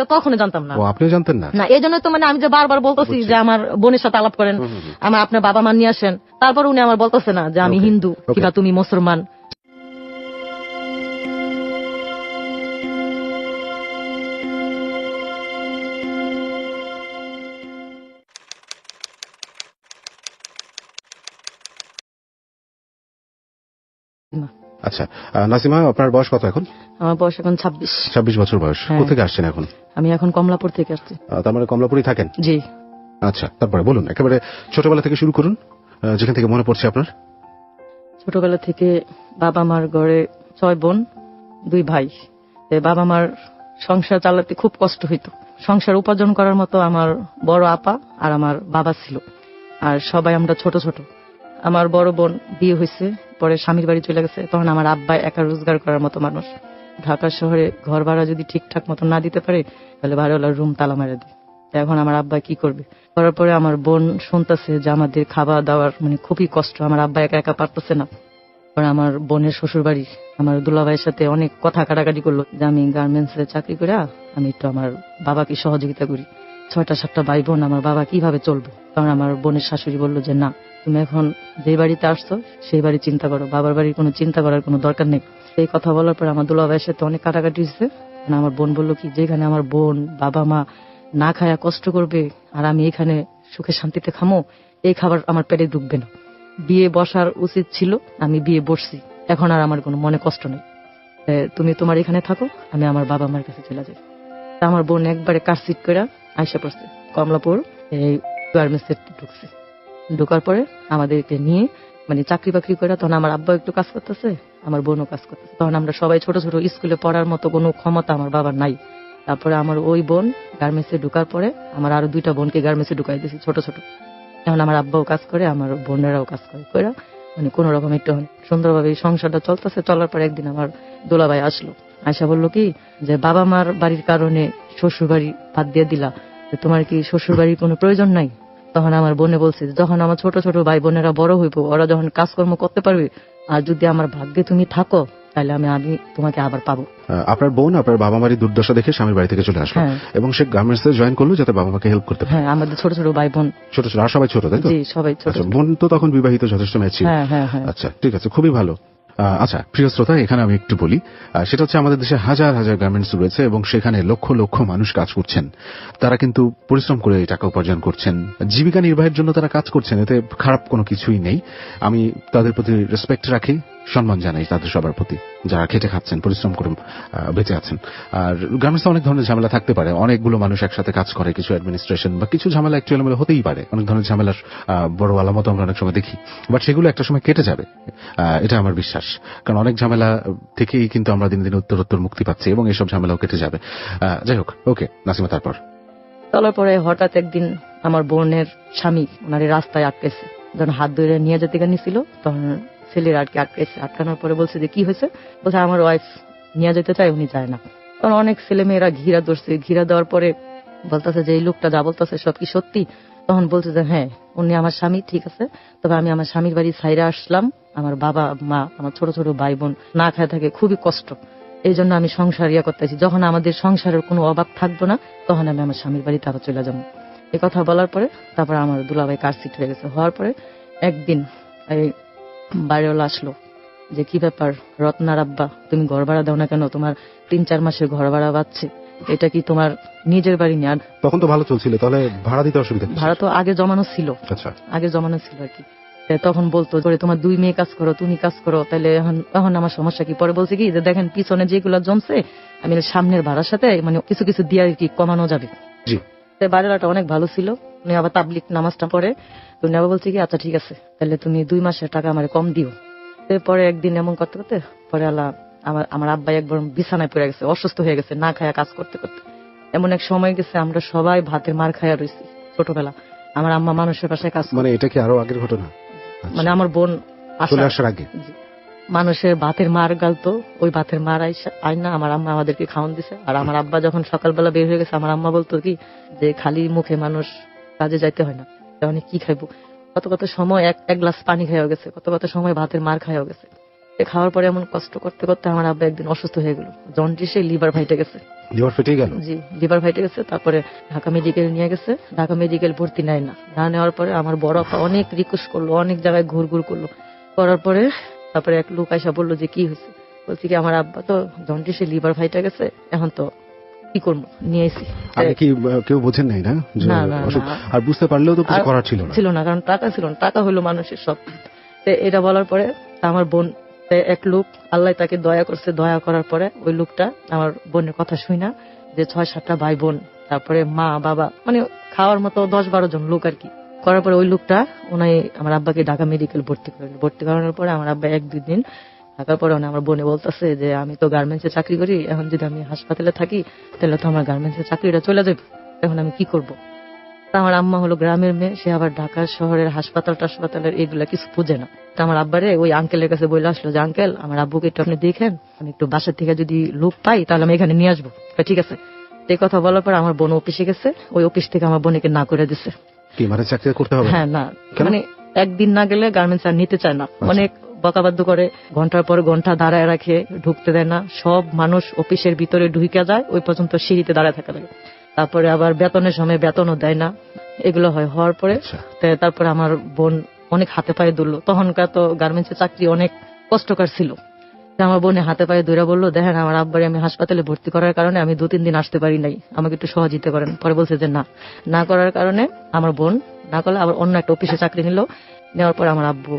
এটা তখনও জানতাম না। আপনিও জানতেন না? না, এই জন্য তো আমি যে বারবার বলতেছি যে আমার বোনের সাথে আলাপ করেন, আমার আপনার বাবা মা নিয়ে আসেন, তারপর উনি আমার বলতেছে না যে আমি হিন্দু কিংবা তুমি মুসলমান। আচ্ছা নাসিমা, আপনার বয়স কত এখন? আমার বয়স এখন 26। 26 বছর বয়স। কোথেকে আসছেন এখন? আমি এখন কমলাপুর থেকে আসছি। তার মানে কমলাপুরে থাকেন? জি। আচ্ছা, তারপরে বলুন, একেবারে ছোটবেলা থেকে শুরু করুন, যেখান থেকে মনে পড়ছে আপনার। ছোটবেলা থেকে বাবা মার ঘরে 6 বোন 2 ভাই। বাবা মার সংসার চালাতে খুব কষ্ট হইতো। সংসার উপার্জন করার মতো আমার বড় আপা আর আমার বাবা ছিল, আর সবাই আমরা ছোট ছোট। আমার বড় বোন বিয়ে হয়েছে, পরে স্বামীর বাড়ি চলে গেছে। তখন আমার আব্বা একা রোজগার করার মতো মানুষ। ঢাকা শহরে ঘর ভাড়া যদি ঠিকঠাক মতো না দিতে পারে তাহলে ভাড়াওয়ালার রুম তালা মেরে দেয়। এখন আমার আব্বা কি করবে? করার পরে আমার বোন শুনতেছে যে আমাদের খাওয়া দাওয়ার খুবই কষ্ট, আমার আব্বা একা একা পারতেছে না। পরে আমার বোনের শ্বশুর বাড়ি আমার দুলাভাইয়ের সাথে অনেক কথা কাটাকাটি করলো যে আমি গার্মেন্টসে চাকরি করে আমি একটু আমার বাবাকে সহযোগিতা করি। 6টা-7টা ভাই বোন, আমার বাবা কিভাবে চলবে? তখন আমার বোনের শাশুড়ি বলল যে না, তুমি এখন যে বাড়িতে আসছো সেই বাড়ি চিন্তা করো, বাবার বাড়ির কোনো চিন্তা করার কোনো দরকার নেই। এই কথা বলার পর আমার দুলাভাইয়ের সাথে অনেক কাটাকাটি হয়েছে। আমার বোন বললো কি, যেখানে আমার বোন বাবা মা না খায়া কষ্ট করবে আর আমি এখানে সুখে শান্তিতে খামো, এই খাবার আমার পেটে ঢুকবে না। বিয়ে বসার উচিত ছিল, আমি বিয়ে বসছি, এখন আর আমার কোনো মনে কষ্ট নেই। তুমি তোমার এখানে থাকো, আমি আমার বাবা মার কাছে চলে যাই। আমার বোন একবারে কারসিট করে আইসা পড়ছে কমলাপুর, এই গার্মেন্টসে ঢুকছে। ঢোকার পরে আমাদেরকে নিয়ে চাকরি বাকরি করে, তখন আমার আব্বা একটু কাজ করতেছে, আমার বোনও কাজ করতেছে। তখন আমরা সবাই ছোট ছোট, স্কুলে পড়ার মতো কোনো ক্ষমতা আমার বাবার নাই। তারপরে আমার ওই বোন গার্মেন্টসে ঢোকার পরে আমার আরো 2টা বোনকে গার্মেন্টসে ঢুকাই দিয়েছি ছোট ছোট। এখন আমার আব্বাও কাজ করে, আমার বোনেরাও কাজ করে কোন রকম একটু সুন্দরভাবে এই সংসারটা চলতেছে। চলার পর একদিন আমার দোলাভাই আসলো, আয়সা বললো কি যে বাবা মার বাড়ির কারণে শ্বশুর বাড়ি বাদ দিয়ে দিলা, তোমার কি শ্বশুর বাড়ির কোনো প্রয়োজন নাই? তখন আমার বোনে বলছে, যখন আমার ছোট ছোট ভাই বোনেরা বড় হইব, ওরা যখন কাজকর্ম করতে পারবে, আর যদি আমার ভাগ্যে তুমি থাকো তাহলে আমি তোমাকে আবার পাবো। আপনার বোন আপনার বাবা মারি দুর্দশা দেখে স্বামীর বাড়ি থেকে চলে আসলো এবং সে গার্মেন্টসে জয়েন করলো যাতে বাবা মাকে হেল্প করতে পারে। হ্যাঁ, আমাদের ছোট ছোট ভাই বোন, ছোট ছোট, আর সবাই ছোট, তাই তো? জি, সবাই ছোট। বোন তো তখন বিবাহিত, যথেষ্ট ম্যাচিউর। আচ্ছা, ঠিক আছে, খুবই ভালো। আচ্ছা প্রিয় শ্রোতা, এখানে আমি একটু বলি, সেটা হচ্ছে আমাদের দেশে হাজার হাজার গার্মেন্টস রয়েছে এবং সেখানে লক্ষ লক্ষ মানুষ কাজ করছেন। তারা কিন্তু পরিশ্রম করে টাকা উপার্জন করছেন, জীবিকা নির্বাহের জন্য তারা কাজ করছেন, এতে খারাপ কোনো কিছুই নেই। আমি তাদের প্রতি রেসপেক্ট রাখি, সম্মান জানাই তাদের সবার প্রতি, যারা খেটে খাচ্ছেন, পরিশ্রম করে বেঁচে আছেন। আর গার্মেন্টসে অনেক ধরনের ঝামেলা থাকতে পারে, অনেকগুলো মানুষ একসাথে কাজ করে, কিছু অ্যাডমিনিস্ট্রেশন বা কিছু ঝামেলা একটু এলোমেলো হতেই পারে, অনেক ধরনের ঝামেলার বড় আলামত আমরা অনেক সময় দেখি, বাট সেগুলো একটা সময় কেটে যাবে, এটা আমার বিশ্বাস। কারণ অনেক ঝামেলা থেকেই কিন্তু আমরা দিন দিন উত্তরোত্তর মুক্তি পাচ্ছি এবং এইসব ঝামেলাও কেটে যাবে। যাই হোক, ওকে নাসিমা, তারপর চলার পরে হঠাৎ একদিন আমার বোনের স্বামী ওনার রাস্তায় আটকেছে, যখন হাত ধরে নিয়ে যেতে গেছিল তখন ছেলের আটকেছে। আটকানোর পরে বলছে যে কি হয়েছে? বলছে আমার ওয়াইফ নিয়ে যেতে চায়, উনি যায় না। তখন অনেক ছেলে মেয়েরা ঘিরা ধরছে, ঘিরা দেওয়ার পরে বলতেছে যে এই লোকটা যা বলতেছে সব কি সত্যি? তখন বলছে যে হ্যাঁ, উনি আমার স্বামী, ঠিক আছে, তবে আমি আমার স্বামীর বাড়ি ছাইরে আসলাম, আমার বাবা মা আমার ছোট ছোট ভাই বোন না খায় থাকে, খুবই কষ্ট, এই জন্য আমি সংসার করতেছি, যখন আমাদের সংসারের কোনো অভাব থাকবো না তখন আমি আমার স্বামীর বাড়িতে আবার চলে যাবো। এই কথা বলার পরে তারপরে আমার দুলাভাই কারসিট হয়ে গেছে। হওয়ার পরে একদিন এই বাড়িওয়ালা আসলো যে কি ব্যাপার রত্নার আব্বা, তুমি ঘর ভাড়া দাও না কেন? তোমার 3-4 মাসের ঘর ভাড়া পাচ্ছে, এটা কি তোমার নিজের বাড়ি নেই? আর তখন তো ভালো চলছিল, তাহলে ভাড়া দিতে অসুবিধা? ভাড়া তো আগে জমানো ছিল। আচ্ছা, আগে জমানো ছিল আর কি। তখন বলতো তোমার 2 মেয়ে কাজ করো, তুমি কাজ করো, তাহলে এখন আমার সমস্যা কি? পরে বলছে কি যে দেখেন পিছনে যেগুলো জমছে আমি সামনের ভাড়ার সাথে কিছু কিছু দিয়ে আর কি কমানো যাবে। জি, বাড়িওয়ালাটা অনেক ভালো ছিল, উনি আবার তাবলিগ নামাজটা পড়ে। উনি আবার বলছে কি আচ্ছা ঠিক আছে, তাহলে তুমি 2 মাসের টাকা আমার কম দিও। এরপরে একদিন এমন করতে করতে পরে আমার আব্বাই একবার বিছানায় পড়ে গেছে, অসুস্থ হয়ে গেছে না খায়া কাজ করতে করতে। এমন এক সময় গেছে আমরা সবাই ভাতের মার খায়া রয়েছি ছোটবেলা। আমার আম্মা মানুষের বাসায় কাজ, এটা কি আরো আগের ঘটনা? আমার বোন চলে আসার আগে মানুষের ভাতের মার গালতো, ওই ভাতের মার আইনা আমার আম্মা আমাদেরকে খাওয়ান দিছে। আর আমার আব্বা যখন সকালবেলা বের হয়ে গেছে আমার আম্মা বলতো কি যে খালি মুখে মানুষ কাজে যাইতে হয় না, তখন কি খাইবো? কত কত সময় এক গ্লাস পানি খাওয়া গেছে, কত কত সময় ভাতের মার খাওয়া গেছে। খাওয়ার পরে এমন কষ্ট করতে করতে আমার আব্বা একদিন অসুস্থ হয়ে গেল, জন্ডিসে লিভার ফাইটে গেছে। লিভার ফেটে গেল? জি, লিভার ফেটে গেছে। তারপরে ঢাকা মেডিকেল নিয়ে গেছে, ঢাকা মেডিকেল ভর্তি নেয় না, না নেওয়ার পরে আমার বড় আপা অনেক রিকোয়েস্ট করলো, অনেক জায়গায় ঘুর করলো, করার পরে তারপরে এক লোক আইসা বললো যে কি হয়েছে, বলছি কি আমার আব্বা তো জন্ডিসে লিভার ফাইটে গেছে, এখন তো কি করবো, নিয়ে এসি। আগে কি কেউ বোঝেন নাই না? আর বুঝতে পারলেও তো কিছু করার ছিল না, কারণ টাকা ছিল না, টাকা হলো মানুষের সব। এটা বলার পরে আমার বোন এক লোক, আল্লাহ তাকে দয়া করছে, দয়া করার পরে ওই লোকটা আমার বোনের কথা শুই না, যে 6-7টা ভাই বোন, তারপরে মা বাবা, মানে খাওয়ার মতো 10-12 জন লোক আর কি, করার পরে ওই লোকটা ওনাই আমার আব্বাকে ঢাকা মেডিকেল ভর্তি করলো। ভর্তি করানোর পরে আমার আব্বা 1-2 দিন থাকার পরে আমার বোনে বলতেছে যে আমি তো গার্মেন্টসে চাকরি করি, এখন যদি আমি হাসপাতালে থাকি তাহলে তো আমার গার্মেন্টসের চাকরিটা চলে যাবে, এখন আমি কি করব। আমার আম্মা হলো গ্রামের মেয়ে, সে আবার ঢাকা শহরের হাসপাতালের এগুলা কিছু বুঝে না। তো আমার আব্বারে ওই আঙ্কেলের কাছে বলে আসলো যে আঙ্কেল আমার আব্বুকে একটু আপনি দেখেন, আমি একটু বাসা থেকে যদি লোক পাই তাহলে আমি এখানে নিয়ে আসবো। ঠিক আছে। এই কথা বলার পর আমার বোন অফিসে গেছে, ওই অফিস থেকে আমার বোনকে না করে দিছে। কি মানে চাকরি করতে হবে? হ্যাঁ, না মানে একদিন না গেলে গার্মেন্টস আর নিতে চায় না, অনেক বকাবাধ্য করে, ঘন্টার পর ঘন্টা দাঁড়ায় রাখে, ঢুকতে দেয় না। সব মানুষ অফিসের ভিতরে ঢুকে যায়, ওই পর্যন্ত সিঁড়িতে দাঁড়ায় থাকা লাগে। তারপরে আবার বেতনের সময় বেতনও দেয় না, এগুলো হওয়ার পরে তারপরে আমার বোন অনেক হাতে পায়ে ধরলো। তখনকার তো গার্মেন্টসের চাকরি অনেক কষ্টকর ছিল। আমার বোনে হাতে পায়ে ধরে বললো, দেখেন আমার আব্বারে আমি হাসপাতালে ভর্তি করার কারণে আমি 2-3 দিন আসতে পারি নাই, আমাকে একটু সহযোগিতা করেন। পরে বলছে যে না করার কারণে আমার বোন না করলে আবার অন্য একটা অফিসে চাকরি নিল। নেওয়ার পর আমার আব্বু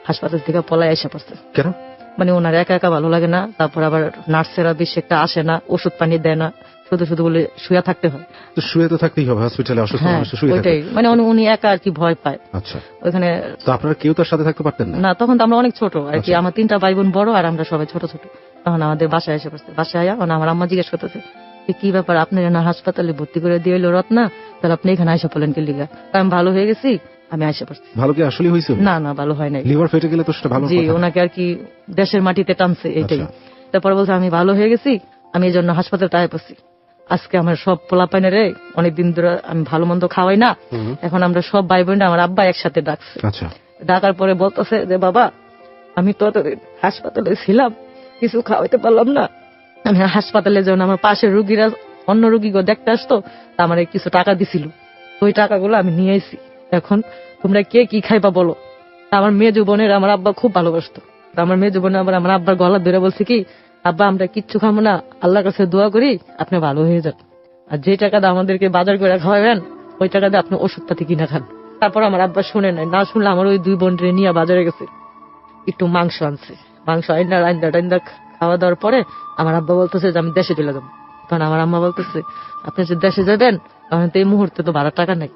হাসপাতাল থেকে পলায় এসে পড়ছে। কেন? মানে ওনার একা একা ভালো লাগে না, তারপর আবার নার্সেরা বেশি একটা আসে না, ওষুধ পানি দেয় না, শুধু বলে শুয়ে থাকতে হয়। তো শুয়ে তো থাকতেই হবে হসপিটালে, অসুস্থ মানুষ শুয়ে থাকে। মানে উনি একা আর কি ভয় পায়। আচ্ছা, ওখানে তো আপনারা কেউ তার সাথে থাকতে পারতেন না? না, তখন তো আমরা অনেক ছোট আর কি, আমার 3টা ভাই বোন বড় আর আমরা সবাই ছোট ছোট। তখন আমাদের বাসায় এসে পড়ছে। বাসায় আয়া আমার আম্মা জিজ্ঞেস করতেছে কি ব্যাপার, আপনি না হাসপাতালে ভর্তি করে দিয়ে এলো রত্না, তাহলে আপনি এখানে আইসা পড়লেন কি লিগা? আমি ভালো হয়ে গেছি, আমি আইসা পড়ছি। ভালো কি আসলে হয়েছে? না, ভালো হয় নাই। লিভার ফেটে গেলে তো সেটা ভালো। জি, ওনাকে আর কি দেশের মাটিতে টানছে, এইটাই। তারপরে বলছে আমি ভালো হয়ে গেছি, আমি এই জন্য হাসপাতালে আয় পড়ছি। আজকে আমার সব পোলাপাইনে অনেকদিন ধরে আমি ভালো মন্দ খাওয়াই না, এখন আমরা সব ভাই বোনরা আমার আব্বা একসাথে ডাকছে। আচ্ছা। ডাকার পরে বলতেছে যে বাবা আমি তো হাসপাতালে ছিলাম, কিছু খাওয়াইতে পারলাম না, আমি হাসপাতালে যখন আমার পাশের রুগীরা অন্য রুগীকে দেখতে আসতো আমার কিছু টাকা দিছিল, ওই টাকাগুলো আমি নিয়ে এসেছি, এখন তোমরা কে কি খাইবা বলো। আমার মেয়ে জীবনের আমার আব্বা খুব ভালোবাসতো। আমার মেয়ে জীবনে আবার আমার আব্বার গলা ধরে বলছে কি, আব্বা আমরা কিচ্ছু খাবো না, আল্লাহর কাছে দোয়া করি আপনি ভালো হয়ে যান, আর যে টাকাটা আমাদেরকে বাজার করে খাওয়াবেন ওই টাকা দিয়ে আপনি ওষুধপাতি কিনা খান। তারপর আমার আব্বা শুনে নাই, না শুনলে আমার ওই 2 বোন নিয়ে বাজারে গেছে, একটু মাংস আনছে, মাংস আইন্দা খাওয়া দাওয়ার পরে আমার আব্বা বলতেছে যে আমি দেশে চলে যাবো। তখন আমার আম্মা বলতেছে আপনি যে দেশে যাবেন তখন তো এই মুহূর্তে তো ভাড়া টাকা নেই,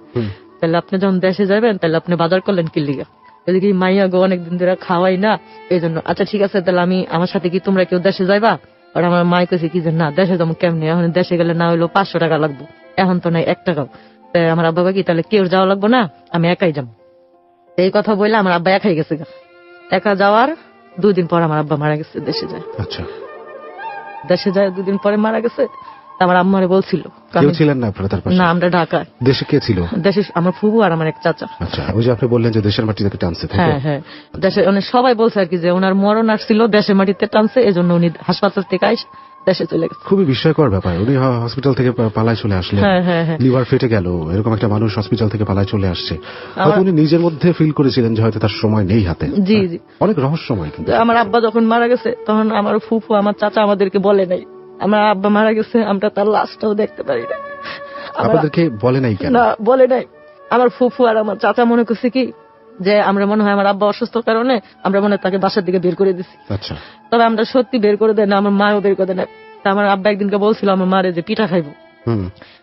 তাহলে আপনি যখন দেশে যাবেন তাহলে আপনি বাজার করলেন কি লিগা? এদিকে মাইয়া গো অনেকদিন ধরে খাওয়াই না, এই জন্য। আচ্ছা ঠিক আছে, তাহলে আমি আমার সাথে কি তোমরা কেউ দেশে যাইবা? আর আমার মাই কইছে কি যে না, দেশে যাবো কেমনি, এখন দেশে গেলে না হইলো 500 টাকা লাগবো, এখন তো নাই 1 টাকাও। তাই আমার আব্বা কি তাহলে কেউ যাওয়া লাগবো না, আমি একাই যাবো। এই কথা বললে আমার আব্বা একাই গেছে। একা যাওয়ার 2 দিন পর আমার আব্বা মারা গেছে দেশে যায়। আচ্ছা, দেশে যায় 2 দিন পরে মারা গেছে। আমার আম্মারে বলছিল, কেউ ছিলেন না আপনারা তার পাশে? না, আমরা ঢাকায়। দেশে কে ছিল? দেশে আমার ফুফু আর আমার এক চাচা। আচ্ছা, ওই যে আপনি বললেন যে দেশের মাটি থেকে টানছে। হ্যাঁ, দেশে সবাই বলছে আর কি যে ওনার মরণ আসছিল দেশের মাটিতে টানছে, এজন্য উনি হাসপাতাল থেকে আইসা দেশে চলে গেছে। খুবই বিস্ময়কর ব্যাপার, উনি হসপিটাল থেকে পালায় চলে আসলেন, লিভার ফেটে গেল, এরকম একটা মানুষ হসপিটাল থেকে পালায় চলে আসছে। উনি নিজের মধ্যে ফিল করেছিলেন যে হয়তো তার সময় নেই হাতে। জি, অনেক রহস্যময়। কিন্তু আমার আব্বা যখন মারা গেছে তখন আমার ফুফু আমার চাচা আমাদেরকে বলে নাই, আমার আব্বা মারা গেছে আমরা তার লাশটাও দেখতে পারি না। আপনাদেরকে বলে নাই কেন? না, বলে নাই। আমার ফুফু আর আমার চাচা মনে করছে কি যে আমরা মনে হয় আমার আব্বা অসুস্থ কারণে আমরা মনে হয় তাকে বাসার দিকে বের করে দিছি। আচ্ছা, তবে আমরা সত্যি বের করে দেয় না, আমার মাও বের করে দেয় না। আমার আব্বা একদিনকে বলছিল আমার মারে যে পিঠা খাইবো,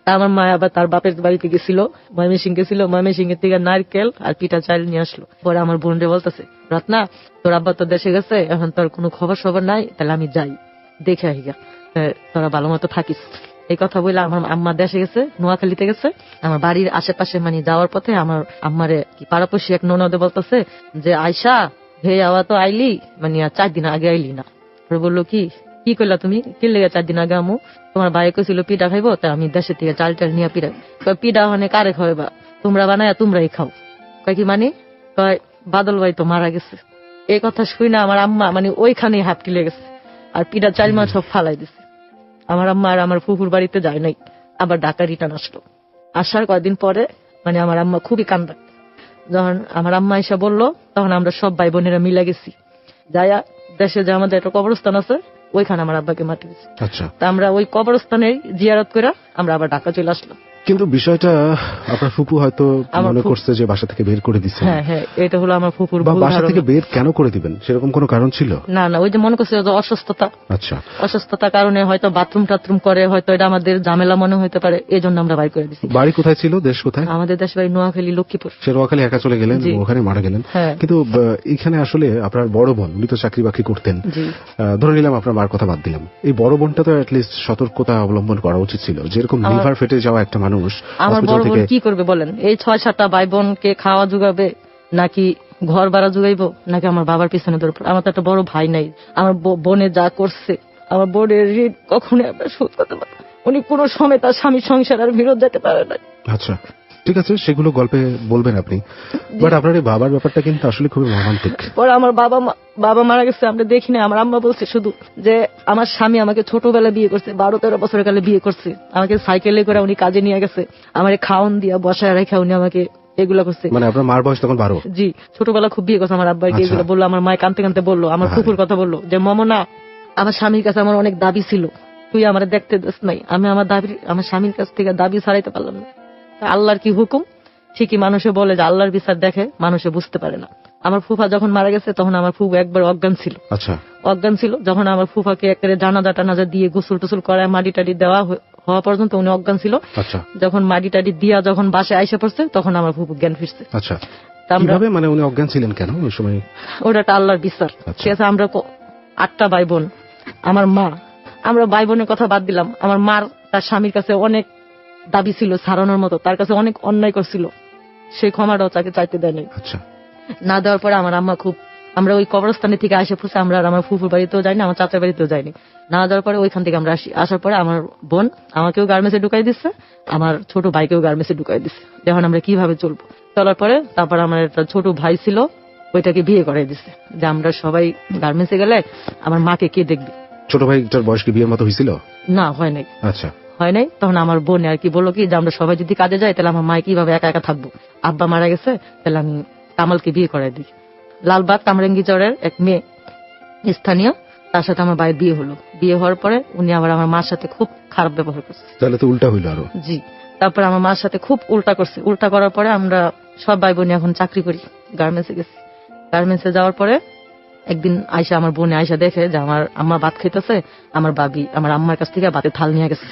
তা আমার মা আবার তার বাপের বাড়িতে গেছিল, ময়মনসিংহ গেছিল, ময়মনসিংহের থেকে নারকেল আর পিঠা চাল নিয়ে আসলো। পরে আমার বোন রে বলতেছে রত্না তোর আব্বা তো দেশে গেছে, এখন তোর কোনো খবর সবর নাই, তাহলে আমি যাই দেখে আহিগা, তোরা ভালো মতো থাকিস। এই কথা বলে আমার আম্মা দেশে গেছে, নোয়াখালীতে গেছে। আমার বাড়ির আশেপাশে মানে যাওয়ার পথে আমার আম্মারে কি পাড়াপড়শি এক ননদে বলতেছে যে আয়সা হে আওয়া তো আইলি, মানে 4 দিন আগে আইলি না। বললো কি করলা তুমি, কি লেগে 4 দিন আগে আমু? তোমার ভাই কইছিল পিঠা খাইবো, তা আমি দেশে থেকে চাল নিয়ে পিঠা মানে কারে খাওয়াবা, তোমরা বানায় তোমরাই খাও। কয় কি মানে? কয় বাদল ভাই তো মারা গেছে। এই কথা শুই না আমার আম্মা মানে ওইখানেই হাঁপটি লেগেছে, আর পিঠা চাল মাছ সব ফালাই দিছে। আমার আম্মা আর আমার ফুফুর বাড়িতে যায় নাই, আবার ঢাকা রিটার্ন আসলো। আসার কয়েকদিন পরে মানে আমার আম্মা খুবই কান্দা। যখন আমার আম্মা এসে বললো, তখন আমরা সব ভাই বোনেরা মিলে গেছি, যাইয়া দেশে যে আমাদের একটা কবরস্থান আছে ওইখানে আমার আব্বাকে মাটি দিচ্ছি। আচ্ছা, তা আমরা ওই কবরস্থানে জিয়ারত করে আমরা আবার ঢাকা চলে আসলাম। কিন্তু বিষয়টা আপনার ফুপু হয়তো মনে করছে যে বাসা থেকে বের করে দিচ্ছে। হ্যাঁ হ্যাঁ, এটা হলো আমার ফুপুর বা বাসা থেকে বের কেন করে দিবেন সেরকম কোনো কারণ ছিল? না না, ওই যে মনে করছে যে অসুস্থতা। আচ্ছা, অসুস্থতার কারণে হয়তো বাথরুম টাথরুম করে, হয়তো এটা আমাদের ঝামেলা মনে হতে পারে, এই জন্য আমরা বাইর করে দিচ্ছি। বাড়ি কোথায় ছিল, দেশ কোথায়? আমাদের দেশ বাড়ি নোয়াখালী, লক্ষ্মীপুর। সে নোয়াখালী একা চলে গেলেন, ওখানে মারা গেলেন। কিন্তু এখানে আসলে আপনার বড় বোন, উনি তো চাকরি বাকরি করতেন, ধরে নিলাম আপনার মার কথা বাদ দিলাম, এই বড় বোনটা তো অ্যাটলিস্ট সতর্কতা অবলম্বন করা উচিত ছিল। যেরকম লিভার ফেটে যাওয়া একটা মানুষ, আমার বড় বোন কি করবে বলেন? এই 6-7টা ভাই বোনকে খাওয়া জোগাবে, নাকি ঘর ভাড়া জোগাইবো, নাকি আমার বাবার পিছনে ধরবো? আমার তো একটা বড় ভাই নাই। আমার বোনে যা করছে, আমার বোনের ঋণ কখনো আমরা শোধ করতে পারবো। উনি কোনো সময় তার স্বামী সংসার আর বিরোধ যেতে পারে না। আচ্ছা, ঠিক আছে, সেগুলো গল্পে বলবেন আপনি, বাট আপনার এই বাবার ব্যাপারটা কিন্তু আসলে খুবই মর্মান্তিক। পরে আমার বাবা মারা গেছে, আমরা দেখি না। আমার আম্মা বলছে শুধু যে আমার স্বামী আমাকে ছোটবেলা বিয়ে করছে, 12-13 বছরের কালে বিয়ে করছে, আমাকে সাইকেলে করে উনি কাজে নিয়ে গেছে, আমার খাওয়ান দিয়া বসায় রেখে উনি আমাকে এগুলা করছে। মানে আপনার মার বয়স তখন 12? জি, ছোটবেলা খুব বিয়ে করছে আমার আব্বাকে। এগুলো বললো, আমার মায় কানতে কানতে বললো, আমার ফুফুর কথা বললো যে মমনা, আমার স্বামীর কাছে আমার অনেক দাবি ছিল, তুই আমার দেখতে দিস নাই, আমি আমার স্বামীর কাছ থেকে দাবি ছাড়াইতে পারলাম না। আল্লাহর কি হুকুম, ঠিকই মানুষে বলে যে আল্লাহর বিচার দেখে, মানুষে বুঝতে পারে না। আমার ফুফা যখন মারা গেছে তখন আমার ফুফু একবার অজ্ঞান ছিল। আচ্ছা, অজ্ঞান ছিল। যখন আমার ফুফাকে একেবারে জানাজা টানাজা দিয়ে গোসল টোসল করায় মাটি টাটি দেওয়া হওয়া পর্যন্ত উনি অজ্ঞান ছিল। আচ্ছা, যখন মাটি টাটি দিয়া যখন বাসায় আইসা পড়ছে তখন আমার ফুফু জ্ঞান ফিরছে। আচ্ছা, কিভাবে মানে উনি অজ্ঞান ছিলেন কেন ওই সময়? ওটা একটা আল্লাহর বিচার। ঠিক আছে, আমরা 8টা ভাই বোন, আমার মা, আমরা ভাই বোনের কথা বাদ দিলাম, আমার মার তার স্বামীর কাছে অনেক দাবি ছিল ছাড়ানোর মতো, তার কাছে অনেক অন্যায় করছিল, সেই ক্ষমাটাও তাকে চাইতে দেয় নাই। আচ্ছা, না দেওয়ার পরে আমার আম্মা খুব, আমরা ওই কবরস্থানে থেকে আসে পড়ছে, আমরা আর আমার ফুফুর বাড়িতেও যাইনি, আমার চাচার বাড়িতেও যাইনি। না দেওয়ার পরে ওইখান থেকে আমরা আসার পরে আমার বোন আমাকেও গার্মেন্টসে ঢুকাই দিচ্ছে, আমার ছোট ভাইকেও গার্মেন্টসে ঢুকাই দিচ্ছে। যখন আমরা কিভাবে চলবো, চলার পরে তারপর আমার একটা ছোট ভাই ছিল, ওইটাকে বিয়ে করাই দিচ্ছে যে আমরা সবাই গার্মেন্টসে গেলে আমার মাকে কে দেখবে। ছোট ভাইটার বয়স কি বিয়ের মতো হয়েছিল? না, হয় নাই। আচ্ছা, হয় নাই। তখন আমার বোন আর কি বললো কি যে আমরা সবাই যদি কাজে যাই তাহলে আমার মায় কিভাবে একা একা থাকবো, আব্বা মারা গেছে, তাহলে আমি কামালকে বিয়ে করাই দিই। লালবাগ কামরাঙ্গি চরের এক মেয়ে স্থানীয়, তার সাথে আমার ভাইয়ের বিয়ে হলো। বিয়ে হওয়ার পরে উনি আবার আমার মার সাথে খুব খারাপ ব্যবহার করছে। তাহলে তো উল্টা হইলো আরো। জি, তারপরে আমার মার সাথে খুব উল্টা করছে। উল্টা করার পরে আমরা সব ভাই বোন এখন চাকরি করি, গার্মেন্টসে গেছি। গার্মেন্টসে যাওয়ার পরে একদিন আয়সা, আমার বোনে আয়সা দেখে যে আমার আম্মা ভাত খাইতেছে, আমার ভাবি আমার আম্মার কাছ থেকে ভাতের থালা নিয়ে গেছে।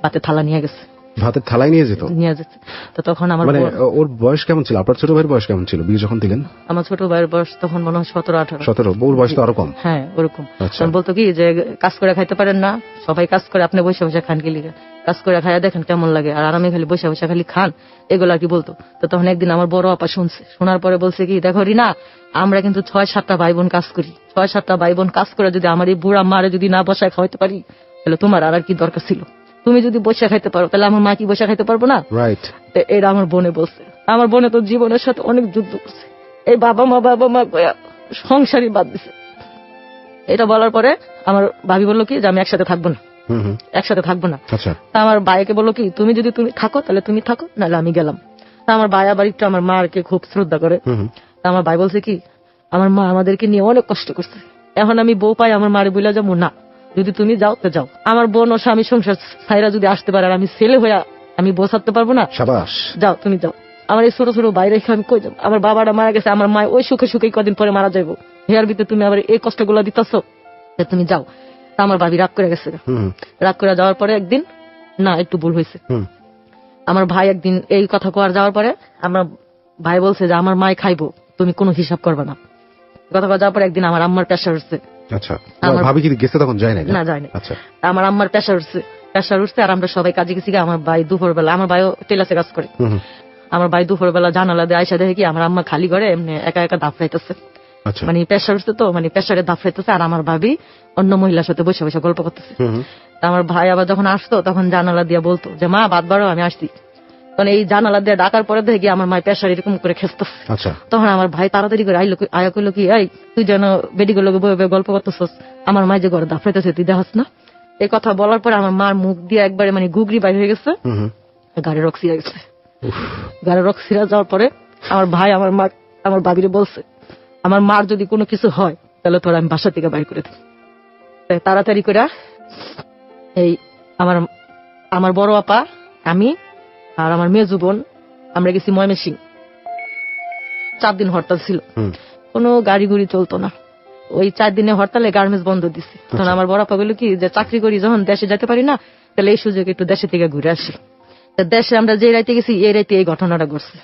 ভাতের থালায় নিয়ে যেত? নিয়ে যেত। তো তখন আমার মানে ওর বয়স কেমন ছিল? আপনার ছোট ভাইয়ের বয়স কেমন ছিল বিয়ে যখন দিলেন? আমার ছোট ভাইয়ের বয়স তখন মনে হয় 17-18। 17? বউর বয়স তো আরো কম। হ্যাঁ, ওরকম। বলতো কি যে কাজ করে খাইতে পারেন না, সবাই কাজ করে, আপনি বসে বসে খান কি লিগে, কাজ করে খাইয়া দেখেন কেমন লাগে, আর আরামে খালি বসে বসে খালি খান, এগুলো আর কি বলতো। তো তখন একদিন আমার বড় আপা শুনছে, শোনার পরে বলছে কি, দেখো রিনা, আমরা কিন্তু 6-7টা ভাই বোন কাজ করি, 6-7টা ভাই বোন কাজ করে যদি আমার এই বুড়া মারে যদি না বসায় খাওয়াইতে পারি, তাহলে তোমার আর কি দরকার ছিল? তুমি যদি বসে খাইতে পারো তাহলে আমার মা কি বসে খাইতে পারবো না? রাইট। এটা আমার বোনে বলছে। আমার বোনে তো জীবনের সাথে অনেক যুদ্ধ করছে, এই বাবা মা সংসারই বাদ দিছে। এটা বলার পরে আমার ভাবি বললো কি যে আমি একসাথে থাকবো না, একসাথে থাকবো না। তা আমার ভাইকে বললো কি, তুমি যদি তুমি থাকো তাহলে তুমি থাকো, নাহলে আমি গেলাম। তা আমার ভাই আবার একটু আমার মাকে খুব শ্রদ্ধা করে। তা আমার ভাই বলছে কি, আমার মা আমাদেরকে নিয়ে অনেক কষ্ট করছে, এখন আমি বউ পাই আমার মারে বলে যাবো না, যদি তুমি যাও তো যাও। আমার বোন ও স্বামী সংসার সাইরা যদি আসতে পারে, আর আমি ছেলে হইয়া আমি বসাতে পারবো না? সাবাস, যাও তুমি যাও। আমার এই ছোট ছোট বাইরে রেখে আমি কই যাবো? আমার বাবাটা মারা গেছে, আমার মা ওই সুখে সুখে কদিন পরে মারা যাবো, হেয়ার ভিতরে তুমি আবার এই কষ্টগুলো দিতেছ, তুমি যাও। তা আমার ভাবি রাগ করে গেছে। রাগ করে যাওয়ার পরে একদিন, না একটু ভুল হয়েছে, আমার ভাই একদিন এই কথা কওয়ার যাওয়ার পরে আমার ভাই বলছে যে আমার মায় খাইবো, তুমি কোনো হিসাব করবে না। কথা কওয়া যাওয়ার পরে একদিন আমার আম্মার প্রেশার উঠছে। আচ্ছা, ভাবি কি গেছে তখন? যায় না, না যায় না। আচ্ছা, আমার আম্মার প্রেশার উঠছে, আর আমরা সবাই কাজে গেছি। আমার ভাই দুপুর বেলা, আমার ভাইও টেলাসে কাজ করে, আমার ভাই দুপুর বেলা জানালা দিয়ে আয়সা দেখে কি আমার আম্মা খালি ঘরে এমনি একা একা ধাপড়াইতেছে। মানে প্রেশার উঠছে তো, মানে প্রেশারে ধাপড়াইতেছে, আর আমার ভাবি অন্য মহিলার সাথে বসে বসে গল্প করতেছে। আমার ভাই আবার যখন আসতো তখন জানালা দিয়ে বলতো যে মা ভাত বাড়ো, আমি আসছি। তখন এই জানালা দিয়ে ডাকার পরে দেখি আমার মায়ের প্রেশার এরকম করে খেসতেছে। তখন আমার ভাই তাড়াতাড়ি করে আয়া কইলো কি, এই তুই যেন বেডিগুলোকে বয়ে বয়ে গল্প করতেছস, আমার মায় যে ঘরে ধাপড়াইতেছে তুই দেখাস না? এই কথা বলার পরে আমার মার মুখ দিয়ে একবারে মানে গুগরি বাইর হয়ে গেছে, গাড়ি রক ছিঁড়ে গেছে। গাড়ি রক ছিঁড়ে যাওয়ার পরে আমার ভাই আমার বাবিরে বলছে, আমার মার যদি কোনো কিছু হয় তাহলে তোর আমি বাসা থেকে বাইর করে দিই। তাড়াতাড়ি করে এই আমার বড় আপা, আমি আর আমার মেজু বোন আমরা গেছি ময়মনসিং। 4 দিন হরতাল ছিল, কোনো গাড়ি গুড়ি চলতো না। ওই 4 দিনে হরতালে গার্মেন্টস বন্ধ দিছে। তখন আমার বড় আপা বললো কি যে চাকরি করি যখন দেশে যেতে পারি না, তাহলে এই সুযোগে একটু দেশে থেকে ঘুরে আসি। দেশে আমরা যে রাইতে গেছি এই রাইতে এই ঘটনাটা ঘটছে,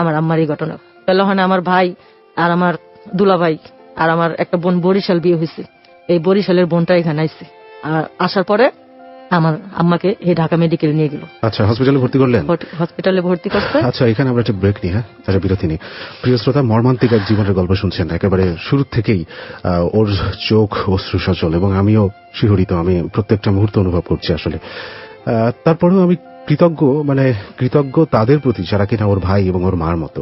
আমার আম্মার এই ঘটনা। তাহলে ওখানে আমার ভাই আর আমার দুলা ভাই আর আমার একটা বোন বরিশাল বিয়ে হয়েছে, এই বরিশালের বোনটা এখানে আইছে। আর আসার পরে আমার আম্মাকে এই ঢাকা মেডিকেল নিয়ে গেল। আচ্ছা, হসপিটালে ভর্তি করলেন? হসপিটালে ভর্তি করছে। আচ্ছা, এখানে আমরা একটা ব্রেক নিই, তাহলে বিরতি নিই। প্রিয় শ্রোতা, মর্মান্তিক এক জীবনের গল্প শুনছেন, একেবারে শুরু থেকেই ওর চোখ অশ্রু সচল এবং আমিও শিহরিত, আমি প্রত্যেকটা মুহূর্ত অনুভব করছি আসলে। তারপরেও আমি কৃতজ্ঞ তাদের প্রতি যারা কিনা ওর ভাই এবং ওর মার মতো,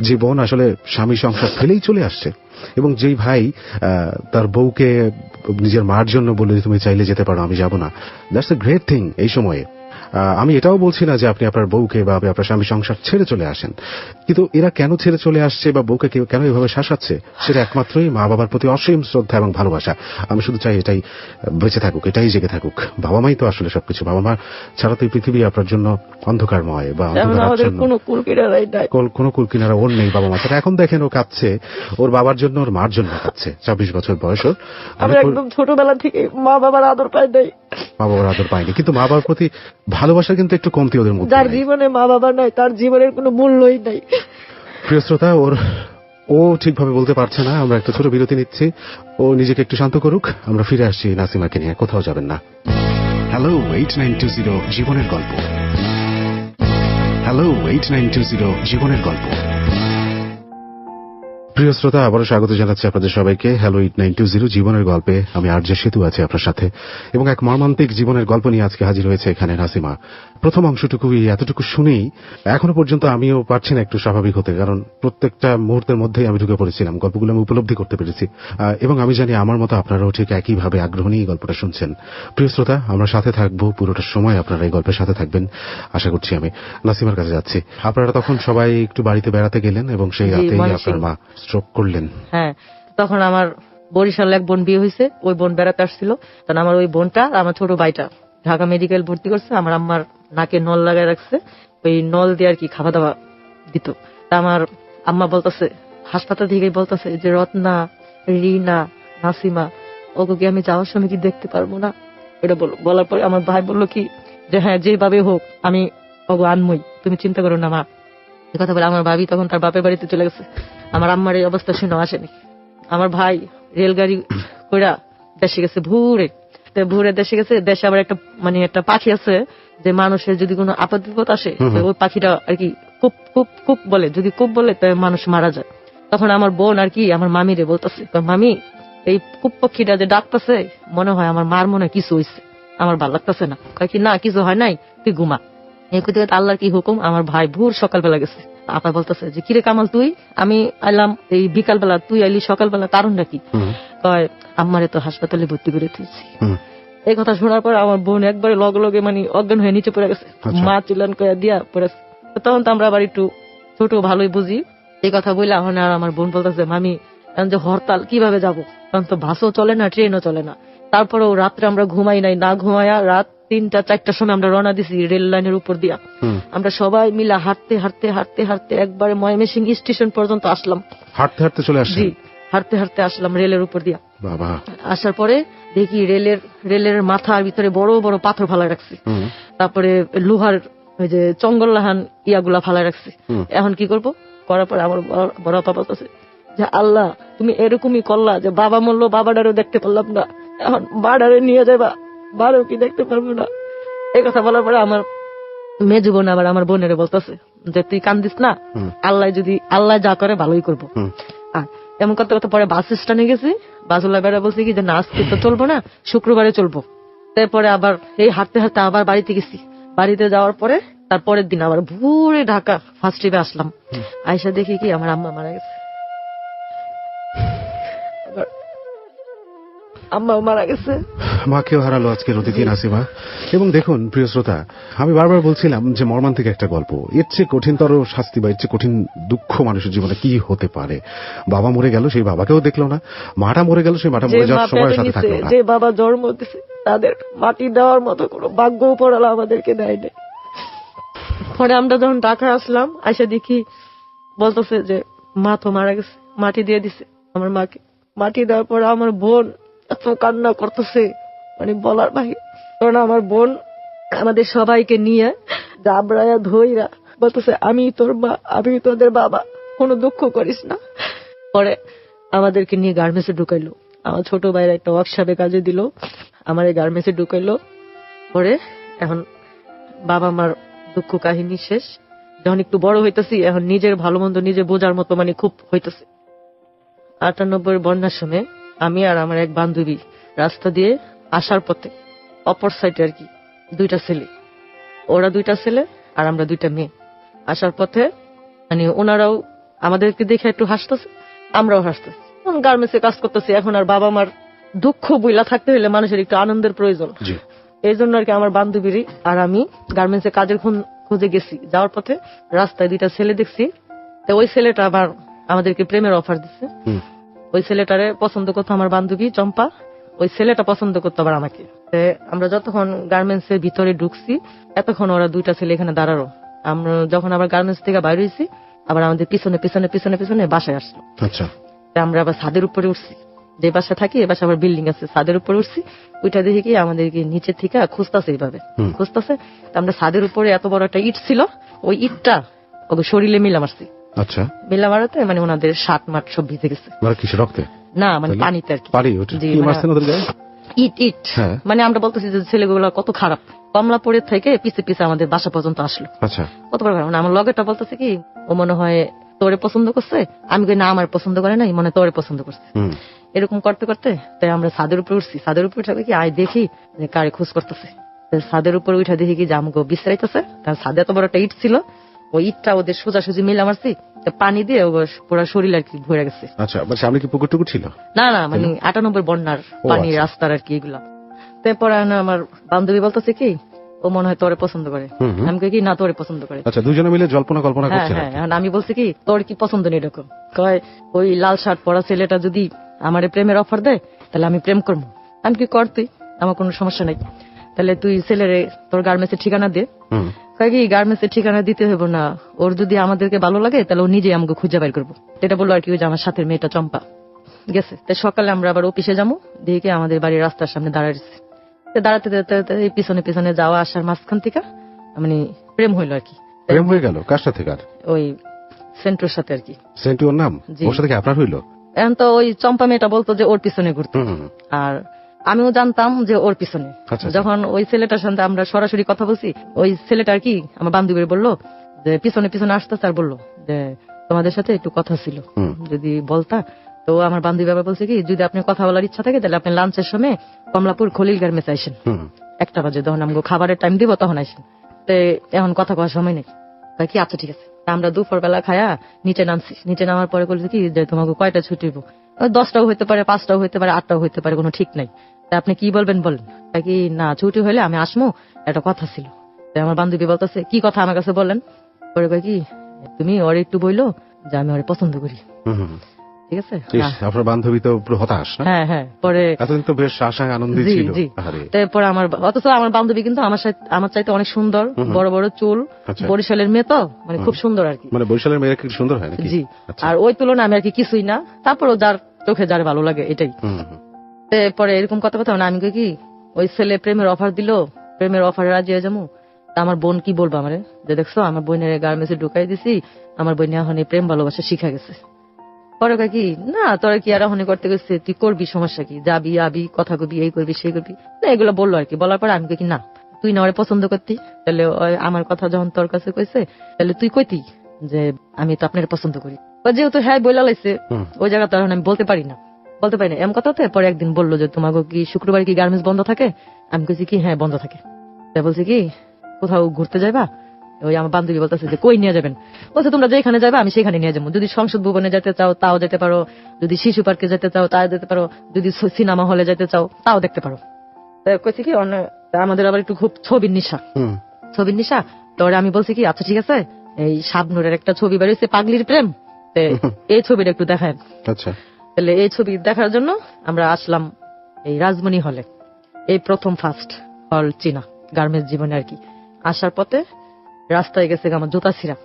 যে বোন আসলে স্বামী সংসার ফেলেই চলে আসছে এবং যেই ভাই তার বউকে নিজের মার জন্য বলে তুমি চাইলে যেতে পারো, আমি যাব না। That's a great thing. এই সময়ে আমি এটাও বলছি না যে আপনি আপনার বউকে বা আপনার স্বামী সংসার ছেড়ে চলে আসেন, কিন্তু এরা কেন ছেড়ে চলে আসছে বা বউকে কেন এভাবে শাসাচ্ছে, সেটা একমাত্রই মা বাবার প্রতি অসীম শ্রদ্ধা এবং ভালোবাসা। আমি শুধু চাই এটাই বেঁচে থাকুক, এটাই জেগে থাকুক। বাবা মাই তো আসলে সবকিছু। বাবা মা ছাড়া তো এই পৃথিবী আপনার জন্য অন্ধকারময় বা কোনো কুল কিনারা ওর নেই বাবা মা ছাড়া। এখন দেখেন ও কাঁদছে ওর বাবার জন্য, ওর মার জন্য কাঁদছে। 26 বছর বয়স ওর। আমি একদম ছোটবেলা থেকে মা বাবার আদর পাইনি, কিন্তু মা বাবার প্রতি ভালোবাসা কিন্তু একটু কমতি ওদের মধ্যে। যার জীবনে মা বাবা নাই তার জীবনের কোনো মূল্যই নাই। প্রিয় শ্রোতা, ও ঠিকভাবে বলতে পারছে না। আমরা একটা ছোট বিরতি নিচ্ছি, ও নিজেকে একটু শান্ত করুক। আমরা ফিরে আসছি নাসিমাকে নিয়ে, কোথাও যাবেন না। হ্যালো 8920 জীবনের গল্প। হ্যালো 8920 জীবনের গল্প। প্রিয় শ্রোতা, আবারও স্বাগত জানাচ্ছি আপনাদের সবাইকে হ্যালো 8920 জীবনের গল্পে। আমি আরজে সেতু আছি আপনার সাথে এবং এক মর্মান্তিক জীবনের গল্প নিয়ে আজকে হাজির হয়েছে এখানে নাসিমা। প্রথম অংশটুকুই এতটুকু শুনেই এখনো পর্যন্ত আমিও পারছি না একটু স্বাভাবিক হতে, কারণ প্রত্যেকটা মুহূর্তের মধ্যেই আমি ঢুকে পড়েছিলাম, গল্পগুলো আমি উপলব্ধি করতে পেরেছি এবং আমি জানি আমার মতো আপনারাও ঠিক একইভাবে আগ্রহ নিয়ে গল্পটা শুনছেন। প্রিয় শ্রোতা, আমরা সাথে থাকবো পুরোটা সময়, আপনারা এই গল্পের সাথে থাকবেন আশা করছি। আমি নাসিমার কাছে যাচ্ছি। আপনারা তখন সবাই একটু বাড়িতে বেড়াতে গেলেন এবং সেই রাতেই আপনার মা স্ট্রোক করলেন। হ্যাঁ, তখন আমার বরিশালে এক বোন বিয়ে হয়েছে, ওই বোন বেড়াতে আসছিল। তখন আমার ওই বোনটা আমার ছোট ভাইটা ঢাকা মেডিকেল ভর্তি করছে। আমার আম্মার নাকে নল লাগাই রাখছে, ওই নল দিয়ে আর কি খাওয়া দাওয়া দিত। তা আমার আম্মা বলতেছে, হাসপাতাল থেকে বলতেছে যে রত্না, রিনা, নাসিমা ওকে কি আমি যাওয়ার সময় কি দেখতে পারবো না? এটা বলার পরে আমার ভাই বললো কি যে হ্যাঁ, যেভাবে হোক আমি ওগো আনমই, তুমি চিন্তা করো না মা। এই কথা বলে আমার ভাবি তখন তার বাপের বাড়িতে চলে গেছে। আমার আম্মার এই অবস্থা শুনে আসেনি। আমার ভাই রেলগাড়ি কইরা দেশে গেছে, ভোরে দেশে গেছে। দেশে আবার একটা পাখি আছে যে মানুষের যদি কোনো আপদ বিপদ আসে ওই পাখিটা আর কি কুপ কুপ কুপ বলে, যদি কুপ বলে তাহলে মানুষ মারা যায়। তখন আমার বোন আর কি আমার মামিরে বলতেছে, মামি এই কুপ পাখিটা যে ডাকতেছে মনে হয় আমার মার মনে কিছু হয়েছে, আমার ভালো লাগতেছে না। কি না, কিছু হয় নাই, তুই ঘুমা। এই আল্লাহর কি হুকুম, আমার ভাই ভোর সকালবেলা গেছে। আপা বলতেছে যে কিরে কামাল, তুই আমি আইলাম এই বিকালবেলা, তুই আইলি সকালবেলা, কারণটা কি? কয় আম্মারে তো হাসপাতালে ভর্তি করে দিয়েছি। এই কথা শোনার পর আমার বোন একবারে লগে লগে মানে অজ্ঞান হয়ে নিচে পড়ে গেছে। মা চিল্লান করে দিয়া পড়েছে। তখন তো আমরা আবার একটু ছোট ভালোই বুঝি। এই কথা বললে এখন আর আমার বোন বলতেছে, মামি যে হরতাল কিভাবে যাবো, কারণ তো বাসও চলে না, ট্রেনও চলে না। তারপরেও রাত্রে আমরা ঘুমাই নাই, না ঘুমায়া রাত 3টা-4টার সময় আমরা রওনা দিছি রেল লাইনের উপর দিয়া। আমরা সবাই মিলে হাঁটতে হাঁটতে হাঁটতে হাঁটতে একবারে ময়মনসিং স্টেশন পর্যন্ত আসলাম। হাঁটতে হাঁটতে চলে আসছি? জি, হাঁটতে হাঁটতে আসলাম রেলের উপর দিয়া। বাবা! আসার পরে দেখি রেলের মাথার ভিতরে বড় বড় পাথর ফালায় রাখছি, তারপরে লোহার ওই যে চঙ্গল্লাহান ইয়াগুলা ফালায় রাখছি। এখন কি করব? করার পরে আমার বড় আপা বলতেছে যে আল্লাহ তুমি এরকমই করলা যে বাবা মরলো, বাবাটারও দেখতে পারলাম না, এখন বাড়ারে নিয়ে যাবা, বারও কি দেখতে পারবো না। এই কথা বলার পরে আমার মেজু বোন আবার আমার বোনেরে বলতেছে যে তুই কান্দিস না, আল্লাহ যা করে ভালোই করবো। আর এমন করতে করতে পরে বাস স্ট্যান্ডে গেছি। বাসুল্লাহ বেড়া বলছি কি যে না আজকে তো চলবো না, শুক্রবারে চলবো। তারপরে আবার এই হাঁটতে হাঁটতে আবার বাড়িতে গেছি। বাড়িতে যাওয়ার পরে তারপরের দিন আবার ভোরে ঢাকা ফার্স্ট ট্রিপে আসলাম। আয়সা দেখি কি আমার আম্মা মারা গেছে। আম্মাও মারা গেছে। মাকেও হারালো আজকের অতিথি নাসিমা। এবং দেখুন প্রিয় শ্রোতা, আমি বারবার বলছিলাম যে মর্মান্তিক একটা গল্প, এর চেয়ে কঠিনতর শাস্তি বা এর চেয়ে কঠিন দুঃখ মানুষের জীবনে কি হতে পারে। বাবা মরে গেল, সেই বাবাকেও দেখলো না, মাটা মরে গেল, সেই মাটা মরে যাওয়ার সময় সাথে থাকলো না। যে বাবা জন্ম দিছে তাদের মাটি দেওয়ার মতো কোনো ভাগ্যও পড়ালো আমাদেরকে দেয় নাই। পরে আমরা যখন ঢাকা আসলাম, আইসা দেখি বলতেছে যে মা তো মারা গেছে, মাটি দিয়ে দিছে আমার মাকে। মাটি দেওয়ার পরে আমার বোন এত কান্না করতেছে, মানে বলার বাহিরে। কারণ আমার বোন আমাদের সবাইকে নিয়ে জাবরায়া ধইরা বলতেছে আমি তোর মা, আমি তোদের বাবা, কোনো দুঃখ করিস না। পরে আমাদেরকে নিয়ে গার্মেন্টসে ঢুকাইলো। আমার ছোট ভাইয়ের একটা ওয়ার্কশপে কাজে দিল, আমার এই গার্মেন্টসে ঢুকাইলো। পরে এখন বাবা মার দুঃখ কাহিনী শেষ। যখন একটু বড় হইতেছি, এখন নিজের ভালো মন্দ নিজে বোঝার মতো মানে খুব হইতেছে। 98 বন্যার সময় আমি আর আমার এক বান্ধবী রাস্তা দিয়ে আসার পথে অপর সাইডে আর কি দুইটা ছেলে, ওরা দুইটা ছেলে আর আমরা দুইটা মেয়ে আসার পথে, মানে ওনারাও আমাদেরকে দেখে একটু হাসতেছে, আমরাও হাসতেছি। গার্মেন্টসে কাজ করতেছি, এখন আর বাবা মার দুঃখ বইলা থাকতে হইলে মানুষের একটু আনন্দের প্রয়োজন। এই জন্য আর কি আমার বান্ধবীর আর আমি গার্মেন্টসে কাজের খুঁজে গেছি। যাওয়ার পথে রাস্তায় দুইটা ছেলে দেখছি, তো ওই ছেলেটা আবার আমাদেরকে প্রেমের অফার দিচ্ছে। ওই ছেলেটারে পছন্দ করতো আমার বান্ধবী চম্পা, ওই ছেলেটা পছন্দ করতো আবার আমাকে। আমরা যতক্ষণ গার্মেন্টস এর ভিতরে ঢুকছি, এতক্ষণ ওরা দুইটা ছেলে এখানে দাঁড়ালো। আমরা যখন আবার গার্মেন্টস থেকে বাইরে হয়েছি, আবার আমাদের পিছনে পিছনে পিছনে পিছনে বাসায় আসলো। আচ্ছা, আমরা আবার ছাদের উপরে উঠছি, যে বাসা থাকি এ বাসা আবার বিল্ডিং আছে, ছাদের উপরে উঠছি। ওইটা দেখে কি আমাদেরকে নিচে থেকে খুঁজতেছে, এইভাবে খুঁজতেছে। আমরা ছাদের উপরে এত বড় একটা ইট ছিল, ওই ইটটা ওকে শরীরে মিলা মারছি। আচ্ছা, মিলা মারাতে মানে ওনাদের শার্ট মাঠ সব ভিজে গেছে। কিসে, রক্তে? না, মানে পানিতে আর কি। ইট ইট মানে আমরা বলতেছি যে ছেলেগুলো কত খারাপ। কমলাপুরে থেকে পিছে পিছে আমাদের বাসা পর্যন্ত আসলো। আচ্ছা, কত বড় খারাপ। আমার লগেটা বলতেছে কি ও মনে হয় তোরে পছন্দ করছে। আমি কই না, আমার পছন্দ করে নাই, মনে তোরে পছন্দ করছে। এরকম করতে করতে তাই আমরা ছাদের উপরে উঠছি। ছাদের উপরে উঠে কি আয় দেখি যে কারে খোঁজ করতেছে। ছাদের উপরে উঠে দেখি কি জামগো বিশ্রাইতেছে। তার ছাদে এত বড় একটা ইট ছিল, ওই ইটটা ওদের সোজাসুজি মিলা মারছি, পানি দিয়ে পুরো শরীর আর কি ভরে গেছে। আচ্ছা, সামনে কি পুকুর টুকুর ছিল? না না, মানে 98 বন্যার পানি রাস্তার আর কি এগুলা। তারপরে আমার বান্ধবী বলতেছে কি ও মনে হয় তোরে পছন্দ করে। আমি কই কি না, তোরে পছন্দ করে। আচ্ছা, দুজনে মিলে জল্পনা কল্পনা করছেন। হ্যাঁ, আমি বলছি কি তোর কি পছন্দ নেই এরকম। কয় ওই লাল শার্ট পরা ছেলেটা যদি আমারে প্রেমের অফার দেয় তাহলে আমি প্রেম করবো। আমি কি কর তুই, আমার কোনো সমস্যা নাই, তাহলে তুই ছেলেরে তোর গার্মেন্টসের ঠিকানা দে। কয় কি গার্মেন্টসের ঠিকানা দিতে হইব না, ওর যদি আমাদেরকে ভালো লাগে তাহলে ও নিজে আমাকে খুঁজে বের করবো। এটা বললো আর কি ওই যে আমার সাথে মেয়েটা চম্পা গেছে। তাই সকালে আমরা আবার অফিসে যাবো, দেখে আমাদের বাড়ির রাস্তার সামনে দাঁড়াইছি। দাঁড়াতে দাঁড়াতে পিছনে পিছনে যাওয়া আসার মাঝখান থেকে মানে প্রেম হইলো আর কি। প্রেম হয়ে গেল কার সাথে? কার? ওই সেন্টুর সাথে আর কি। সেন্টু ওর নাম? ওর সাথে কি আপনার হইলো? এখন তো ওই চম্পা মেয়েটা বলতো যে ওর পিছনে ঘুরতো, আর আমিও জানতাম যে ওর পিছনে। যখন ওই ছেলেটার সাথে আমরা সরাসরি কথা বলছি, ওই ছেলেটা আর কি আমার বান্ধবীর বললো যে পিছনে পিছনে আসতেছে, আর বললো যে তোমাদের সাথে একটু কথা ছিল, যদি বলতা। তো আমার বান্ধবী আবার বলছে কি যদি আপনার কথা বলার ইচ্ছা থাকে তাহলে আপনি লাঞ্চের সময় কমলাপুর খলিল গার্মেন্টস আইসেন, 1টা বাজে, তখন আমাকে খাবারের টাইম দিব, তখন আইসেন। তো এখন কথা কওয়ার সময় নেই। তাই কি আচ্ছা ঠিক আছে। আমরা দুপুর বেলা খায়া নিচে নামছি। নিচে নামার পরে বলছে কি যে তোমাকে কয়টা ছুটি দিব? 10টাও হইতে পারে, 5টাও হইতে পারে, 8টাও হইতে পারে, কোনো ঠিক নাই। তা আপনি কি বলবেন বলেন। তাই কি না, ছুটি হইলে আমি আসমো, একটা কথা ছিল। আমার বান্ধবী বলতেছে কি কথা আমার কাছে বলেন। পরে কয় কি তুমি ওর একটু বইলো যে আমি ওরে পছন্দ করি। ঠিক আছে, আপনার বান্ধবী তো পুরো হতাশ। হ্যাঁ হ্যাঁ, পরে এতদিন তো বেশ আশায় আনন্দে ছিল। তারপরে অথচ আমার বান্ধবী কিন্তু আমার চাইতে অনেক সুন্দর, বড় বড় চুল, বরিশালের মেয়ে তো মানে খুব সুন্দর আর কি। মানে বরিশালের মেয়ে কি সুন্দর হয় নাকি? জি, আর ওই তুলনায় আমি আর কি কিছুই না। তারপরও যার চোখে যার ভালো লাগে এটাই। পরে এরকম কথা কথা আমি কি ওই ছেলে প্রেমের অফার দিল, প্রেমের অফারে রাজি হয়ে যাবো। আমার বোন কি বলবো আমারে যে দেখছো আমার বোনের গার্মেন্টসে ঢুকাই দিছি, আমার বোন এখন প্রেম ভালোবাসা শিখা গেছে। পরে কি না তোরা কি আর হনে করতে গেছে, তুই করবি, সমস্যা কি, যাবি আবি, কথা কবি, এই করবি সেই করবি না, এগুলো বললো আর কি। বলার পরে আমি কি না তুই না ওরে পছন্দ করতি, তাহলে আমার কথা যখন তোর কাছে কইছে তাহলে তুই কইতি যে আমি তো আপনার পছন্দ করি। যেহেতু হ্যাঁ বইলা লাইছে, ওই জায়গা তো আমি বলতে পারি না এম কথাতে। পরে একদিন বললো যে তোমাকে কি শুক্রবার কি গার্মেন্টস বন্ধ থাকে? আমি কইছি কি হ্যাঁ বন্ধ থাকে। বলছি কি কোথাও ঘুরতে যাইবা? ওই আমার বান্ধবী বলতেছে যে কই নিয়ে যাবেন, বলছে তোমরা যেখানে যাবে আমি সেখানে নিয়ে যাবো, যদি সংসদ ভবনে যেতে চাও তাও যেতে পারো, যদি শিশু পার্কে যেতে চাও তাও যেতে পারো, যদি সিনেমা হলে যেতে চাও তাও দেখতে পারো। কইছি কি আমাদের আবার একটু খুব ছবির নেশা, তোরে আমি বলছি কি আচ্ছা ঠিক আছে, এই শাবনূরের একটা ছবি বেরিয়েছে পাগলির প্রেম, এই ছবিটা একটু দেখায়। আচ্ছা, তাহলে এই ছবি দেখার জন্য আমরা আসলাম এই রাজমণি হলে, এই প্রথম ফার্স্ট হল চীনা গার্মেন্টস জীবনে আর কি। আসার পথে রাস্তায় গেছে আমার জুতা ছিঁড়া,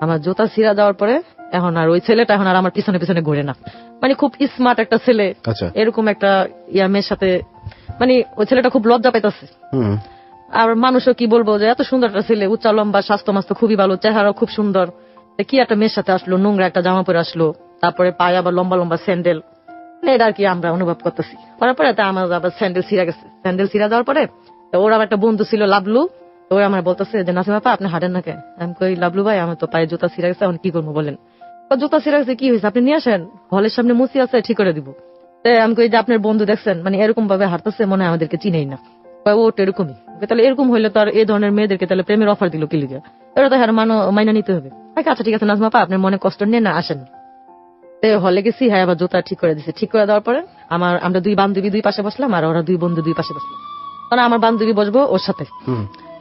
আমার জুতা ছিঁড়া যাওয়ার পরে এখন আর ওই ছেলেটা এখন আর আমার পিছনে পিছনে ঘুরে না, মানে খুব স্মার্ট একটা ছেলে, এরকম একটা মেয়ের সাথে, মানে ওই ছেলেটা খুব লজ্জা পাইতেছে। আর মানুষও কি বলবো যে এত সুন্দর একটা ছেলে, উচ্চা লম্বা, স্বাস্থ্য মাস্ত খুবই ভালো, চেহারা খুব সুন্দর, কি একটা মেয়ের সাথে আসলো, নোংরা একটা জামা পরে আসলো, তারপরে পায়ে আবার লম্বা লম্বা স্যান্ডেল, এটা আর কি আমরা অনুভব করতেছি। করার পরে আমার আবার স্যান্ডেল ছিঁড়া গেছে, স্যান্ডেল ছিঁড়া যাওয়ার পরে ওর আবার একটা বন্ধু ছিল লাবলু, তো ওরা আমার বলতেছে যে নাসিমা আপা আপনি হাঁটেন না কেন? আমি কই লাবলু ভাই আমার তো পায়ে জুতা ছিঁড়া গেছে, এখন কি করবো বলেন? জুতা ছিঁড়া গেছে কি হয়েছে, আপনি নিয়ে আসেন, হলের সামনে মুসি আছে ঠিক করে দিব। আমি কই যে আপনার বন্ধু দেখছেন মানে এরকম ভাবে হাঁটতেছে, মনে হয় আমাদেরকে চিনেই না। ও তো এরকমই, তাহলে এরকম হইলে তো আর এই ধরনের মেয়েদেরকে তাহলে প্রেমের অফার দিল কি লিগে? এটা তো হ্যাঁ মাইনা নিতে হবে। আচ্ছা ঠিক আছে নাজমা আপা আপনার মনে কষ্ট নিয়ে না আসেন। হলে গেছি, হ্যাঁ আবার জুতা ঠিক করে দিছে। ঠিক করে দেওয়ার পরে আমরা দুই বান্ধবী দুই পাশে বসলাম, আর ওরা দুই বন্ধু দুই পাশে বসলাম। কারণ আমার বান্ধবী বসবো ওর সাথে,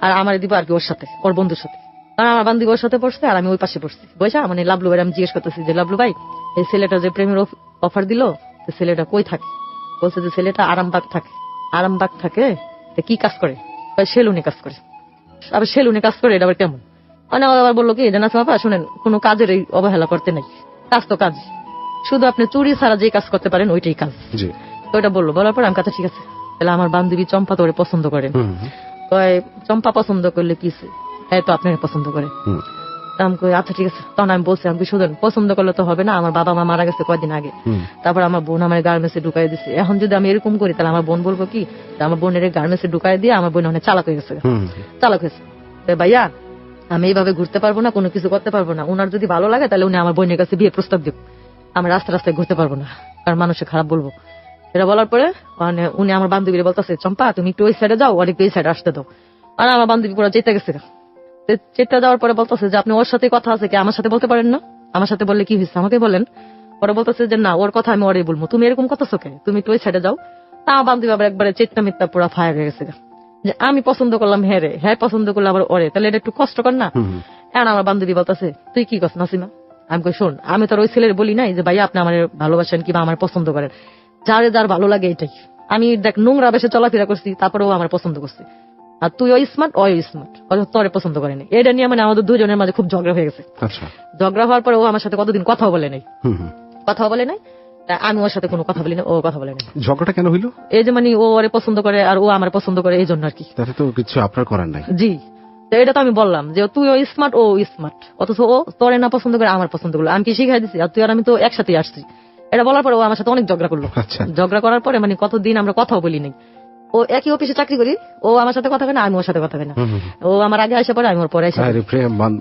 আর আমার দিব আর কি ওর সাথে, ওর বন্ধুর সাথে। কারণ আমার বান্ধবী ওর সাথে পড়ছে আর আমি ওই পাশে পড়ছি। বসা মানে লাবলু ভাই আমি জিজ্ঞেস করতেছি যে লাবলু ভাই এই ছেলেটা যে প্রেমের অফার দিল, ছেলেটা কই থাকে? বলছে যে ছেলেটা আরামবাগ থাকে। আরামবাগ থাকে কি কাজ করে? সেলুনে কাজ করে। আবার সেলুনে কাজ করে এটা আবার কেমন? মানে আবার বললো কি জানা বাবা শুনেন, কোনো কাজের এই অবহেলা করতে নাই, কাজ তো কাজ, শুধু আপনি চুরি ছাড়া যে কাজ করতে পারেন ওইটাই কাজ। তো এটা বললো, বলার পর আমি কাছে ঠিক আছে, তাহলে আমার বান্ধবী চম্পা তো ওরে পছন্দ করেন। চম্পা পছন্দ করলে কি হ্যাঁ তো আপনার পছন্দ করে। আমি কই আচ্ছা ঠিক আছে। তখন আমি বলছি আমি শুধু পছন্দ করলে তো হবে না, আমার বাবা মা মারা গেছে কয়দিন আগে, তারপর আমার বোন আমার গার্মেন্টসে ঢুকাই দিচ্ছে। এখন যদি আমি এরকম করি তাহলে আমার বোন বলবো কি আমার বোনের গার্মেন্টসে ঢুকাই দিয়ে আমার বোন অনেক চালাক হয়ে গেছে, চালাক হয়েছে। ভাইয়া আমি এইভাবে ঘুরতে পারবো না, কোনো কিছু করতে পারবো না, উনার যদি ভালো লাগে তাহলে উনি আমার বোনের কাছে বিয়ে প্রস্তাব দিব, আমি রাস্তায় ঘুরতে পারবো না, কারণ মানুষে খারাপ বলবো। এটা বলার পরে মানে উনি আমার বান্ধবীরা বলতেছে চম্পা তুমি একটু ওই সাইডে যাও, আর একটু এই সাইডে আসতে দাও। আর আমার বান্ধবী পুরো যেতে গেছে। চেষ্টা যাওয়ার পরে বলতেছে যে আপনি ওর সাথে কথা আছে কি আমার সাথে বলতে পারেন না? আমার সাথে বললে কি হয়েছে আমাকে বলেন। পরে বলতেছে যে না ওর কথা আমি ওরে বলবো, তুমি এরকম করতেছো কে, তুমি একটু ওই সাইডে যাও। আমার বান্ধবী আবার একবারে চেষ্টা মিথ্যা পুরো ফায়ার হয়ে গেছে যে আমি পছন্দ করলাম হ্যাঁ রে, হ্যাঁ পছন্দ করলে আবার ওরে, তাহলে এটা একটু কষ্ট কর না। এখন আমার বান্ধবী বলতেছে তুই কি করছ নাসিমা? আমি কই শোন আমি তোর ওই ছেলের বলি নাই যে ভাইয়া আপনি আমার ভালোবাসেন কিংবা আমার পছন্দ করেন, যারে যার ভালো লাগে এটাই। আমি দেখ নোংরা বেশে চলাফেরা করছি তারপরেও আমার পছন্দ করছি, আর তুই ওই স্মার্ট ওই স্মার্ট, তোরে পছন্দ করেনি। এটা নিয়ে মানে আমাদের দুজনের মাঝে খুব ঝগড়া হয়ে গেছে। ঝগড়া হওয়ার পরে ও আমার সাথে কতদিন কথাও বলে নাই, আমি ওর সাথে কোনো কথা বলি না, ও কথা বলে না। ঝগড়াটা কেন হইলো? এই যে মানে ও ওরে পছন্দ করে আর ও আমার পছন্দ করে, এই জন্য আর কি। তাতে তো কিছু আপনার করার নাই। জি এটা তো আমি বললাম যে তুই ওই স্মার্ট ও স্মার্ট, অথচ ও তোরে না পছন্দ করে আমার পছন্দ করলো, আমি কি শিখাই দিচ্ছি? আর তুই আর আমি তো একসাথে আসছি। এটা বলার পরে ও আমার সাথে অনেক ঝগড়া করলো। ঝগড়া করার পরে মানে কতদিন আমরা কথাও বলি নাই। ও একই অফিসে চাকরি করি, ও আমার সাথে কথা হয় না, আমি ওর সাথে কথা হয় না। ও আমার আগে আসে পরে আমি ওর পরে আসে,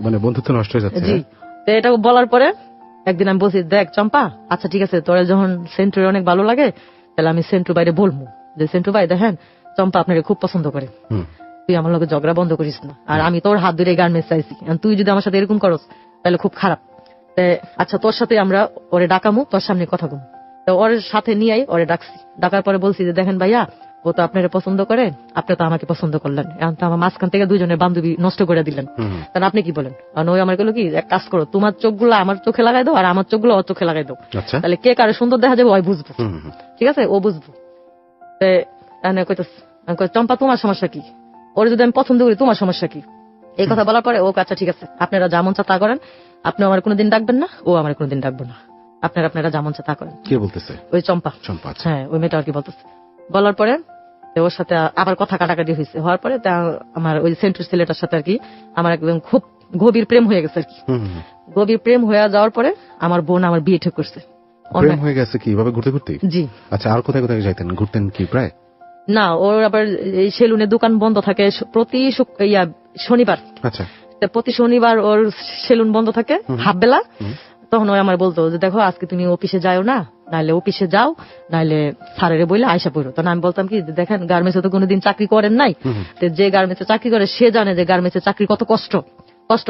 মানে বন্ধুত্ব নষ্ট হয়ে যাচ্ছে। জি তো এটা বলার পরে একদিন আমি বলছি দেখ চম্পা আচ্ছা ঠিক আছে তোরা যখন সেন্টুর অনেক ভালো লাগে তাহলে আমি সেন্টুর বাইরে বলবো যে সেন্টু ভাই দেখেন চম্পা আপনাকে খুব পছন্দ করে, তুই আমার লোকের ঝগড়া বন্ধ করিস না, আর আমি তোর হাত ধরে গার্মেন্টস চাইছি, তুই যদি আমার সাথে এরকম করস তাহলে খুব খারাপ। আচ্ছা তোর সাথে আমরা ওরে ডাকামু, তোর সামনে কথা কম। তো ওর সাথে নিয়েই ওরে ডাকছি, ডাকার পরে বলছি যে দেখেন ভাইয়া ও তো আপনারা পছন্দ করে, আপনি তো আমাকে পছন্দ করলেন, এখন তো আমার মাঝখান থেকে দুজনের বান্ধবী নষ্ট করে দিলেন, তাহলে আপনি কি বলেন? আর ওই আমার বললো কি এক কাজ করো, তোমার চোখগুলো আমার চোখে লাগাই দাও আর আমার চোখগুলো ওর চোখে লাগাই দাও, তাহলে কে কারে সুন্দর দেখা যাবে ওই বুঝবো, ঠিক আছে ও বুঝবো। চম্পা তোমার সমস্যা কি, ওর যদি আমি পছন্দ করি তোমার সমস্যা কি? এই কথা বলার পরে ও আচ্ছা ঠিক আছে আপনারা যা মন চা তা করেন, আপনি আমার কোনোদিন ডাকবেন না, ও আমার কোনোদিন ডাকবো না, আপনারা যা মন চা তা করেন। কে বলতেছে? ওই চম্পা। হ্যাঁ ওই মেয়েটা আর কি বলতেছে। বলার পরে ওর সাথে আবার কথা কাটাকাটি হয়েছে, হওয়ার পরে আমার ওই সেন্টুর ছেলেটার সাথে আর কি আমার একদম খুব গভীর প্রেম হয়ে গেছে আর কি। গভীর প্রেম হয়ে যাওয়ার পরে আমার বোন আমার বিয়ে ঠিক করছে। প্রেম হয়ে গেছে কি ভাবে? ঘুরতে ঘুরতে? জি। আচ্ছা আর কোথায় কোথায় যাইতেন, ঘুরতেন কি প্রায়? না ওর আবার এই সেলুনের দোকান বন্ধ থাকে প্রতি শনিবার। আচ্ছা প্রতি শনিবার ওর সেলুন বন্ধ থাকে হাফ বেলা, তখন ওই আমার বলতো যে দেখো আজকে তুমি অফিসে যাও না, নাইলে অফিসে যাও, নাইলে স্যারেরে বইলে আয়সা পড়ো। তখন আমি বলতাম কি দেখেন গার্মেন্টসে তো কোনোদিন চাকরি করেন নাই, যে গার্মেন্টসে চাকরি করে সে জানে যে গার্মেন্টসে চাকরি কত কষ্ট, কষ্ট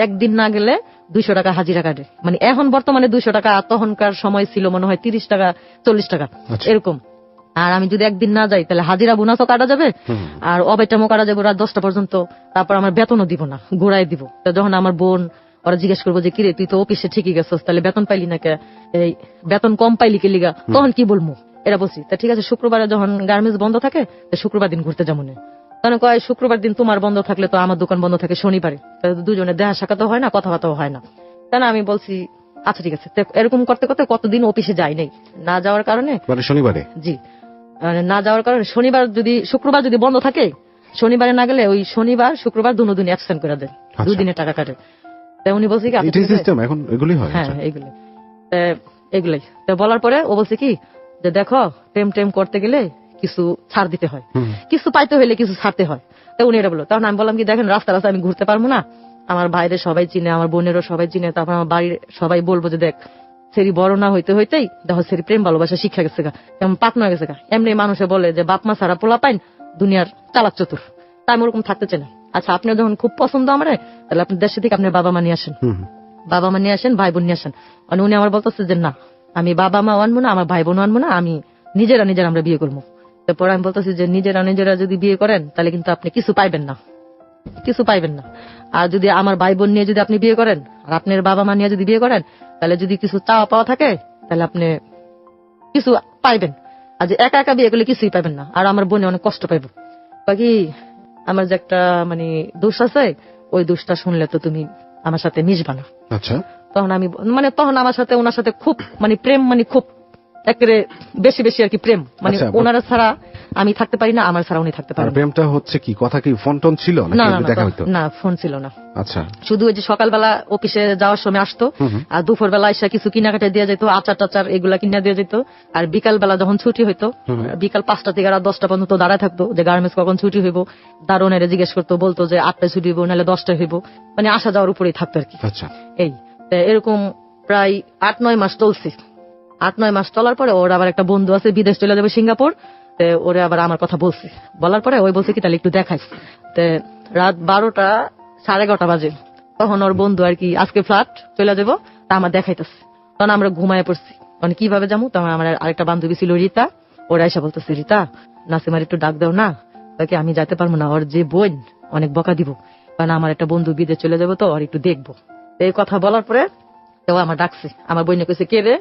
একদিন না গেলে 200 টাকা হাজিরা কাটে। মানে এখন বর্তমানে 200 টাকা, তখনকার সময় ছিল মনে হয় 30 টাকা 40 টাকা এরকম। আর আমি যদি একদিন না যাই তাহলে হাজিরা বোনাসও কাটা যাবে, আর ওভারটাইমও কাটা যাবে রাত 10টা পর্যন্ত। তারপর আমার বেতনও দিব না, ঘুরাই দিব। তো যখন আমার বোন ওরা জিজ্ঞেস করবো যে কিরে তুই তো অফিসে ঠিকই গেছিস, তাহলে বেতন পাইলি না কে, এই বেতন কম পাইলি কে লিগা, তখন কি বলবো এরা বলছি। তা ঠিক আছে, শুক্রবারে যখন গার্মেন্টস বন্ধ থাকে শুক্রবার দিন ঘুরতে যাবো না। তখন কয় শুক্রবার দিন তোমার বন্ধ থাকলে তো আমার দোকান বন্ধ থাকে শনিবারে, দুজনে দেখা সাক্ষাৎ হয় না, কথাবার্তাও হয় না। তাই আমি বলছি আচ্ছা ঠিক আছে। এরকম করতে করতে কতদিন অফিসে যাই নাই, না যাওয়ার কারণে শনিবারে জি না যাওয়ার কারণে শনিবার যদি শুক্রবার যদি বন্ধ থাকে, শনিবারে না গেলে ওই শনিবার শুক্রবার দুদিন অ্যাবসেন্ট করে দেন, 2 দিনের টাকা কাটে। তাই উনি বলছে কি এখন এগুলি হয়। হ্যাঁ এগুলাই তো বলার পরে ও বলছে কি যে দেখো টেম করতে গেলে কিছু ছাড় দিতে হয়, কিছু পাইতে হইলে কিছু ছাড়তে হয়। তো উনি এটা বললো। তখন আমি বললাম কি দেখেন রাস্তা আমি ঘুরতে পারবো না, আমার ভাইদের সবাই চিনে, আমার বোনেরও সবাই চিনে, তারপর আমার বাড়ির সবাই বলবো যে দেখ সেরি বড় না হইতেই দেখো সেরি প্রেম ভালোবাসা শিক্ষা গেছে গা, কেমন পাকনা গেছে গা। এমনি মানুষে বলে যে বাপ মা ছাড়া পোলা পাইন দুনিয়ার চালাক চতুর, তাই আমি ওরকম থাকতে চাই না। আচ্ছা আপনার যখন খুব পছন্দ আমার, তাহলে আপনি দেশে থেকে আপনার বাবা মা নিয়ে আসেন, ভাই বোন নিয়ে আসেন। মানে উনি আমার বলতেছে যে না আমি বাবা মা আনবো না, আমার ভাই বোন আনবো না, আমি নিজেরা আমরা বিয়ে করবো। তারপরে আমি বলতেছি যে নিজেরা যদি বিয়ে করেন তাহলে কিন্তু আপনি কিছু পাইবেন না। আর যদি আমার ভাই বোন নিয়ে যদি আপনি বিয়ে করেন আর আপনার বাবা মা নিয়ে যদি বিয়ে করেন তাহলে যদি কিছু চাওয়া পাওয়া থাকে তাহলে আপনি কিছু পাইবেন, আর যে একা একা বিয়ে করলে কিছুই পাইবেন না, আর আমার বোনে অনেক কষ্ট পাইব। বাকি আমার যে একটা মানে দোষ আছে, ওই দোষটা শুনলে তো তুমি আমার সাথে মিশবা না। আচ্ছা তখন আমার সাথে ওনার সাথে খুব প্রেম খুব একেবারে বেশি আর কি প্রেম। ওনারা ছাড়া আমি থাকতে পারি না, আমার ছাড়া উনি থাকতে পারেন। প্রেমটা হচ্ছে কি কথা কি ফোন টোন ছিল না ফোন ছিল না। আচ্ছা শুধু ওই যে সকালবেলা অফিসে যাওয়ার সময় আসতো, আর দুপুর বেলা এসে কিছু কেনাকাটা দিয়ে যেত, আচার টাচার এগুলা কিনা দিয়ে যেত। আর বিকাল বেলা যখন ছুটি হইতো, বিকাল 5টা থেকে রাত 10টা পর্যন্ত দাঁড়ায় থাকতো যে গার্মেন্টস কখন ছুটি হইব। দারোয়ানেরা জিজ্ঞেস করতো, বলতো যে 8টায় ছুটি হইব নাহলে 10টায় হইব, আসা যাওয়ার উপরেই থাকতো আর কি। আচ্ছা এরকম প্রায় 8-9 মাস চলছে। 8-9 মাস চলার পরে ওর আবার একটা বন্ধু আছে বিদেশ চলে যাবে সিঙ্গাপুর, ওরে আবার আমার কথা বলছে। বলার পরে ওই বলছে কি তাহলে একটু দেখাইস। রাত 12টা 11:30 বাজে, তখন ওর বন্ধু আর কি আজকে ফ্ল্যাট চলে যাবো, তা আমার দেখাইতেছে। তখন আমরা ঘুমায় পড়ছি, কিভাবে যাবো। তখন আমার আরেকটা বান্ধবী ছিল রিতা, ওরা এসে বলতেছে রিতা নাসিমার একটু ডাক দাও না, তাকে আমি যেতে পারবো না, ওর যে বোন অনেক বকা দিব, কারণ আমার একটা বন্ধু বিদেশ চলে যাবো তো আর একটু দেখবো। এই কথা বলার পরে তো আমার ডাকছে, আমার বোনে কইছে কে রে,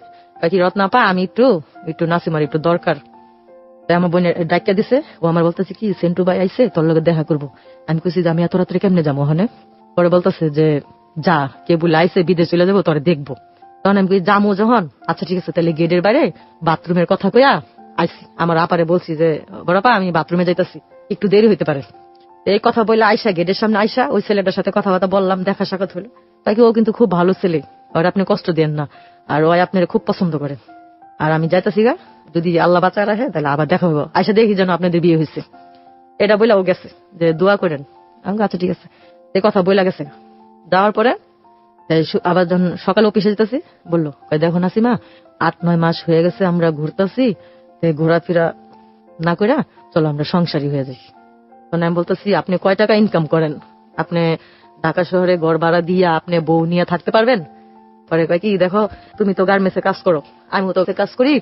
কি রত্না পা আমি একটু নাসিমার একটু দরকার। আমার বোনের ডাক্কা দিছে, ও আমার বলতেছে কি সেন্টু ভাই আইছে তোর লগে দেখা করবো। আমি কইছি যে আমি এত রাত্রে কেমনে যাবো ওখানে। পরে বলতেছে যে যা কে বলে আইছে বিদেশ চলে যাবো তোরে দেখবো। তখন আমি কই যামো যখন, আচ্ছা ঠিক আছে তাহলে গেটের বাইরে বাথরুমের কথা কইয়া আইসি। আমার আপারে বলছি যে বড়পা আমি বাথরুমে যাইতাছি, একটু দেরি হইতে পারে। এই কথা বলে আইসা গেটের সামনে আইসা ওই ছেলেটার সাথে কথাবার্তা বললাম, দেখা সাক্ষাৎ হলো। তাকে ও কিন্তু খুব ভালো ছেলে, আর আপনি কষ্ট দেন না, আর ও আপনার খুব পছন্দ করে। আর আমি যাইতাছি গা, যদি আল্লাহ বাঁচা রাখে তাহলে আবার দেখা হবো, আইসা দেখি যেন আপনাদের বিয়ে হয়েছে। এটা বইলা ও গেছে যে দোয়া করেন। আচ্ছা ঠিক আছে, এই কথা বইলা গেছে। যাওয়ার পরে আবার যখন সকালে অফিসে যেতেছি বললো দেখো নাসিমা 8-9 মাস হয়ে গেছে আমরা ঘুরতেছি, ঘোরাফেরা না করে চলো আমরা সংসারী হয়ে যাই। তখন আমি বলতেছি আপনি কয় টাকা ইনকাম করেন, আপনি ঢাকা শহরে ঘর ভাড়া দিয়ে আপনি বউ নিয়ে থাকতে পারবেন? পরে কয় কি দেখো তুমি তো গার্মেন্টসে কাজ করো, আমিও তো কাজ করি,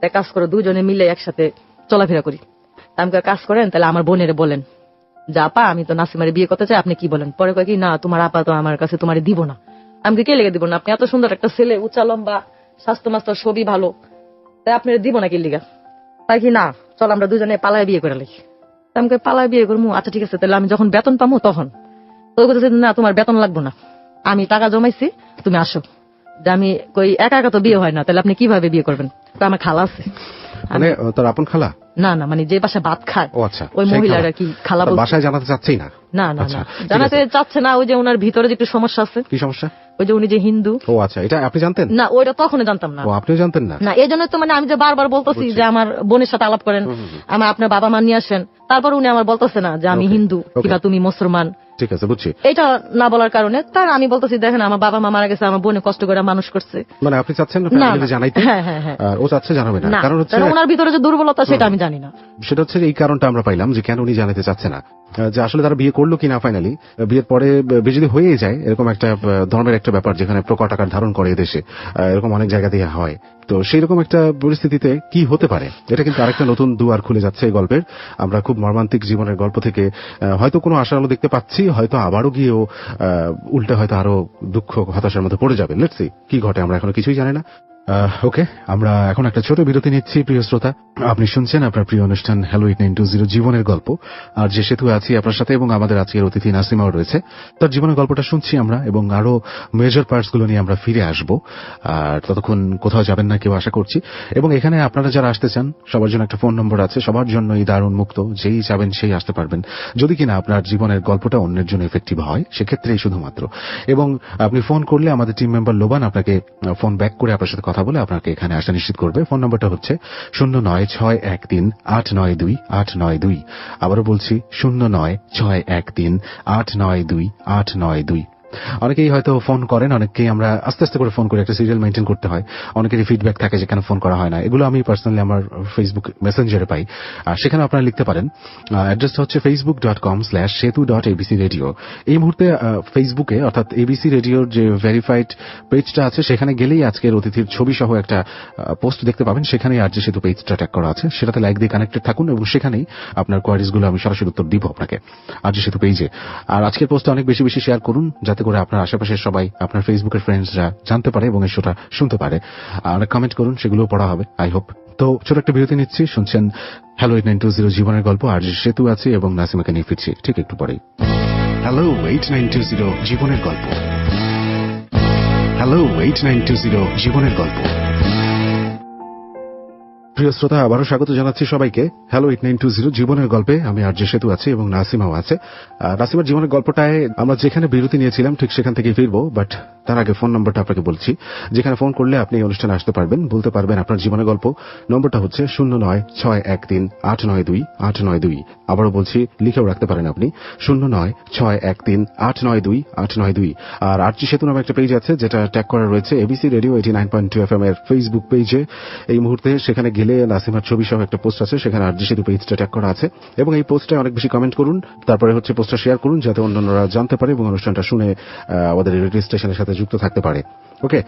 তাই কাজ করো, দুজনে মিলে একসাথে চলাফেরা করি। আমি কাজ করেন তাহলে আমার বোনের বলেন যে আপা আমি তো নাসিমারে বিয়ে করতে চাই, আপনি কি বলেন? পরে কয় কি না তোমার আপা তো আমার কাছে তোমার দিব না। আমি কে লেগে দিব না, আপনি এত সুন্দর একটা ছেলে, উঁচা লম্বা, স্বাস্থ্য মাস্টার সবই ভালো, তাই আপনি দিব না কি লিগা? তাই কি না চল আমরা দুজনে পালায় বিয়ে করে লিখি। আমি পালায় বিয়ে করবো, আচ্ছা ঠিক আছে তাহলে আমি যখন বেতন পাবো তখন। তো না তোমার বেতন লাগবো না, আমি টাকা জমাইছি তুমি আসো। যে আমি কই একা একা তো বিয়ে হয় না, তাহলে আপনি কিভাবে বিয়ে করবেন? আমার খালা আছে। তোর আপন খালা? না মানে যে বাসায় ভাত খায় ওই মহিলারা কি খালা বাসায় জানাতে চাচ্ছেই না? না জানাতে চাচ্ছে না, ওই যে ওনার ভিতরে যে একটু সমস্যা আছে। কি সমস্যা? ওই যে উনি যে হিন্দু। ও আচ্ছা, এটা আপনি জানতেন না? ওইটা তখনই জানতাম না। আপনিও জানতেন না? না এই জন্য তো আমি যে বারবার বলতেছি যে আমার বোনের সাথে আলাপ করেন, আমার আপনার বাবা মা নিয়ে আসেন, তারপর উনি আমার বলতেছে না যে আমি হিন্দু কিংবা তুমি মুসলমান। ঠিক আছে বুঝছি। এটা না বলার কারণে তার আমি বলতেছি দেখেন আমার বাবা মা মারা গেছে, আমার বোনে কষ্ট করে মানুষ করছে। আপনি চাচ্ছেন জানাইতে? হ্যাঁ, আর ও চাচ্ছে জানাবে না, কারণ হচ্ছে ওনার ভিতরে যে দুর্বলতা সেটা আমি জানি না। সেটা হচ্ছে এই কারণটা আমরা পাইলাম যে কেন উনি জানাতে চাচ্ছে না। যে আসলে তারা বিয়ে করলো কিনা ফাইনালি, বিয়ের পরে বিয়ে যদি হয়ে যায়, এরকম একটা ধর্মের একটা ব্যাপার যেখানে প্রকট আকার ধারণ করে দেশে, এরকম অনেক জায়গাতেই হয়। তো সেই রকম একটা পরিস্থিতিতে কি হতে পারে, এটা কিন্তু আরেকটা নতুন দুয়ার খুলে যাচ্ছে এই গল্পের। আমরা খুব মর্মান্তিক জীবনের গল্প থেকে হয়তো কোনো আশার আলো দেখতে পাচ্ছি, হয়তো আবারও গিয়েও উল্টে হয়তো আরো দুঃখ হতাশার মধ্যে পড়ে যাবে। লেটস সি কি ঘটে, আমরা এখনো কিছুই জানি না। ওকে, আমরা এখন একটা ছোট বিরতি নিচ্ছি। প্রিয় শ্রোতা, আপনি শুনছেন আপনার প্রিয় অনুষ্ঠান হ্যালো 8920 জীবনের গল্প। আর যে সেতু আছি আপনার সাথে, এবং আমাদের আজকের অতিথি নাসিমাও রয়েছে। তার জীবনের গল্পটা শুনছি আমরা, এবং আরো মেজর পার্টস গুলো নিয়ে আমরা ফিরে আসব। আর ততক্ষণ কোথাও যাবেন না কেউ, আশা করছি। এবং এখানে আপনারা যারা আসতে চান, সবার জন্য একটা ফোন নম্বর আছে, সবার জন্য এই দারুণ মুক্ত, যেই যাবেন সেই আসতে পারবেন, যদি কিনা আপনার জীবনের গল্পটা অন্যের জন্য এফেক্টিভ হয়, সেক্ষেত্রেই শুধুমাত্র। এবং আপনি ফোন করলে আমাদের টিম মেম্বার লোবান আপনাকে ফোন ব্যাক করে আপনার সাথে কথা বলে আপনাকে এখানে আসা নিশ্চিত করবে। ফোন নম্বরটা হচ্ছে 09613892 আবারও বলছি 09613892। অনেকেই হয়তো ফোন করেন, অনেকেই আমরা আস্তে আস্তে করে ফোন করি, একটা সিরিয়াল মেনটেন করতে হয়। অনেকেরই ফিডব্যাক থাকে যেখানে ফোন করা হয় না, এগুলো আমি পার্সোনালি আমার ফেসবুক মেসেঞ্জারে পাই। আর সেখানে আপনারা লিখতে পারেন। অ্যাড্রেসটা হচ্ছে facebook.com/setu.abcradio। এই মুহূর্তে ফেসবুকে, অর্থাৎ এবিসি রেডিওর যে ভেরিফাইড পেজটা আছে, সেখানে গেলেই আজকের অতিথির ছবি সহ একটা পোস্ট দেখতে পাবেন। সেখানেই আর যে সেতু পেজটা ট্যাগ করা আছে, সেটাতে লাইক দিয়ে কানেক্টেড থাকুন, এবং সেখানেই আপনার কোয়ারিজগুলো আমি সরাসরি উত্তর দিব আপনাকে আর যে সেতু পেজে। আর আজকের পোস্টটা অনেক বেশি বেশি শেয়ার করুন, যাতে করে আপনার আশেপাশের সবাই, আপনার ফেসবুকের ফ্রেন্ডসরা জানতে পারে এবং এই শোটা শুনতে পারে। আর কমেন্ট করুন, সেগুলো পড়া হবে আই হোপ। তো ছোট একটা বিরতি নিচ্ছি। শুনছেন হ্যালো 8920 জীবনের গল্প, আর যে সেতু আছে এবং নাসিমাকে নিয়ে ফিরছি ঠিক একটু পরেই। হ্যালো 8920 জীবনের গল্প। হ্যালো 8920 জীবনের গল্প। প্রিয় শ্রোতা, আবারও স্বাগত জানাচ্ছি সবাইকে হ্যালো 8920 জীবনের গল্পে। আমি আর যে সেতু আছি এবং নাসিমাও আছে। নাসিমার জীবনের গল্পটায় আমরা যেখানে বিরতি নিয়েছিলাম ঠিক সেখান থেকে ফিরবো, বাট তার আগে ফোন নম্বরটা আপনাকে বলছি, যেখানে ফোন করলে আপনি এই অনুষ্ঠানে আসতে পারবেন, বলতে পারবেন আপনার জীবনের গল্প। নম্বরটা হচ্ছে 09613892। আবারও বলছি, লিখেও রাখতে পারেন আপনি 09613892। আর আরজি সেতু নামে একটা পেজ আছে, যেটা ট্যাগ করা রয়েছে এবিসি রেডিও 89.2 FM এর ফেসবুক পেজে। এই মুহূর্তে সেখানে গেলে নাসিমার ছবি সহ একটা পোস্ট আছে, সেখানে আরজি সেতু পেজটা ট্যাগ করা আছে, এবং এই পোস্টে অনেক বেশি কমেন্ট করুন। তারপরে হচ্ছে পোস্টটা শেয়ার করুন, যাতে অন্যান্যরা জানতে পারে এবং অনুষ্ঠানটা শুনে আমাদের রেডিও স্টেশনের সাথে যুক্ত থাকতে পারে। ওকে,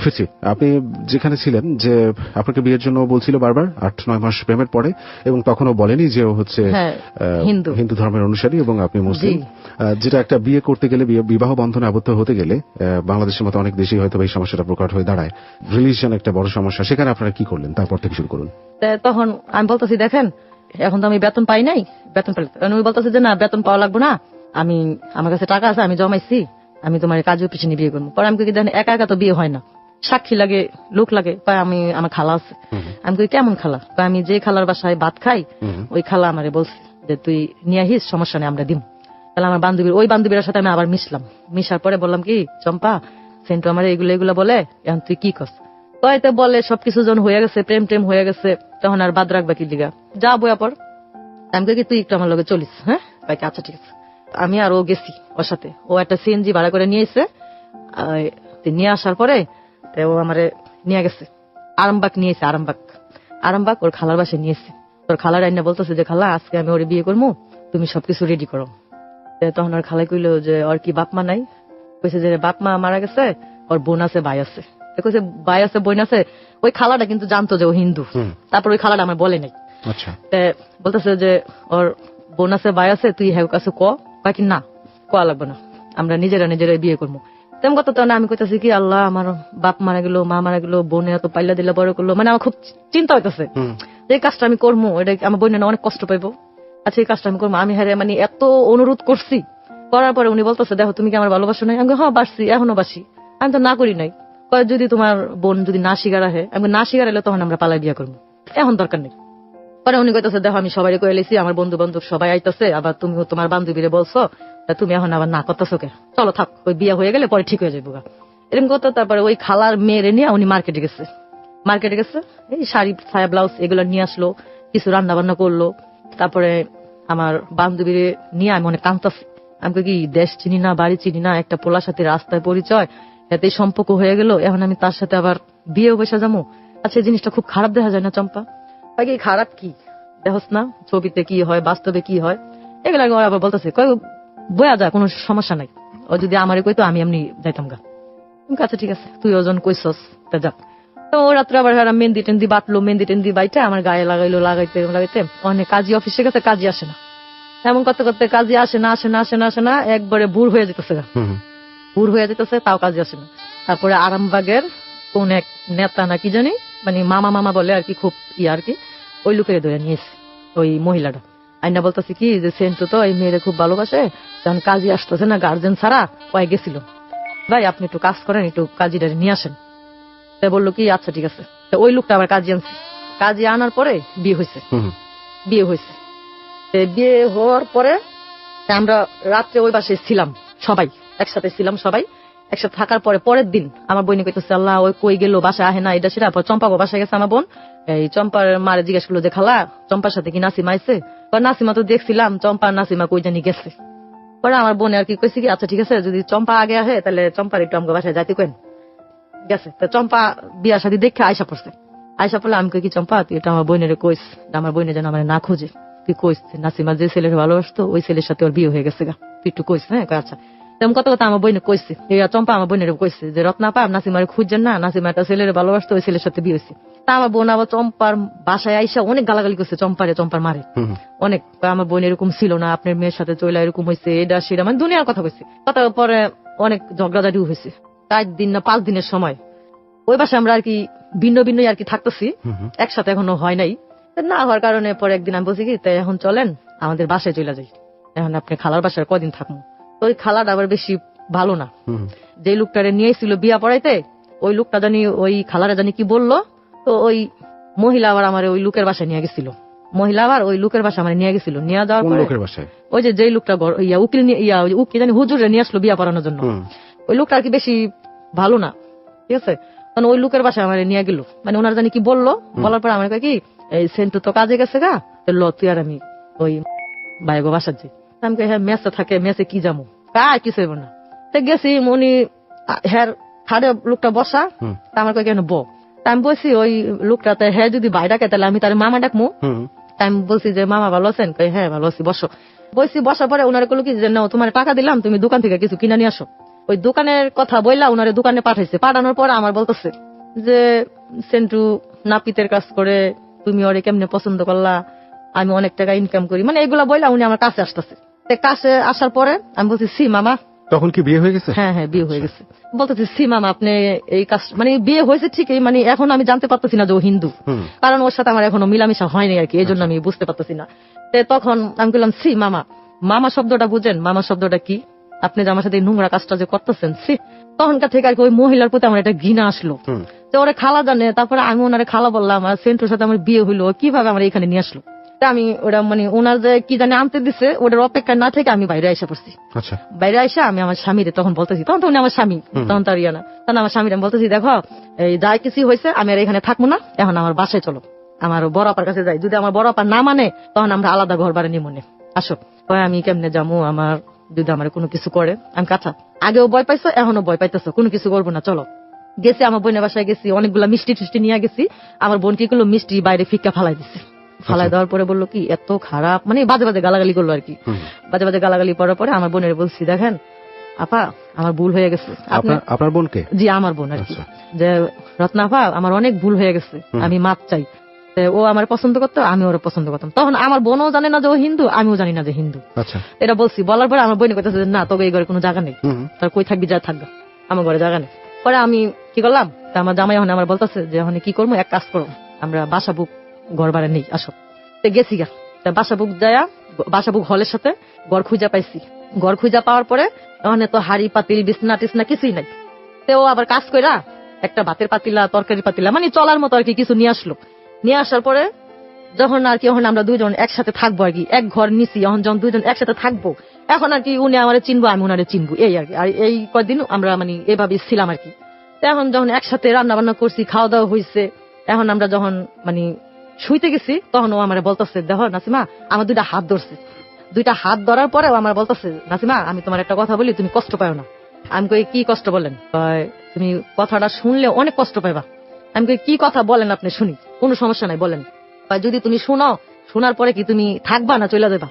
ফিরছি। আপনি যেখানে ছিলেন, যে আপনাকে বিয়ের জন্য বলছিল বারবার 8-9 মাস প্রেমের পরে, এবং তখনও বলেনি যে ও হচ্ছে হিন্দু ধর্মের অনুসারী এবং আপনি মুসলিম। যেটা একটা বিয়ে করতে গেলে, বিবাহ বন্ধনে আবদ্ধ হতে গেলে বাংলাদেশের মতো অনেক দেশেই হয়তো এই সমস্যাটা প্রকট হয়ে দাঁড়ায়। রিলিজিয়ন একটা বড় সমস্যা। সেখানে আপনারা কি করলেন? তারপর থেকে শুরু করুন। তখন আমি বলতেছি, দেখেন এখন তো আমি বেতন পাই নাই, বেতন পেলে উনি বলতেছে যে না, বেতন পাওয়া লাগবে না, আমার কাছে টাকা আছে, আমি জমাইছি, আমি তোমার কাজে অফিসে নিয়ে বিয়ে করবো। পরে আমি দেখেন একা একা তো বিয়ে হয় না, সাক্ষী লাগে, লোক লাগে। আমি আমার খালা আছে, আমি কেমন খালা? আমি যে খালার বাসায় ভাত খাই, ওই খালা আমারে বলছে যে তুই নিয়ে আহিস, সমস্যা নেই, আমরা দিম। তাহলে আমার ওই বান্ধবীর সাথে আমি আবার মিশার পরে বললাম কি, চম্পা সেন্টু আমার এগুলা বলে, এখন তুই কি করস? তো বলে সবকিছু যখন হয়ে গেছে, প্রেম টেম হয়ে গেছে, তখন আর বাদ রাখবা কি লিগা, যা বয়া পর। আমি কি তুই একটু আমার লগে চলিস? হ্যাঁ ভাইকে, আচ্ছা ঠিক আছে। আমি আর ও গেছি ওর সাথে। ও একটা সিএনজি ভাড়া করে নিয়ে এসে, নিয়ে আসার পরে ও আমারে নিয়ে গেছে আরামবাগ, নিয়েছে আরামবাগ ওর খালার বাসায় নিয়েছে। তোর খালার আইনা বলতেছে যে খালা, আজকে আমি ওরে বিয়ে করবো, তুমি সবকিছু রেডি করো। তখন ওর খালাই কইলো যে ওর কি বাপ মা নাই? কইছে যে বাপ মা মারা গেছে, ওর বোন আছে, ভাই আছে। কইছে ভাই আছে, বোন আছে। ওই খালাটা কিন্তু জানতো যে ও হিন্দু, তারপর ওই খালাটা আমার বলে নাই। বলতেছে যে ওর বোন আছে, ভাই আছে, তুই হ্যাঁ কাছে কি না, কোয়া লাগবে না, আমরা নিজেরাই বিয়ে করবো। তেমন কথা তো না। আমি কইতেছি কি, আল্লাহ আমার বাপ মারা গেল, মা মারা গেল, বোনে এত পাইলা দিলা বড় করলো, মানে আমার খুব চিন্তা হইতেছে যে এই কাজটা আমি করবো, এটা আমার বোনের অনেক কষ্ট পাইবো। আচ্ছা, এই কাজটা আমি করবো। আমি হ্যাঁ মানে এত অনুরোধ করছি, করার পরে উনি বলতেছে দেখো তুমি কি আমার ভালোবাসো নাই? আমি হ্যাঁ বাসছি, এখনো বাসি, আমি তো না করি নাই। যদি তোমার বোন যদি না শিকার আহে, আমি না শিকার এলে তখন আমরা পালাই বিয়ে করবো, এখন দরকার নেই। পরে উনি কইতেছে দেখো আমি সবাই কয়ে লেছি, আমার বন্ধু বান্ধব সবাই আইতেছে, আবার তুমিও তোমার বান্ধবীরে বলছো, তুমি এখন আবার না করতেছো কে? চলো থাক, ওই বিয়ে হয়ে গেলে পরে ঠিক হয়ে যাবো এরকম কথা। তারপরে ওই খালার মেয়েরে নিয়ে উনি মার্কেটে গেছে, এই শাড়ি, ছায়া, ব্লাউজ এগুলো নিয়ে আসলো, কিছু রান্না বান্না করলো। তারপরে আমার বান্ধবীরে নিয়ে আমি অনেক কাঁদতেছি। আমি কি দেশ চিনি না, বাড়ি চিনি না, একটা পোলার সাথে রাস্তায় পরিচয়, এতেই সম্পর্ক হয়ে গেল, এখন আমি তার সাথে আবার বিয়ে বসে যাবো। আচ্ছা, এই জিনিসটা খুব খারাপ দেখা যায় না চম্পা? খারাপ কি দেখোস না, ছবিতে কি হয়, বাস্তবে কি হয়। এগুলা ওরা আবার বলতেছে কই বয়া যা, কোনো সমস্যা নাই, ও যদি আমারে কইতো আমি এমনি যাইতাম গা। আচ্ছা ঠিক আছে, তুই ওজন কইছস তা যা। তো ও রাত্রে আবার মেহেন্দি টেন্দি বাটলো, মেহেন্দি টেন্দি বাইটা আমার গায়ে লাগাইলো, লাগাইতে লাগাইতে অনেক কাজী অফিসে গেছে, কাজী আসে না, এমন করতে করতে কাজী আসে না একবারে বুড় হয়ে যেতেছে, বুড় হয়ে যেতেছে, তাও কাজী আসে না। তারপরে আরামবাগের কোন এক নেতা না কি জানি, মানে মামা বলে আর কি, খুব আর কি, ওই লোকের ধরে নিয়েছে ওই মহিলাটা। আইনা বলতেছে কি যে সেন্টু তো এই মেয়েরে খুব ভালোবাসে, যখন কাজী আসতেছে না গার্জেন ছাড়া কয়ে গেছিল, ভাই আপনি একটু কাজ করেন, একটু কাজীটা নিয়ে আসেন। তাই বললো কি আচ্ছা ঠিক আছে। ওই লোকটা আবার কাজী আনছে, কাজী আনার পরে বিয়ে হয়েছে। বিয়ে হওয়ার পরে আমরা রাত্রে ওই বাসায় ছিলাম, সবাই একসাথে ছিলাম, সবাই একসাথে থাকার পরে পরের দিন আমার বোন কইতেছে আল্লাহ ওই কই গেল, বাসায় আহে না, এটা সেটা। চম্পা বাসায় গেছে আমার বোন, এই চম্পার মারে জিজ্ঞেস করলো যে খালা চম্পার সাথে কি নাসিমা আইছে? নাসিমা তো দেখছিলাম, চম্পা নাসিমা কই জানি গেছে। পরে আমার বোন আর কি কইছে কি আচ্ছা ঠিক আছে, যদি চম্পা আগে আহে তাহলে চম্পার একটু আমাকে বাসায় যাইতে কেন গেছে। তো চম্পা বিয়ার সাথে দেখে আয়সা পড়ছে, আয়সা পড়লে আমি কই কি চম্পা তুই এটা আমার বোনের কইস, আমার বোনের যেন আমার না খুঁজে, তুই কইস নাসিমা যে ছেলের ভালোবাসতো ওই ছেলের সাথে ওর বিয়ে হয়ে গেছে গা, তুই একটু কইস। হ্যাঁ আচ্ছা। তেমন কথা আমার বইনে কইছে, চম্পা আমার বোনের কইছে যে রত্নাপা নাসিমার খুঁজছেন না, নাসিমা একটা ছেলের ভালোবাসতো ওই ছেলের সাথে বিয়ে হয়েছে। তা আমার বোন আবার চম্পার বাসায় আইসা অনেক গালাগালি করছে, চম্পার মারে অনেক, আমার বোন এরকম ছিল না, আপনার মেয়ের সাথে চলে এরকম হয়েছে, এটা সেটা, মানে দুনিয়ার কথা কইছে। কথা পরে অনেক ঝগড়াঝাটিও হয়েছে। 4 দিন না 5 দিনের সময় ওই বাসায় আমরা আর কি ভিন্ন আর কি থাকতেছি, একসাথে এখনো হয় নাই। না হওয়ার কারণে পরে একদিন আমি বলছি কি তাই এখন চলেন আমাদের বাসায় চলে যাই, এখন আপনি খালার বাসায় কদিন থাকবো। তো ওই খালাটা আবার বেশি ভালো না, যে লোকটারে নিয়েছিল বিয়া পড়াইতে, ওই লোকটা জানি ওই খালারা জানি কি বললো, তো ওই মহিলা আবার আমার ওই লোকের বাসায় নিয়ে গেছিল, মহিলা আবার ওই লোকের বাসায় আমার নিয়ে গেছিল। নিয়ে যাওয়ার পরে ওই যে লোকটা উকিল উকিল জানি হুজুরে নিয়ে আসলো বিয়া পড়ানোর জন্য, ওই লোকটা আর কি বেশি ভালো না, ঠিক আছে। তখন ওই লোকের বাসায় আমার নিয়ে গেল, মানে ওনার জানি কি বললো, বলার পরে আমার কি এই সেন্টু তো কাজে গেছে গা, ল তুই আর আমি ওই বাইগো বাসার যাই। আমি হ্যাঁ মেসে থাকে, মেসে কি যাবো, কার কিছু হইব না। গেছি উনি হ্যার খাড়ে লোকটা বসা, আমার কই কেন আমি বলছি ওই লোকটাতে হ্যাঁ যদি বাইরাকে তাহলে আমি তার মামা ডাকবো। আমি বলছি যে মামা ভালো আছেন? কই হ্যাঁ ভালো আছি, বসো। বলছি বসার পরে ওনারে কইলো কি যে নাও তোমার টাকা দিলাম, তুমি দোকান থেকে কিছু কিনে নিয়ে আসো। ওই দোকানের কথা বললা ওনারে দোকানে পাঠাইছে, পাঠানোর পর আমার বলতেছে যে সেন্টু নাপিতের কাজ করে, তুমি ওরে কেমনে পছন্দ করলা, আমি অনেক টাকা ইনকাম করি, মানে এগুলা বললা উনি আমার কাছে আসতেছে। কাছে আসার পরে আমি বলছি সি মামা, তখন কি বিয়ে হয়ে গেছে? হ্যাঁ বিয়ে হয়ে গেছে। বলতেছি সি মামা আপনি এই কাজ, মানে বিয়ে হয়েছে ঠিকই, মানে এখন আমি জানতে পারতেছি না যে ও হিন্দু, কারণ ওর সাথে আমার এখনো মিলামিশা হয়নি আর কি, এই জন্য আমি বুঝতে পারতেছি না। তখন আমি বললাম সি মামা, মামা শব্দটা বুঝেন, মামা শব্দটা কি, আপনি যে আমার সাথে নোংরা কাজটা যে করতেছেন, সি। তখনকার থেকে আর কি ওই মহিলার প্রতি আমার একটা ঘৃণা আসলো, তো ওরা খালা জানে। তারপরে আমি ওনারে খালা বললাম, আর সেন্টুর সাথে আমার বিয়ে হইলো, কিভাবে আমার এখানে নিয়ে আসলো। আমি ওরা মানে ওনার যে কি জানি আনতে দিছে ওটার অপেক্ষা না থেকে আমি বাইরে এসে পড়ছি। বাইরে এসে আমি আমার স্বামীরে তখন বলতেছি, তখন তো উনি আমার স্বামী, তখন তো আর ইয়া না, তখন আমার স্বামীর আমি বলতেছি দেখো এই যাই কিছু হয়েছে আমি আর এখানে থাকবো না, এখন আমার বাসায় চলো, আমার বড় আপার কাছে যাই, যদি আমার বড় আপা না মানে তখন আমরা আলাদা ঘর বাড়ি নিয়ে মনে আসো। আমি কেমনে যাবো, আমার যদি আমার কোনো কিছু করে, আমি কাছা আগেও ভয় পাইছো এখনো ভয় পাইতেছো, কোনো কিছু করবো না, চলো। গেছি আমার বোনের বাসায় গেছি, অনেকগুলা মিষ্টি টুষ্টি নিয়ে গেছি। আমার বোন কি করলো মিষ্টি বাইরে ফিক্কা ফালাই দিচ্ছে, ফালাই দেওয়ার পরে বললো কি এত খারাপ, মানে বাজে বাজে গালাগালি করলো আর কি, বাজে বাজে গালাগালি করার পরে আমার বোনের বলছি দেখেন আপা আমার ভুল হয়ে গেছে। আপনার বোনকে? জি আমার বোন আর কি, যে রত্না আপা আমার অনেক ভুল হয়ে গেছে, আমি মাপ চাই। ও আমার পছন্দ করতো, আমি ওরা পছন্দ করতাম। তখন আমার বোনও জানে না যে ও হিন্দু, আমিও জানি না যে হিন্দু, এটা বলছি। বলার পরে আমার বোন কথা না তবে এই ঘরে কোনো জায়গা নেই, তার কই থাকবি যা থাকবে, আমার ঘরে জায়গা নেই। পরে আমি কি করলাম, আমার জামাই এখন আমার বলতেছে যে এখন কি করবো, এক কাজ করো আমরা বাসা বুক ঘর ভাড়া নেই আসো। গেছি গা বাসা বুক যায়া, বাসা বুক হলের সাথে ঘর খুঁজা পাইছি। ঘর খুঁজা পাওয়ার পরে ওখানে তো হাড়ি পাতিল বিছনা টিছনা কিছুই নাই। ও আবার কাজ কইরা একটা ভাতের পাতিলা তরকারি পাতিলা মানে চলার মতো আর কি কিছু নিয়ে আসলো। নিয়ে আসার পরে যখন আর কি এখন আমরা দুইজন একসাথে থাকবো আর কি, এক ঘর নিছি, এখন যখন দুইজন একসাথে থাকবো এখন আর কি উনি আমারে চিনবো আমি উনারে চিনবো, এই আর কি। আর এই কয়দিন আমরা মানে এভাবে ছিলাম আর কি। এখন যখন একসাথে রান্না বান্না করছি, খাওয়া দাওয়া হয়েছে, এখন আমরা যখন মানে শুইতে গেছি তখন ও আমার বলতেছে দেখো নাসিমা আমার 2টা হাত ধরছে। 2টা হাত ধরার পরে ও আমার বলতেছে নাসিমা আমি তোমার একটা কথা বলি, তুমি কষ্ট পাও না। আমি কই কি কষ্ট বলেন? তুমি কথাটা শুনলে অনেক কষ্ট পাইবা। আমি কই কি কথা বলেন আপনি, শুনি, কোনো সমস্যা নাই বলেন। যদি তুমি শোনো, শোনার পরে কি তুমি থাকবা না চলে যাবা?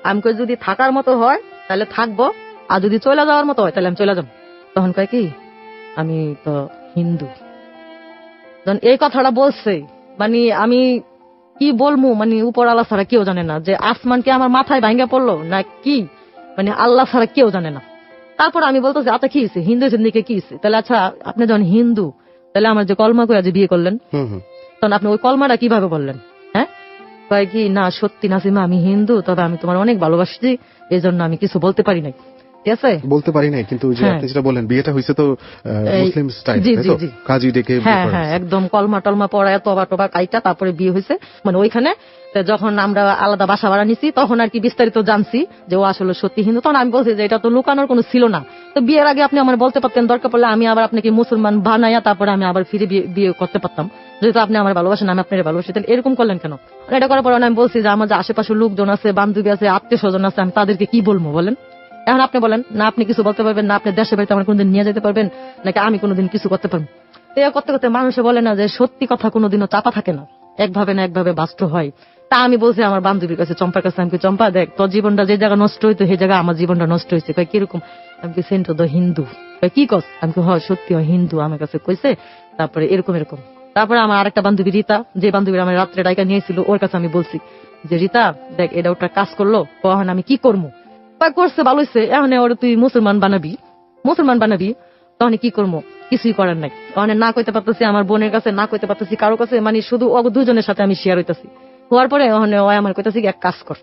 আমি কই যদি থাকার মতো হয় তাহলে থাকবো, আর যদি চলে যাওয়ার মতো হয় তাহলে আমি চলে যাবো। তখন কয় কি আমি তো হিন্দু। যখন এই কথাটা বলছে মানে আমি কি বলবো, মানে উপর আল্লাহ ছাড়া কেউ জানে না যে আসমান কি আমার মাথায় ভাঙ্গা পড়লো না কি, মানে আল্লাহ ছাড়া কেউ জানে না। তারপর আমি বলতেছি আচ্ছা কি হয়েছে, হিন্দু দিকে কি হয়েছে, তাহলে আচ্ছা আপনি যখন হিন্দু তাহলে আমার যে কলমা করে যে বিয়ে করলেন তখন আপনি ওই কলমাটা কিভাবে বললেন? হ্যাঁ, কয় কি না সত্যি নাসিমা আমি হিন্দু, তবে আমি তোমার অনেক ভালোবাসি, এই জন্য আমি কিছু বলতে পারি নাই। ঠিক আছে, বলতে পারি নাই, কিন্তু আপনি যেটা বললেন বিয়েটা হয়েছে তো মুসলিম স্টাইল, কাজী ডেকে, হ্যাঁ হ্যাঁ একদম কলমা টলমা পড়ায় তবা টবা কাইটা তারপরে বিয়ে হয়েছে। মানে ওইখানে যখন আমরা আলাদা বাসা ভাড়া নিছি তখন আর কি বিস্তারিত জানছি যে ও আসলে সত্যি হিন্দু। তখন আমি বলছি যে এটা তো লুকানোর কোনো ছিল না, তো বিয়ের আগে আপনি আমার বলতে পারতেন, দরকার পড়লে আমি আবার আপনাকে মুসলমান বানাইয়া তারপরে আমি আবার ফিরে বিয়ে করতে পারতাম, যেহেতু আপনি আমার ভালোবাসেন আমি আপনার ভালোবাসি, তাহলে এরকম করলেন কেন? এটা করার পর আমি বলছি যে আমার যে আশেপাশে লোকজন আছে, বান্ধবী আছে, আত্মীয় স্বজন আছে, আমি তাদেরকে কি বলবো বলেন? এখন আপনি বলেন না, আপনি কিছু বলতে পারবেন না, আপনি দেশে বাড়িতে আমার কোনোদিন নিয়ে যেতে পারবেন নাকি আমি কোনোদিন কিছু করতে পারবো? করতে করতে মানুষে বলে না যে সত্যি কথা কোনোদিনও চাপা থাকে না, একভাবে না একভাবে বাস্তব হয়। তা আমি বলছি আমার বান্ধবীর কাছে, চম্পার কাছে, আমি চম্পা দেখ তোর জীবনটা যে জায়গা নষ্ট হইতো সেই জায়গায় আমার জীবনটা নষ্ট হয়েছে। কয় কিরকম? আমি সেন্ট তো হিন্দু। কি কস? আমি হয় সত্যি হয় হিন্দু, আমার কাছে কইছে। তারপরে এরকম এরকম। তারপরে আমার আরেকটা বান্ধবী রীতা, যে বান্ধবী আমার রাত্রে ডাইকা নিয়েছিল, ওর কাছে আমি বলছি যে রীতা দেখ এটা ওটা কাজ করলো, কখন আমি কি করবো? করছে ভালো হয়েছে, এখন ওর তুই মুসলমান বানাবি, তখন কি করবো? কিছুই করার নাই। তখন না কইতে পারতেছি আমার বোনের কাছে, না কইতে পারতেছি কারো কাছে, মানে শুধু দুজনের সাথে আমি শেয়ার হইতেছি। হওয়ার পরে ওখানে ও আমার কইতেছি এক কাজ কর,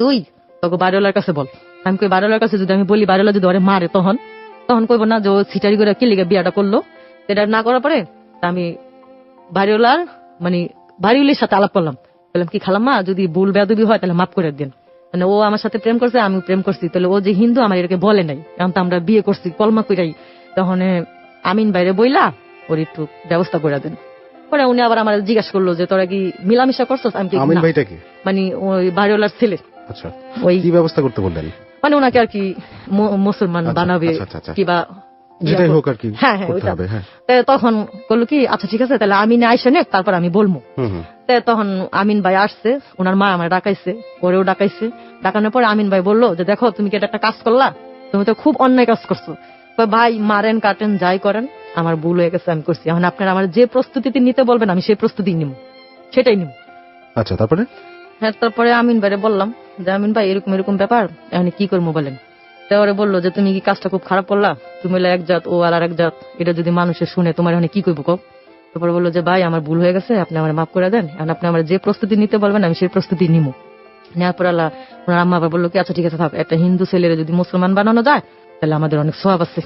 তুই তোকে বাড়িওয়ালার কাছে বল। আমি কই বাড়িওয়ালার কাছে যদি আমি বলি বাড়িওয়ালা যদি ওরে মারে তখন কইবো না যে ও ছিটারি করে কি লিগে বিয়াটা করলো। এটা না করার পরে আমি বাড়িওয়ালার মানে বাড়িওয়ালির সাথে আলাপ করলাম, বললাম কি খালাম্মা যদি ভুল বেয়াদবি হয় তাহলে মাফ করে দিন, মানে ও আমার সাথে প্রেম করছে আমি প্রেম করছি, তাহলে ও যে হিন্দু আমার এটাকে বলে নাই, এখন তো আমরা বিয়ে করছি কলমা কইরাই, তখন আমিন বাইরে বইলা ওর একটু ব্যবস্থা করে দেন। পরে উনি আবার আমার জিজ্ঞাসা করলো যে তোরা কি মিলামিশা করছস? আমি কি মানে ওই বাড়িওয়ালার ছেলে। আচ্ছা, ওই কি ব্যবস্থা করতে বললেন? মানে ওনাকে আর কি মুসলমান বানাবে কিবা যেটাই হোক আর কি। হ্যাঁ হ্যাঁ তখন বললো কি আচ্ছা ঠিক আছে তাহলে আমিন আইসা নেক, তারপর আমি বলবো। তখন আমিন ভাই আসছে, ওনার মা আমার ডাকাইছে, ওরেও ডাকাইছে। ডাকানোর পরে আমিন ভাই বললো যে দেখো তুমি কি এটা একটা কাজ করলা, তুমি তো খুব অন্যায় কাজ করছো। ভাই মারেন কাটেন যাই করেন আমার ভুল হয়ে গেছে, আমি করছি, এখন আপনারা আমার যে প্রস্তুতি নিতে বলবেন আমি সেই প্রস্তুতি নিব, সেটাই নিব। আচ্ছা তারপরে? হ্যাঁ তারপরে আমিন ভাইরে বললাম যে আমিন ভাই এরকম এরকম ব্যাপার, এখন কি করবো বলেন? তারপরে বললো যে তুমি কি কাজটা খুব খারাপ করলা, তুমি এক জাত ও আর এক জাত, এটা যদি মানুষে শুনে তোমার এখন কি করবো? তারপরে বললো যে ভাই আমার ভুল হয়ে গেছে, আপনি আমার মাফ করে দেন, এখন আপনি আমার যে প্রস্তুতি নিতে বলবেন আমি সেই প্রস্তুতি নিব। নেওয়ার পর আল্লাহ ওনার আম্মা আবার বললো কি আচ্ছা ঠিক আছে থাক, একটা হিন্দু ছেলের যদি মুসলমান বানানো যায় তাহলে আমাদের অনেক সওয়াব আছে,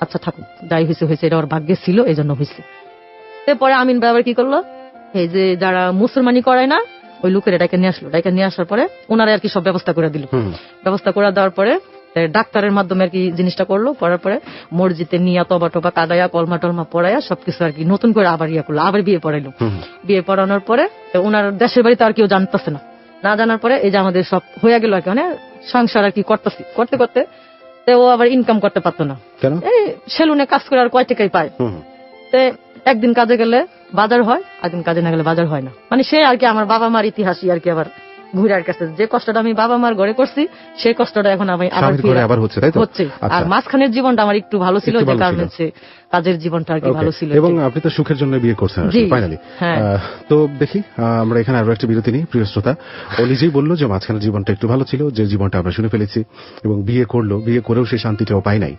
আচ্ছা থাকুক, যাই হয়েছে হয়েছে, এটা ওর ভাগ্যে ছিল এই জন্য হয়েছে। এরপরে আমিন ভাই আবার কি করলো, এই যে যারা মুসলমানি করায় না ওই লোকের ডাইকা নিয়ে আসলো, ডাইকা নিয়ে আসার পরে ওনারা আর কি সব ব্যবস্থা করে দিল। ব্যবস্থা করে দেওয়ার পরে ডাক্তারের মাধ্যমে আর কি জিনিসটা করলো, করার পরে মসজিদে নিয়ে তবা টবা কাদাইয়া কলমা টলমা পড়াইয়া সবকিছু আর কি নতুন করে আবার ইয়া করলো, আবার বিয়ে পড়াইলো। বিয়ে পড়ানোর পরে ওনার দেশের বাড়িতে আর কেউ জানতেছে না, না জানার পরে এই যে আমাদের সব হয়ে গেল আর কি, মানে সংসার আর কি করতেছি, করতে করতে ও আবার ইনকাম করতে পারতো না, এই সেলুনে কাজ করে আর কয় টাকাই পায়। একদিন কাজে গেলে বাজার হয়, একদিন কাজে না গেলে বাজার হয় না, মানে সে আর কি আমার বাবা মার ইতিহাসই আর কি আবার ঘুরে আর কাছে, যে কষ্টটা আমি বাবা মার ঘরে করছি সেই কষ্টটা এখন আমি আবার হচ্ছে। আর মাঝখানের জীবনটা আমার একটু ভালো ছিল, যে কারণে হচ্ছে কাজের জীবনটা আর কি ভালো ছিল। এবং আপনি তো সুখের জন্য বিয়ে করছেন ফাইনালি। তো দেখি আমরা এখানে আরো একটা বিরতি নিই। প্রিয় শ্রোতা, ও নিজেই বললো যে মাঝখানের জীবনটা একটু ভালো ছিল, যে জীবনটা আমরা শুনে ফেলেছি, এবং বিয়ে করলো, বিয়ে করেও সেই শান্তিটাও পাই নাই।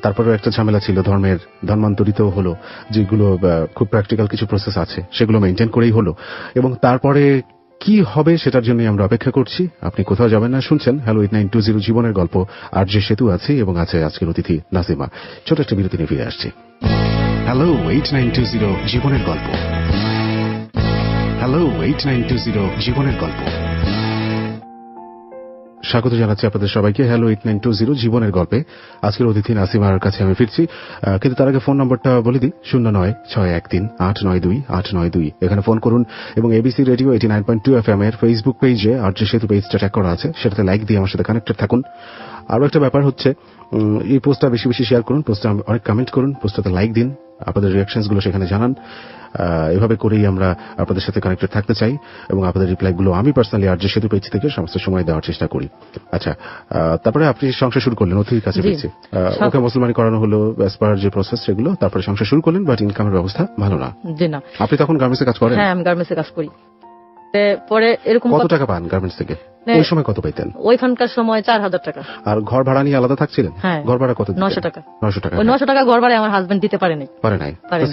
তারপরেও একটা ঝামেলা ছিল, ধর্মান্তরিত হলো, যেগুলো খুব প্র্যাকটিক্যাল কিছু প্রসেস আছে সেগুলো মেনটেন করেই হলো, এবং তারপরে কি হবে সেটার জন্য আমরা অপেক্ষা করছি। আপনি কোথাও যাবেন না, শুনছেন হ্যালো 8920 জীবনের গল্প, আর যে সেতু আছে এবং আছে আজকের অতিথি নাসিমা। ছোট একটা বিরতি নিয়ে ফিরে আসছি। হ্যালো 8920 জীবনের গল্প, হ্যালো 8920 জীবনের গল্প। স্বাগত জানাচ্ছি আপনাদের সবাইকে হ্যালো 8920 জীবনের গল্পে। আজকের অতিথি নাসিমার কাছে আমি ফিরছি, কিন্তু তার আগে ফোন নম্বরটা বলে দিই 096113892892। এখানে ফোন করুন এবং এবিসি রেডিও 89.2 FM এর ফেসবুক পেজে আর যে সেতু পেজটা ট্যাগ করা আছে সেটাতে লাইক দিয়ে আমার সাথে কানেক্টেড থাকুন। আরো একটা ব্যাপার হচ্ছে, এই পোস্টটা বেশি বেশি শেয়ার করুন, পোস্টটা অনেক কমেন্ট করুন, পোস্টটাতে লাইক দিন, আপনাদের রিঅ্যাকশনস গুলো সেখানে জানান। এভাবে করেই আমরা আপনাদের সাথে কানেক্টেড থাকতে চাই এবং আপনাদের রিপ্লাইগুলো আমি পার্সোনালি আর যে সেতু পেজ থেকে সমস্ত সময় দেওয়ার চেষ্টা করি। আচ্ছা, তারপরে আপনি সংসার শুরু করলেন অতির কাছে পেয়েছে, ওকে মুসলমানি করানো হলো অ্যাজ পার যে প্রসেস সেগুলো, তারপরে সংসার শুরু করলেন, বাট ইনকামের ব্যবস্থা ভালো না। জি না। আপনি তখন গার্মেন্টসে কাজ করেন? হ্যাঁ, আমি গার্মেন্টসে কাজ করি। পরে এরকম কত টাকা পান গার্মেন্টস থেকে? ওই সময় কত পাইতেন? ওইখানকার সময় 4000 টাকা। আর ঘর ভাড়া নিয়ে আলাদা থাকছিলেন? হ্যাঁ। ঘর ভাড়া কত? 900 টাকা। 900 টাকা। ওই 900 টাকা ঘর ভাড়া আমার হাজবেন্ড দিতে পারে নাই।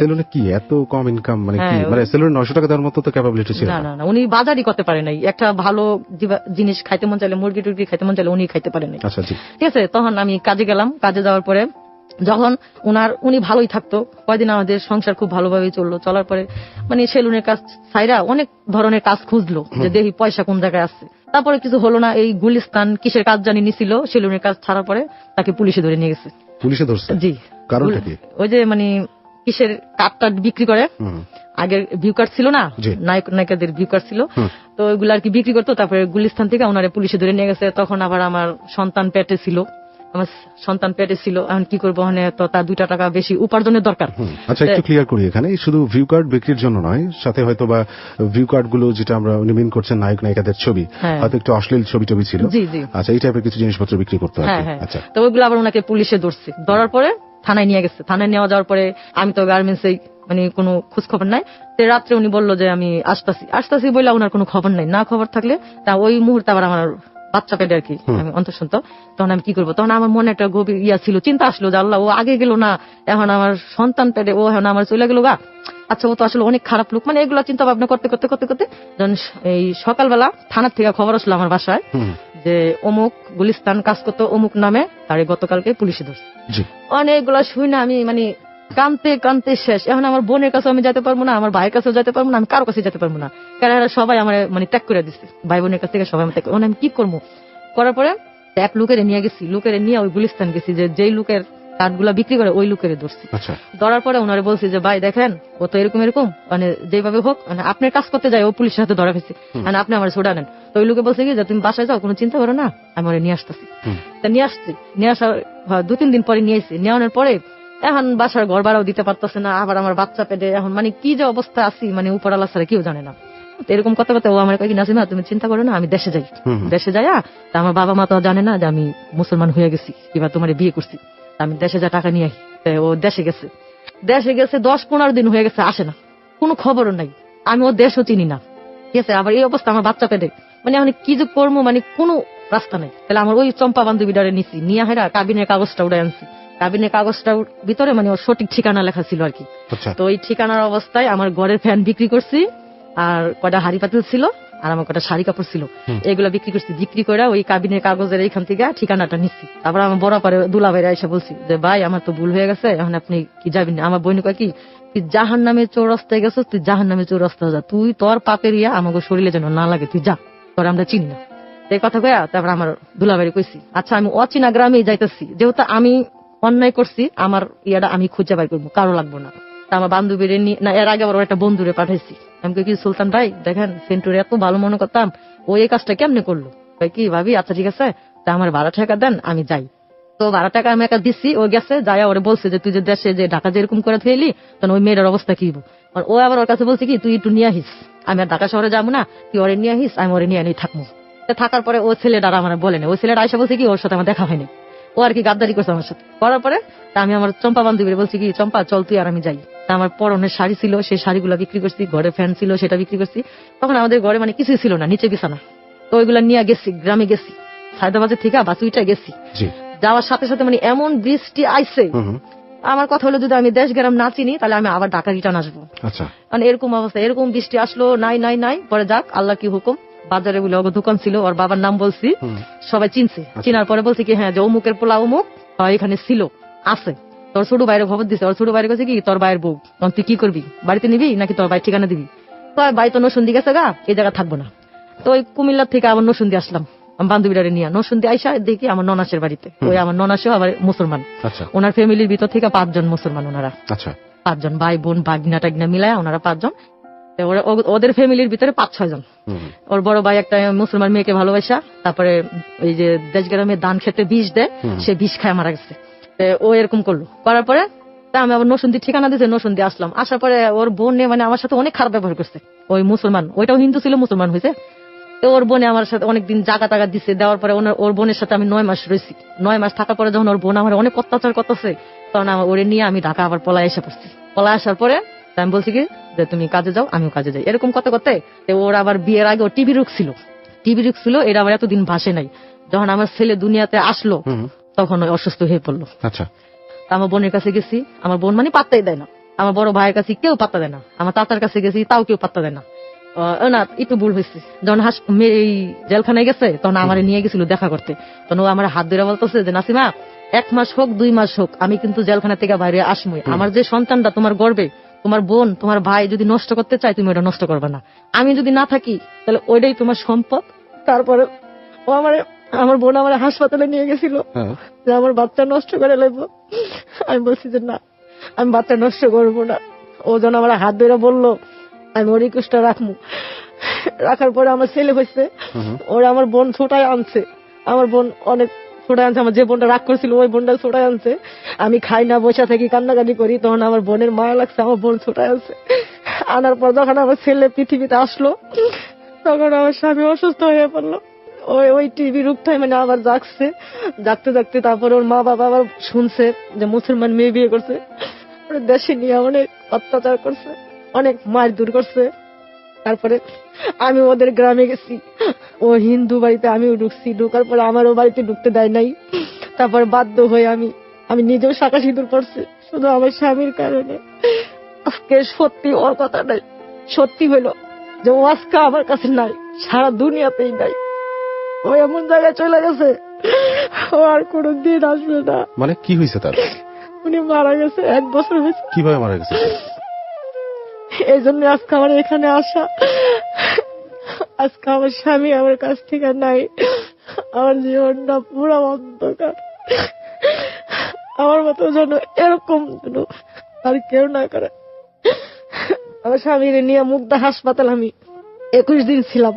সেলুনে কি এত কম ইনকাম? মানে কি, মানে সেলুনে 900 টাকা দেওয়ার মতো তো ক্যাপাবিলিটি ছিল না? না, উনি বাজারই করতে পারে নাই। একটা ভালো জিনিস খাইতে মন চাইলে, মুরগি টুরগি খাইতে মন চাইলে উনি খাইতে পারে নাই। আচ্ছা, ঠিক আছে। তখন আমি কাজে গেলাম। কাজে যাওয়ার পরে যখন উনি ভালোই থাকতো, কয়দিন আমাদের সংসার খুব ভালোভাবেই চললো। চলার পরে মানে সেলুনের কাজ ছাইরা অনেক ধরনের কাজ খুঁজলো যে দেখি পয়সা কোন জায়গায় আছে। তারপরে কিছু হলো না। এই গুলিস্তান কিসের কাজ জানি নিছিল, সেলুনের কাজ ছাড়ার পরে তাকে পুলিশে ধরে নিয়ে গেছে। পুলিশে ধরছে? জি। কারণটা কি? ওই যে মানে কিসের কার্ডটা বিক্রি করে, আগের ভিউ কার্ড ছিল না, নায়িকাদের ভিউ কার্ড ছিল, তো ওইগুলো আর কি বিক্রি করতো। তারপরে গুলিস্তান থেকে ওনারে পুলিশে ধরে নিয়ে গেছে। তখন আবার আমার সন্তান পেটে ছিল। এখন কি করবো, তো তার 2 টাকা বেশি উপার্জনের দরকার। আচ্ছা, একটু ক্লিয়ার করি, এখানে শুধু ভিউ কার্ড বিক্রির জন্য নয়, সাথে হয়তো বা ভিউ কার্ড গুলো যেটা আমরা মিন করছেন নায়ক নায়িকাদের ছবি, হয়তো একটু অশ্লীল ছবি টবি ছিল। আচ্ছা, এই টাইপের কিছু জিনিসপত্র বিক্রি করতে হয়। আচ্ছা, তো ওইগুলো আবার ওনাকে পুলিশে ধরছে। ধরার পরে থানায় নিয়ে গেছে। থানায় নেওয়া যাওয়ার পরে আমি তো গার্মেন্টসে মানে কোনো খোঁজ খবর নাই। রাত্রে উনি বললো যে আমি আসতাছি বলে ওনার কোনো খবর নাই। না খবর থাকলে তা ওই মুহূর্তে আবার আমার বাচ্চা পেটে আর কি আমি অন্তঃসন্ত। তখন আমি কি করবো, তখন আমার মনে একটা গভীর ছিল, চিন্তা আসলো যে আল্লাহ, ও আগে গেল না, এখন আমার সন্তান পেটে, ও এখন আমার চলে গেল গা। আচ্ছা, ও তো আসলে অনেক খারাপ লোক। মানে এগুলো চিন্তা ভাবনা করতে করতে করতে করতে যখন এই সকালবেলা থানার থেকে খবর আসলো আমার বাসায় যে অমুক গুলিস্তান কাজ করতো অমুক নামে, তারে গতকালকে পুলিশে ধরছে। অনেকগুলো শুই না আমি মানে কানতে কানতে শেষ। এখন আমার বোনের কাছে আমি যেতে পারবো না, আমার ভাইয়ের কাছেও যেতে পারবো না, আমি কারো কাছে যেতে পারবো না, কারণ এরা সবাই আমার মানে ত্যাগ করে দিচ্ছে। ভাই বোনের কাছ থেকে সবাই ত্যাগ করে। আমি কি করবো? করার পরে এক লোকের নিয়ে গেছি। লোকের নিয়ে ওই গুলিস্তান গেছি, যেই লোকের কাঠগুলা বিক্রি করে ওই লোকের ধরছি। ধরার পরে ওনারে বলছি যে ভাই দেখেন, ও তো এরকম মানে যেভাবে হোক মানে আপনার কাজ করতে যায়, ও পুলিশের হাতে ধরা হয়েছে, মানে আপনি আমার ছোড়া নেন। তো ওই লোকে বলছে কি যে তুমি বাসায় যাও, কোনো চিন্তা করো না, আমি ওরা নিয়ে আসতেছি। তা নিয়ে আসছি। নিয়ে আসার 2-3 দিন পরে নিয়ে আসছি। নিয়ে আনার পরে এখন বাসার ঘর ভাড়াও দিতে পারতেছে না, আবার আমার বাচ্চা পেটে এখন মানে কি যে অবস্থা আছি, মানে উপর আল্লাহ ছাড়া কেউ জানে না। এরকম কথা কথা ও আমার কয়েক নাসিমা তুমি চিন্তা করো না, আমি দেশে যাই। দেশে যাইয়া তা আমার বাবা মা তো জানে না যে আমি মুসলমান হয়ে গেছি কিংবা তোমার বিয়ে করছি। আমি দেশে যা টাকা নিয়ে আই। ও দেশে গেছে 10-15 দিন হয়ে গেছে, আসে না, কোনো খবরও নাই। আমি ও দেশও চিনি না। ঠিক আছে, আবার এই অবস্থা আমার বাচ্চা পেটে, মানে আমি কি যে করবো, মানে কোনো রাস্তা নাই। তাহলে আমার ওই চম্পা বান্ধবীটারে নিছি, নিয়ে হেরা কাবিনের কাগজটা উড়ে আনছি। কাবিনের কাগজটার ভিতরে মানে ওর সঠিক ঠিকানা লেখা ছিল আর কি। তো ওই ঠিকানার অবস্থায় আমার ঘরের ফ্যান বিক্রি করছি, আর কটা হাড়ি পাতিল ছিল, আর আমার কটা শাড়ি কাপড় ছিল, এগুলো বিক্রি করছি। বিক্রি করে ওই কাবিনের কাগজের এইখান থেকে ঠিকানাটা নিচ্ছি। তারপর আমার বড় পারে দুলা ভাইরা এসে বলছি যে ভাই আমার তো ভুল হয়ে গেছে, এখন আপনি কি যাবেন? আমার বোন কয় কি, তুই জাহান নামে চৌরাস্তায় গেছিস, তুই জাহান নামে চৌরাস্তায় যা, তুই তোর পাপের ইয়া আমাকে শরীরে যেন না লাগে, তুই যা, তোর আমরা চিনি না। এই কথা কয়া তারপর আমার দুলা ভাইরে কইছি আচ্ছা আমি অচিনা গ্রামে যাইতেছি, যেহেতু আমি অন্যায় করছি, আমার ইয়াটা আমি খুঁজে বাই করবো, কারো লাগবো না। আমার বান্ধবীর না, এর আগে আবার একটা বন্ধুরে পাঠাইছি। আমি কি সুলতান ভাই দেখেন, সেন্টুর এত ভালো মনে করতাম, ও এই কাজটা কেমনে করলো? কি ভাবি আচ্ছা ঠিক আছে, তা আমার ভাড়া টাকা দেন, আমি যাই। তো ভাড়া টাকা আমি একা দিচ্ছি, ও গেছে, যাই ওরে বলছে যে তুই যে দেশে যে ঢাকা যেরকম করে থইলি, তখন ওই মেয়েটার অবস্থা কি? আর ও আবার ওর কাছে বলছে কি তুই একটু নিয়ে আহিস, আমি আর ঢাকা শহরে যাবো না, তুই ওরে নিয়ে আহিস, আমি ওরে নিয়ে আনি থাকবো। থাকার পরে ও ছেলেটা আমার বলে না, ওই ছেলেটা আইসা বলছে কি ওর সাথে আমার দেখা হয়নি, ও আর কি গাদ্দারি করছে আমার সাথে। করার পরে আমি আমার চম্পা বান্ধবীর বলছি কি চম্পা চল তুই আর আমি যাই। আমার পরনের শাড়ি ছিল, সেই শাড়িগুলো বিক্রি করছি, ঘরে ফ্যান ছিল সেটা বিক্রি করছি। তখন আমাদের ঘরে মানে কিছুই ছিল না, নিচে বিছানা। তো ওইগুলা নিয়ে গেছি, গ্রামে গেছি, সায়দাবাজার থেকে বাসুইটা গেছি। যাওয়ার সাথে সাথে মানে এমন বৃষ্টি আইছে, আমার কথা হলো যদি আমি দেশ গ্রাম না চিনি তাহলে আমি আবার ঢাকা রিটার্ন আসবো। মানে এরকম অবস্থা, এরকম বৃষ্টি আসলো, নাই নাই নাই। পরে যাক আল্লাহ কি হুকুম, বাজারে বলে দোকান ছিল, ওর বাবার নাম বলছি, সবাই চিনছে। চিনার পরে বলছে কি হ্যাঁ যে অমুকের পোলা অমুক এখানে ছিল, আছে। তোর ছোট বাইরে খবর দিছে, ওর ছোট বাইরে কাছে কি তোর ভাইয়ের বউ, তুই কি করবি, বাড়িতে নিবি নাকি তোর ভাই ঠিকানা দিবি? তো ভাই তো নসুন্দি গেছে গা, এই জায়গা থাকবো না। তো ওই কুমিল্লার থেকে আবার নসুন্দি আসলাম বান্ধবীরারে নিয়ে। নসুন্দি আইসা দেখি আমার ননাসের বাড়িতে, ওই আমার ননাসও আবার মুসলমান। ওনার ফ্যামিলির ভিতর থেকে 5 জন মুসলমান, ওনারা 5 জন ভাই বোন বাগনা টাগনা মিলায় ওনারা 5 জন। ওদের ফ্যামিলির ভিতরে 5-6 জন। ওর বড় ভাই একটা মুসলমান মেয়েকে ভালোবাসা, তারপরে ওই যে দেশ গ্রামে ধান খেতে বিষ দেয়, সে বিষ খায় মারা গেছে। ও এরকম করলো, করার পরে তা আমি আবার নরসিংদী ঠিকানা দিয়েছে, নরসিংদী আসলাম। আসার পরে ওর বোন মানে আমার সাথে অনেক খারাপ ব্যবহার করছে। ওই মুসলমান, ওইটাও হিন্দু ছিল, মুসলমান হয়েছে। তো ওর বোনে আমার সাথে অনেকদিন জাগা টাকা দিচ্ছে, দেওয়ার পরে ওর বোনের সাথে আমি 9 মাস রয়েছি। 9 মাস থাকার পরে যখন ওর বোন আমার অনেক অত্যাচার করতেছে, তখন আমার ওরে নিয়ে আমি ঢাকা আবার পলায় এসে পড়ছি। পলায় আসার পরে আমি বলছি কি যে তুমি কাজে যাও, আমিও কাজে যাই, এরকম করতে করতে ওর আবার বিয়ের আগে ও টিবি রোগ ছিল, এটা আমার এতদিন ভাসে নাই। যখন আমার ছেলে দুনিয়াতে আসলো তখন ওই অসুস্থ হয়ে পড়লো। আচ্ছা, আমার বোনের কাছে গেছি, আমার বোন মানে পাত্তাই দেয় না। আমার বড় ভাইয়ের কাছে কেউ পাত্তা দেয় না। আমার চাচার কাছে গেছি, তাও কেউ পাত্তা দেয় না। না, একটু ভুল হয়েছে। যখন এই জেলখানায় গেছে তখন আমার নিয়ে গেছিল দেখা করতে, তখন ও আমার হাত ধরে বলতেছে যে নাসিমা, 1 মাস হোক 2 মাস হোক আমি কিন্তু জেলখানা থেকে বাইরে আসমই। আমার যে সন্তানটা তোমার গর্বে, তোমার বোন তোমার ভাই যদি নষ্ট করতে চায় তুমি ওটা নষ্ট করবে না। আমি যদি না থাকি তাহলে ওইটাই তোমার সম্পদ। তারপরে ও আমার বোন আমার হাসপাতালে নিয়ে গেছিল যে আমার বাচ্চা নষ্ট করে লাগবো। আমি বলছি যে না, আমি বাচ্চা নষ্ট করবো না। ও যখন আমার হাত ধরে বললো আমি ওর রিকোয়েস্টটা রাখবো। রাখার পরে আমার ছেলে হয়েছে, ওরা আমার বোন ছোটায় আনছে। আমার বোন অনেক ছোটায় আনছে, আমার যে বোনটা রাগ করছিল ওই বোনটা ছোটায় আনছে। আমি খাই না, বসে থাকি, কান্নাকাটি করি, তখন আমার বোনের মায়া লাগছে, আমার বোন ছোটায় আনছে। আনার পর যখন আমার ছেলে পৃথিবীতে আসলো তখন আমার স্বামী অসুস্থ হয়ে পড়লো। ওই টিভি রোগটাই মানে আবার জাগতে তারপরে ওর মা বাবা আবার শুনছে যে মুসলমান মেয়ে বিয়ে করছে। দেশে নিয়ে অনেক অত্যাচার করছে, অনেক মারধর করছে। তারপরে আমি ওদের গ্রামে গেছি, ও হিন্দু বাড়িতে আমিও ঢুকছি। ঢুকার পরে আমারও বাড়িতে ঢুকতে দেয় নাই। তারপর বাধ্য হয়ে আমি নিজেও শাঁখা সিঁদুর পড়ছি শুধু আমার স্বামীর কারণে। আজকে সত্যি ওর কথা নাই, সত্যি হইলো যে ও আজকে আমার কাছে নাই, সারা দুনিয়াতেই নাই। ও এমন জায়গায় চলে গেছে, ও আর কোনদিন আসবে না। মানে কি হয়েছে তার? উনি মারা গেছে, 1 বছর হয়েছে। কিভাবে মারা গেছে? এই জন্য আজকে আমার এখানে আসা। আজকে আমার স্বামী আমার কাছ থেকে নাই, আমার জীবনটা পুরো অন্ধকার। আমার মতো যেন এরকম যেন আর কেউ না করে। আমার স্বামীর নিয়ে মুগদা হাসপাতাল আমি 21 দিন ছিলাম।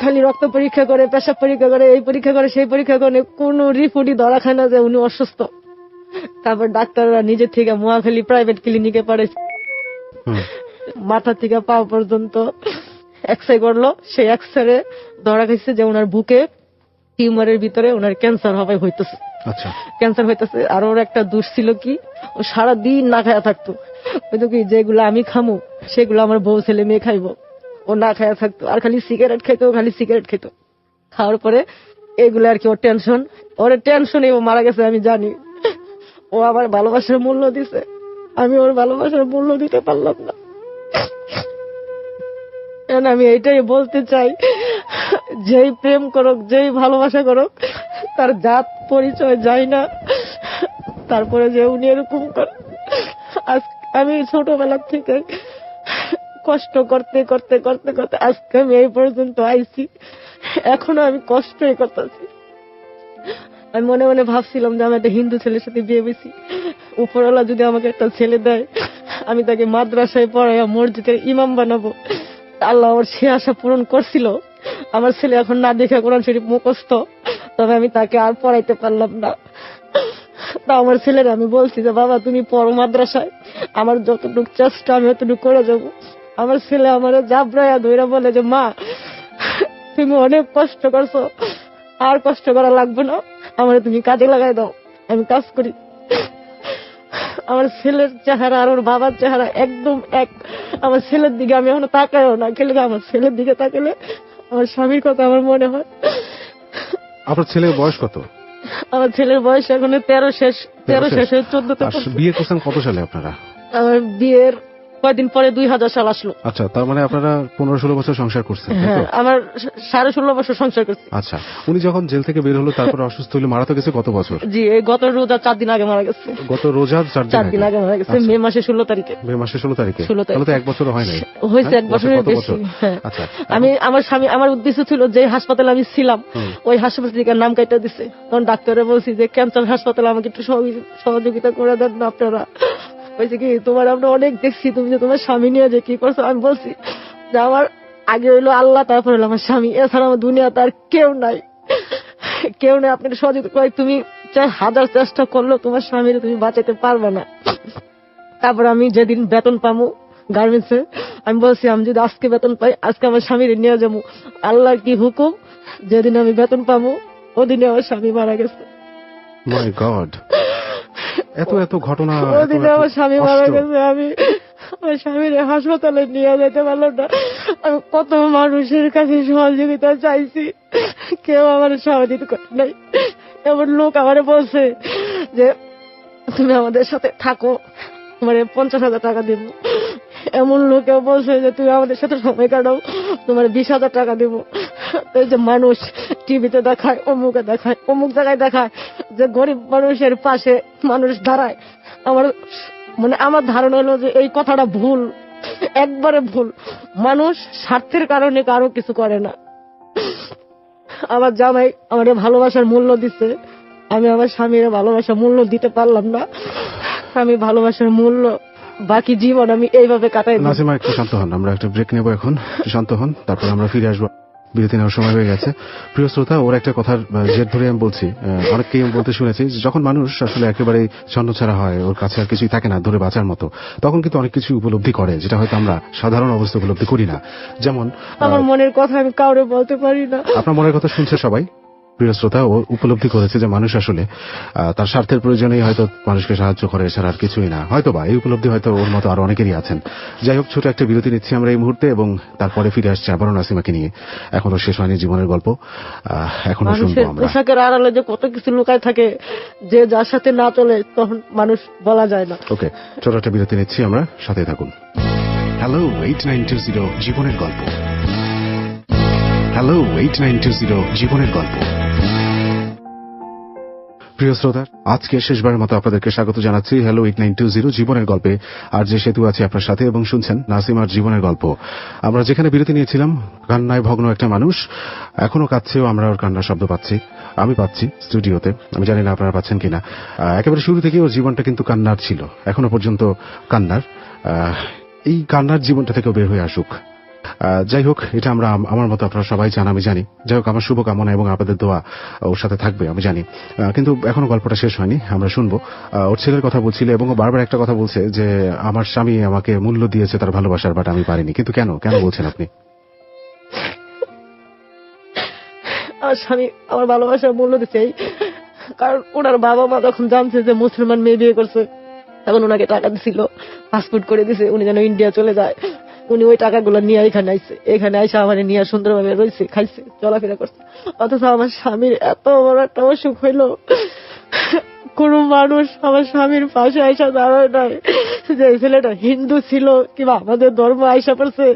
খালি রক্ত পরীক্ষা করে, পেশাব পরীক্ষা করে, এই পরীক্ষা করে, সেই পরীক্ষা করে, কোনো রিপোর্টই ধরা খায় না যে উনি অসুস্থ। তারপর ডাক্তাররা নিজে থেকে মোয়াখালী প্রাইভেট ক্লিনিকে পাঠাইছে। মাথা থেকে পা পর্যন্ত এক্সরে করলো, সেই এক্সরে ধরা খাইছে যে ওনার বুকে টিউমারের ভিতরে ওনার ক্যান্সার হইতেছে। আচ্ছা, ক্যান্সার হইতেছে। আর ওর একটা দোষ ছিল কি, ও সারাদিন না খায়া থাকতো। হয়তো কি যেগুলো আমি খামো সেগুলো আমার বউ ছেলে মেয়ে খাইবো, ও না খায়া থাকতো। আর খালি সিগারেট খাইতো। খাওয়ার পরে এগুলো আর কি ওর টেনশন, ওর টেনশনে ও মারা গেছে আমি জানি। ও আমার ভালোবাসার মূল্য দিছে, আমি ওর ভালোবাসার মূল্য দিতে পারলাম না। আমি এইটাই বলতে চাই, যেই প্রেম করুক, যেই ভালোবাসা করুক, তার জাত পরিচয় যায় না। তারপরে যে উনি এরকম করে, আমি ছোটবেলা থেকে কষ্ট করতে করতে করতে করতে আজকে আমি এই পর্যন্ত আইছি। এখনো আমি কষ্টই করতেছি। আমি মনে মনে ভাবছিলাম যে আমি একটা হিন্দু ছেলের সাথে বিয়ে হয়েছি, উপরওয়ালা যদি আমাকে একটা ছেলে দেয় আমি তাকে মাদ্রাসায় পড়াইয়া মসজিদের ইমাম বানাবো। আল্লাহ ওর সে আশা পূরণ করছিল। আমার ছেলে এখন না দেখে কোরআন শরীফ মুখস্থ, তবে আমি তাকে আর পড়াইতে পারলাম না। তা আমার ছেলের আমি বলছি যে বাবা তুমি পড়ো মাদ্রাসায়, আমার যতটুকু চেষ্টা আমি অতটুকু করে যাবো। আমার ছেলে আমার জাবরায়া ধইরা বলে যে মা তুমি অনেক কষ্ট করছো, আর কষ্ট করা লাগবে না, আমার তুমি কাজে লাগাই দাও, আমি কাজ করি। আমার ছেলের চেহারা আর ওর বাবার চেহারা একদম এক। আমার ছেলের দিকে আমি এখনো তাকাইও না, খেলে আমার ছেলের দিকে তাকালে আমার স্বামীর কথা আমার মনে হয়। আপনার ছেলের বয়স কত? আমার ছেলের বয়স এখন 13 শেষ হয়ে 14তে। বিয়ে করছেন কত সালে আপনারা? আমার বিয়ের কয়েকদিন পরে 2000 সাল আসলো। আচ্ছা, তার মানে আপনারা 15-16 বছর সংসার করছেন? হ্যাঁ, আমার 16.5 বছর সংসার করছি। আচ্ছা, উনি যখন জেল থেকে বের হলো তারপর অসুস্থ হলে মারা তো গেছে কত বছর? জি, এই গত রোজা 4 দিন আগে মারা গেছে। গত রোজা 4 দিন আগে মারা গেছে, মে মাসে 16 তারিখে। মে মাসে 16 তারিখে, তাহলে তো 1 বছরও হয় নাই। হয়েছে 1 বছরের বেশি। আচ্ছা, আমার স্বামী, আমার উদ্দেশ্য ছিল যে হাসপাতালে আমি ছিলাম ওই হাসপাতাল থেকে নাম কাটা দিছে। তখন ডাক্তারে বলছি যে ক্যান্সার হাসপাতালে আমাকে একটু সহযোগিতা করে দেন না আপনারা। বলছে কি তোমার আমরা অনেক দেখছি, তুমি যে তোমার স্বামী নিয়ে যে কি করছো। আমি বলছি যে আমার আগে হইলো আল্লাহ, তারপর হলো আমার স্বামী, এছাড়া আমার দুনিয়াতে আর কেউ নাই। আপনাকে সহযোগিতা করে তুমি চাই হাজার চেষ্টা করলেও তোমার স্বামীর তুমি বাঁচাতে পারবে না। তারপর আমি যেদিন বেতন পাবো গার্মেন্টসে, আমি বলছি আমি যদি আজকে বেতন পাই আজকে আমার স্বামীর নিয়ে যাবো। আল্লাহর কি হুকুম, যেদিন আমি বেতন পাবো ওদিনে আমার স্বামী মারা গেছে। মাই গড, এত এত ঘটনা। ওদিনে আমার স্বামী মারা গেছে। আমি আমার স্বামীর হাসপাতালে নিয়ে যেতে পারলাম না। আমি কত মানুষের কাছে সহযোগিতা চাইছি, কেউ আমার সহযোগিতা করে নাই। এমন লোক আমার বলছে যে তুমি আমাদের সাথে থাকো, তোমার 50,000 টাকা দেবো। এমন লোকেও বলছে যে তুমি আমাদের সাথে সময় কাটাও, তোমার 20,000 টাকা দেবো। এই যে মানুষ টিভিতে দেখায়, অমুকে দেখায়, অমুক জায়গায় দেখায় যে গরিব মানুষের পাশে মানুষ দাঁড়ায়। আমার ধারণা হলো যে এই কথাটা ভুল, একবারে ভুল। মানুষ স্বার্থের কারণে কারো কিছু করে না। আমার জামাই আমার ভালোবাসার মূল্য দিচ্ছে, আমি আমার স্বামীর ভালোবাসার মূল্য দিতে পারলাম না। আমি ভালোবাসার মূল্য বাকি জীবন আমি এইভাবে কাটাই। নাসিমা একটু শান্ত হন, আমরা একটা ব্রেক নেব এখন, শান্ত হন, তারপর আমরা ফিরে আসবো। বিরতি নেওয়ার সময় হয়ে গেছে। প্রিয় শ্রোতা, ওর একটা কথার জের ধরে আমি বলছি, অনেককেই আমি বলতে শুনেছি, যখন মানুষ আসলে একেবারে ছন্নছাড়া হয়, ওর কাছে আর কিছুই থাকে না ধরে বাঁচার মতো, তখন কিন্তু অনেক কিছু উপলব্ধি করে যেটা হয়তো আমরা সাধারণ অবস্থা উপলব্ধি করি না। যেমন আমার মনের কথা আমি কাউরে বলতে পারি না। আপনার মনের কথা শুনছে সবাই। প্রিয় শ্রোতা, ও উপলব্ধি করেছে যে মানুষ আসলে তার স্বার্থের প্রয়োজনেই হয়তো মানুষকে সাহায্য করে, এছাড়া আর কিছুই না। হয়তো বা এই উপলব্ধি হয়তো ওর মতো আরো অনেকেরই আছেন। যাই হোক, ছোট একটা বিরতি নিচ্ছি আমরা এই মুহূর্তে, এবং তারপরে ফিরে আসছে আবারও নাসিমাকে নিয়ে। এখনো শেষ হয়নি জীবনের গল্প, এখনো শুনবো আমরা। পোশাকের আড়ালে যে কত কিছু লুকায় থাকে, যে যার সাথে না চলে তখন মানুষ বলা যায় না। ওকে, ছোট একটা বিরতি নিচ্ছি আমরা, সাথে থাকুন। হ্যালো 8920 জীবনের গল্প। হ্যালো 8920 জীবনের গল্প। প্রিয় শ্রোতা, আজকে শেষবারের মতো আপনাদেরকে স্বাগত জানাচ্ছি হ্যালো 8920 জীবনের গল্পে। আর যে সেতু আছে আপনার সাথে, এবং শুনছেন নাসিমার জীবনের গল্প। আমরা যেখানে বিরতি নিয়েছিলাম, কান্নায় ভগ্ন একটা মানুষ এখনো কাঁদছেও, আমরা ওর কান্নার শব্দ পাচ্ছি, আমি পাচ্ছি স্টুডিওতে, আমি জানি না আপনারা পাচ্ছেন কিনা। একেবারে শুরু থেকে ওর জীবনটা কিন্তু কান্নার ছিল, এখনো পর্যন্ত কান্নার। এই কান্নার জীবনটা থেকেও বের হয়ে আসুক। যাই হোক, এটা আমরা আমার মতো আপনারা সবাই চান, আমি জানি। যাই হোক, আমার শুভকামনা এবং আপনাদের দোয়া ওর সাথে থাকবে, আমি জানি। কিন্তু এখনো গল্পটা শেষ হয়নি, আমরা শুনবো। ওর ছেলের কথা বলছিল, এবং ও বারবার একটা কথা বলছে যে আমার স্বামী আমাকে মূল্য দিয়েছে তার ভালোবাসার, বাট আমি পারিনি। কিন্তু কেন কেন বলছেন আপনি? আমার স্বামী আমার ভালোবাসার মূল্য দিচ্ছে কারণ ওনার বাবা মা যখন জানছে যে মুসলমান মেয়ে বিয়ে করছে, তখন ওনাকে টাকা দিছিল, পাসপোর্ট করে দিছে উনি যেন ইন্ডিয়া চলে যায়। উনি ওই টাকাগুলো নিয়ে এখানে আইছে, এখানে আইসা আমার নিয়ে সুন্দরভাবে রয়েছে, খাইছে, চলাফেরা করছে। অথচ আমার স্বামীর এত বড় একটা অসুখ হইলো, কোন মানুষ আমার স্বামীর পাশে আইসা দাঁড়ায় নাই। যে ছেলেটা হিন্দু ছিল কিংবা আমাদের ধর্ম আইসা পড়ছে,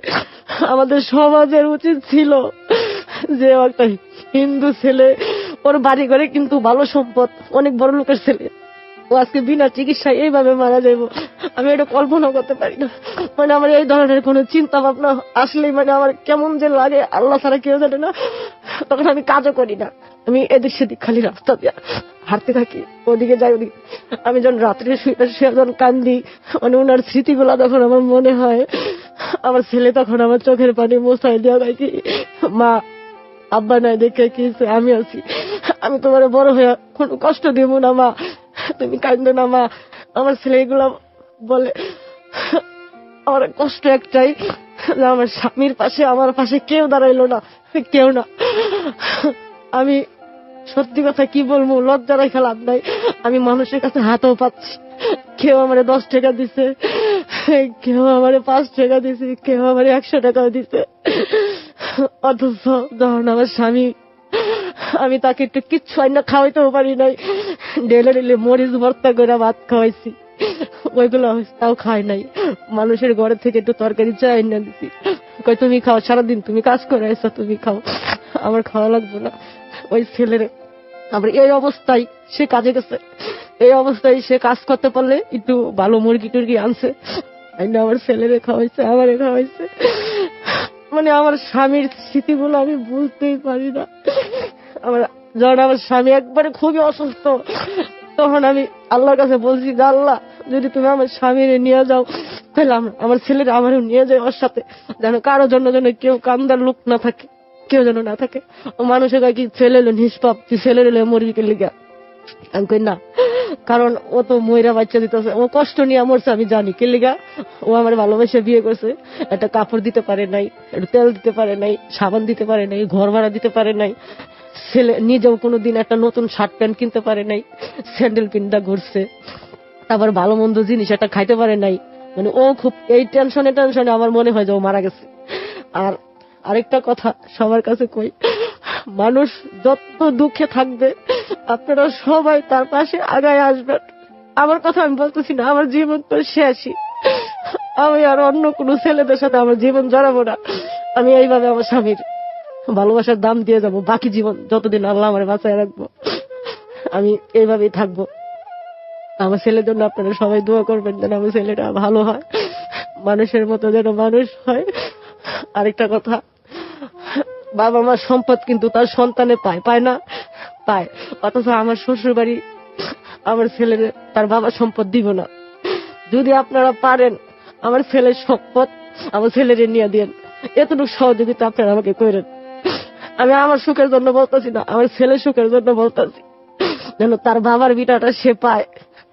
আমাদের সমাজের উচিত ছিল যে একটা হিন্দু ছেলে, ওর বাড়ি ঘরে কিন্তু ভালো সম্পদ, অনেক বড় লোকের ছেলে, ও আজকে বিনা চিকিৎসায় এইভাবে মারা যাইব, আমি এটা কল্পনা করতে পারি না। আমার এই ধরনের কোন চিন্তা ভাবনা আসলে আমার কেমন যে লাগে, আল্লাহ ছাড়া কেউ জানে না। তখন আমি কাজও করি না, আমি এদিক সেদিক খালি রাস্তা দিয়ে হাঁটতে থাকি, ওদিকে যাই ওদিকে। আমি যখন রাত্রে শুয়ে যখন কান্দি, ওনার স্মৃতিগুলা যখন আমার মনে হয়, আমার ছেলে তখন আমার চোখের পানি মোছাই দেওয়া যায় কি, মা আব্বা নাই দেখে কি আমি আছি, আমি তোমার বড় হয়ে কোনো কষ্ট দিব না মা, তুমি কাঁদো না মা। আমার ছেলে এগুলা বলে। আমার কষ্ট একটাই, আমার স্বামীর পাশে আমার পাশে কেউ দাঁড়াইলো না, কেউ না। আমি সত্যি কথা কি বলবো, লজ্জা রেখে লাভ নাই। আমি মানুষের কাছে হাতও পাচ্ছি, কেউ আমারে 10 টাকা দিছে, কেউ আমারে 5 টাকা দিছে, কেউ আমারে 100 টাকাও দিছে। অথচ যখন আমার স্বামী, আমি তাকে একটু কিচ্ছু আইনা খাওয়াইতেও পারি নাই, ডেলে ডেলে মরিচ ভর্তা করে ভাত খাওয়াইছি, ওইগুলো তাও খাই নাই। মানুষের ঘরে থেকে একটু তরকারি চাই না দিছি, কই তুমি খাও, সারাদিন তুমি কাজ করে আসছো, তুমি খাও, আমার খাওয়া লাগবে না। ওই ছেলের আবার এই অবস্থায় সে কাজে গেছে, এই অবস্থায় সে কাজ করতে পারলে একটু ভালো মুরগি টুরগি আনছে, আমার ছেলেরে খাওয়াইছে, আমারে খাওয়াইছে। আমার স্বামীর স্মৃতিগুলো আমি বুঝতেই পারি না। যখন আমার স্বামী একবারে খুবই অসুস্থ, তখন আমি আল্লাহর কাছে বলছি যে আল্লাহ, যদি তুমি আমার স্বামীরে নিয়ে যাও, তাহলে আমার ছেলের আমারও নিয়ে যায় ওর সাথে, যেন কারোর জন্য যেন কেউ কান্দার লোক না থাকে, কেউ যেন না থাকে। ও মানুষের কি ছেলে এলো নিষ্পাপ, তুই ছেলে এলো মরিকে লিগা, আমি কই না, কারণ ও তো ময়রা বাচ্চা দিতেছে, ও কষ্ট নিয়ে মরছে আমি জানি। কে লিগা? ও আমার ভালোবাসা বিয়ে করছে, একটা কাপড় দিতে পারে নাই, একটা তেল দিতে পারে নাই, সাবান দিতে পারে নাই, ঘর ভাড়া দিতে পারে নাই, ছেলে নিজেও কোনোদিন একটা নতুন শার্ট প্যান্ট কিনতে পারে নাই, স্যান্ডেল পিনটা ঘুরছে, তারপর ভালো মন্দ জিনিস একটা খাইতে পারে নাই। মানে ও খুব এই টেনশনে আমার মনে হয় যে ও মারা গেছে। আর আরেকটা কথা সবার কাছে কই, মানুষ যত দুঃখে থাকবে আপনারা সবাই তার পাশে আগায় আসবেন। আমার কথা আমি বলতেছি না, আমার জীবন তো শেষই, আমি আর অন্য কোনো ছেলেদের সাথে আমার জীবন জড়াবো না। আমি এইভাবে আমার স্বামীর ভালোবাসার দাম দিয়ে যাব বাকি জীবন, যতদিন আল্লাহ আমার বাঁচায় রাখবো আমি এইভাবেই থাকবো। আমার ছেলের জন্য আপনারা সবাই দোয়া করবেন যেন আমার ছেলেটা ভালো হয়, মানুষের মতো যেন মানুষ হয়। আরেকটা কথা, বাবা মার সম্পদ কিন্তু তার সন্তানে পায় না, পায়। অথচ আমার শ্বশুর বাড়ি আমার ছেলের তার বাবা সম্পদ দিব না। যদি আপনারা পারেন আমার ছেলের সম্পদ আমার ছেলেরে নিয়ে দেন, এতটুকু সহযোগিতা আপনারা আমাকে করেন। আমি আমার সুখের জন্য বলতেছি না, আমার ছেলের সুখের জন্য বলতেছি, যেন তার বাবার বিটাটা সে পায়,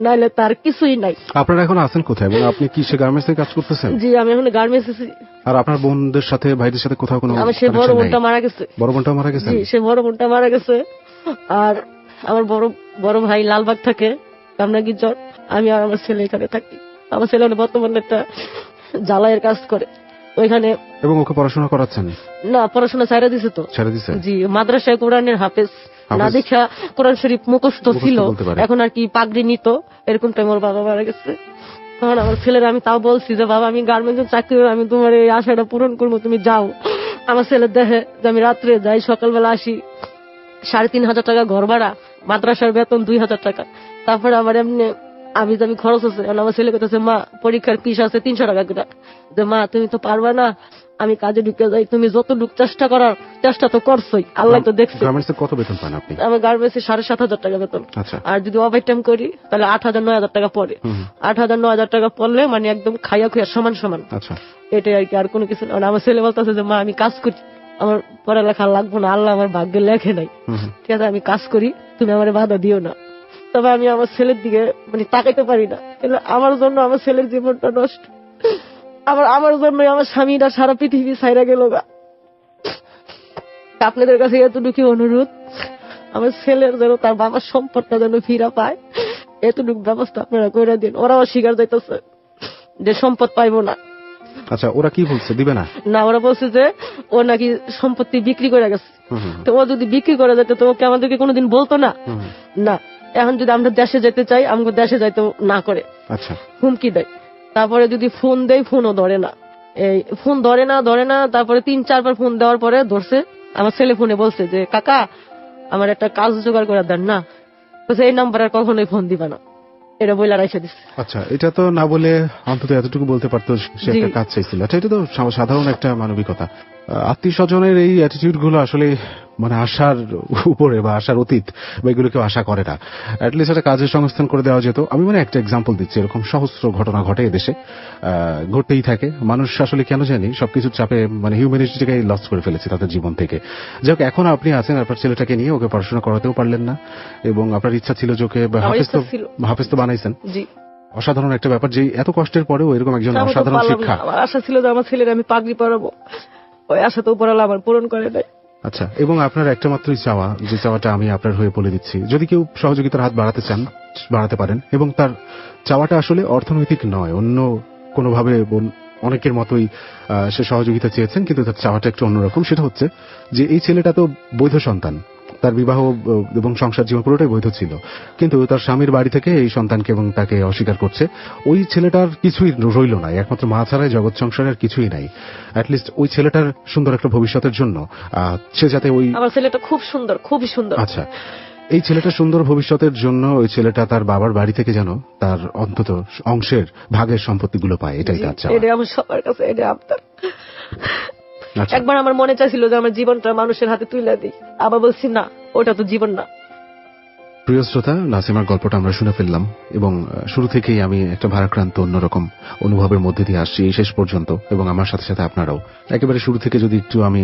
নাইলে তার কিছুই নাই। আপনারা এখন আছেন কোথায় এবং আপনি কি সে গার্মেন্টসে কাজ করতেছেন? জি, আমি এখন গার্মেন্টসে। আর আপনার বোনদের সাথে ভাইদের সাথে কোথাও কোনো? আমার সে বড় বোনটা মারা গেছে। বড় বোনটা মারা গেছে? জি, সে বড় বোনটা মারা গেছে। আর আমার বড় ভাই লালবাগ থাকে, কামনাগিরচর। আমি আর আমার ছেলে এখানে থাকি। আমার ছেলে বর্তমানে একটা জ্বালাইয়ের কাজ করে ওইখানে। এবং ওকে পড়াশোনা করাচ্ছেন? না, পড়াশোনা ছাইরা দিছে তো। ছেড়ে দিছে? জি, মাদ্রাসায় কোরআনের হাফেজ না দেখা কোরআন শরীফ মুখস্থ ছিল, এখন আর কি পাগড়ি নিত। এরকম টাইম ওর বাবা মারা গেছে। তখন আমার ছেলের আমি তাও বলছি যে বাবা আমি গার্মেন্টস চাকরি করে আমি তোমার এই আশাটা পূরণ করবো, তুমি যাও। আমার ছেলে দেখে যে আমি রাত্রে যাই, সকালবেলা আসি, 3,500 টাকা ঘর ভাড়া, মাদ্রাসার বেতন 2,000 টাকা, তারপরে আমার এমনি আমি খরচ আছে। আমার ছেলে কথা, মা পরীক্ষার ফিস আছে 300 টাকা করে, যে মা তুমি তো পারবা না, আমি কাজে ঢুকে যাই, তুমি যতটুকু চেষ্টা তো করছোই, আল্লাহ তো দেখছে। গার্মেন্টসে কত বেতন পান আপনি? আমি গার্মেন্টসে 7,500 টাকা বেতন। আর যদি ওভার টাইম করি তাহলে 8,000-9,000 টাকা পড়ে। 8,000-9,000 টাকা পড়লে মানে একদম খাইয়া খুইয়া সমান। এটাই আর কি, আর কোনো কিছু না। আমার ছেলে বলতেছে যে মা আমি কাজ করি, আমার পড়ালেখা লাগবো না, আল্লাহ আমার ভাগ্যে লেখে নাই, ঠিক আছে আমি কাজ করি, তুমি আমার বাধা দিও না। তবে আমি আমার ছেলের দিকে মানে তাকাইতে পারি না, আমার জন্য আমার ছেলের জীবনটা নষ্ট, আমার জন্য আমার স্বামীরা সারা পৃথিবী ছাইরা গেল গা। আপনাদের কাছে এতটুকু অনুরোধ, আমার ছেলের যেন তার বাবার সম্পদটা যেন ফিরা পায়, এতটুকু ব্যবস্থা আপনারা করে দিন। ওরাও স্বীকার যাইতেছে যে সম্পদ পাইবো না। আচ্ছা, ওরা কি বলছে, দিবে না? না, ওরা বলছে যে ও নাকি সম্পত্তি বিক্রি করে গেছে। তো ও যদি বিক্রি করে যেত তো ওকে আমাদেরকে কোনোদিন বলতো না। না, এখন যদি আমরা দেশে যেতে চাই, আমাকে দেশে যাইতে না করে হুমকি দেয়। তারপরে যদি ফোন দেয়, ফোনও ধরে না, এই ফোন ধরে না। তারপরে 3-4 বার ফোন দেওয়ার পরে ধরছে। আমার ছেলে ফোনে বলছে যে কাকা আমার একটা কাজ জোগাড় করে দেন না, এই নাম্বার আর কখনোই ফোন দিবা না, এটা বইলা রাইখা দিচ্ছে। আচ্ছা, এটা তো না বলে অন্তত এতটুকু বলতে পারতো সে একটা কাজ চাইছিল। আচ্ছা, এটা তো সাধারণ একটা মানবিকতা। আত্মীয় স্বজনের এই অ্যাটিটিউড গুলো আসলে মানে আশার উপরে বা আশার অতীত বা এগুলো কেউ আশা করে না। অ্যাটলিস্ট একটা কাজের সংস্থান করে দেওয়া যেত। আমি মানে একটা এক্সাম্পল দিচ্ছি, এরকম সহস্র ঘটনা ঘটে এদেশে, ঘটতেই থাকে। মানুষ আসলে কেন জানি সবকিছুর চাপে মানে হিউম্যানিটিটাকে লস করে ফেলেছে তাদের জীবন থেকে। যাই হোক, এখন আপনি আছেন, আপনার ছেলেটাকে নিয়ে ওকে পড়াশোনা করাতেও পারলেন না এবং আপনার ইচ্ছা ছিল যে ওকে হাফেজ তো বানাইছেন। অসাধারণ একটা ব্যাপার যে এত কষ্টের পরেও এরকম একজন অসাধারণ শিক্ষা। আমার আশা ছিল যে আমার ছেলের আমি পাগড়ি পরাবো, ওই আশা তো উপরালা আমার পূরণ করে দেয়। আচ্ছা, এবং আপনার একটা মাত্রই চাওয়া, যে চাওয়াটা আমি আপনার হয়ে বলে দিচ্ছি, যদি কেউ সহযোগিতার হাত বাড়াতে চান বাড়াতে পারেন, এবং তার চাওয়াটা আসলে অর্থনৈতিক নয়, অন্য কোনোভাবে অনেকের মতোই সে সহযোগিতা চেয়েছেন, কিন্তু তার চাওয়াটা একটু অন্যরকম। সেটা হচ্ছে যে এই ছেলেটা তো বৈধ সন্তান, তার বিবাহ এবং সংসার জীবন পুরোটাই বৈধ ছিল, কিন্তু তার স্বামীর বাড়ি থেকে এই সন্তানকে এবং তাকে অস্বীকার করছে। ওই ছেলেটার কিছুই রইল না, একমাত্র মা ছাড়াই জগৎ সংসারের কিছুই নাই। অ্যাটলিস্ট ওই ছেলেটার সুন্দর একটা ভবিষ্যতের জন্য সে যাতে ওই, আমার ছেলেটা খুব সুন্দর, খুবই সুন্দর। আচ্ছা, এই ছেলেটা সুন্দর ভবিষ্যতের জন্য ওই ছেলেটা তার বাবার বাড়ি থেকে যেন তার অন্তত অংশের ভাগের সম্পত্তিগুলো পায়, এটাই তার চাওয়া। এটা আমার সবার কাছে এটা আপনার। একবার আমার মনে চাইছিল যে আমার জীবনটা মানুষের হাতে তুলে দিই, আবার বলছি না, ওটা তো জীবন না। প্রিয় শ্রোতা, নাসিমার গল্পটা আমরা শুনে ফেললাম এবং শুরু থেকেই আমি একটা ভারাক্রান্ত অন্যরকম অনুভবের মধ্যে দিয়ে আসছি এই শেষ পর্যন্ত, এবং আমার সাথে সাথে আপনারাও। একেবারে শুরু থেকে যদি একটু আমি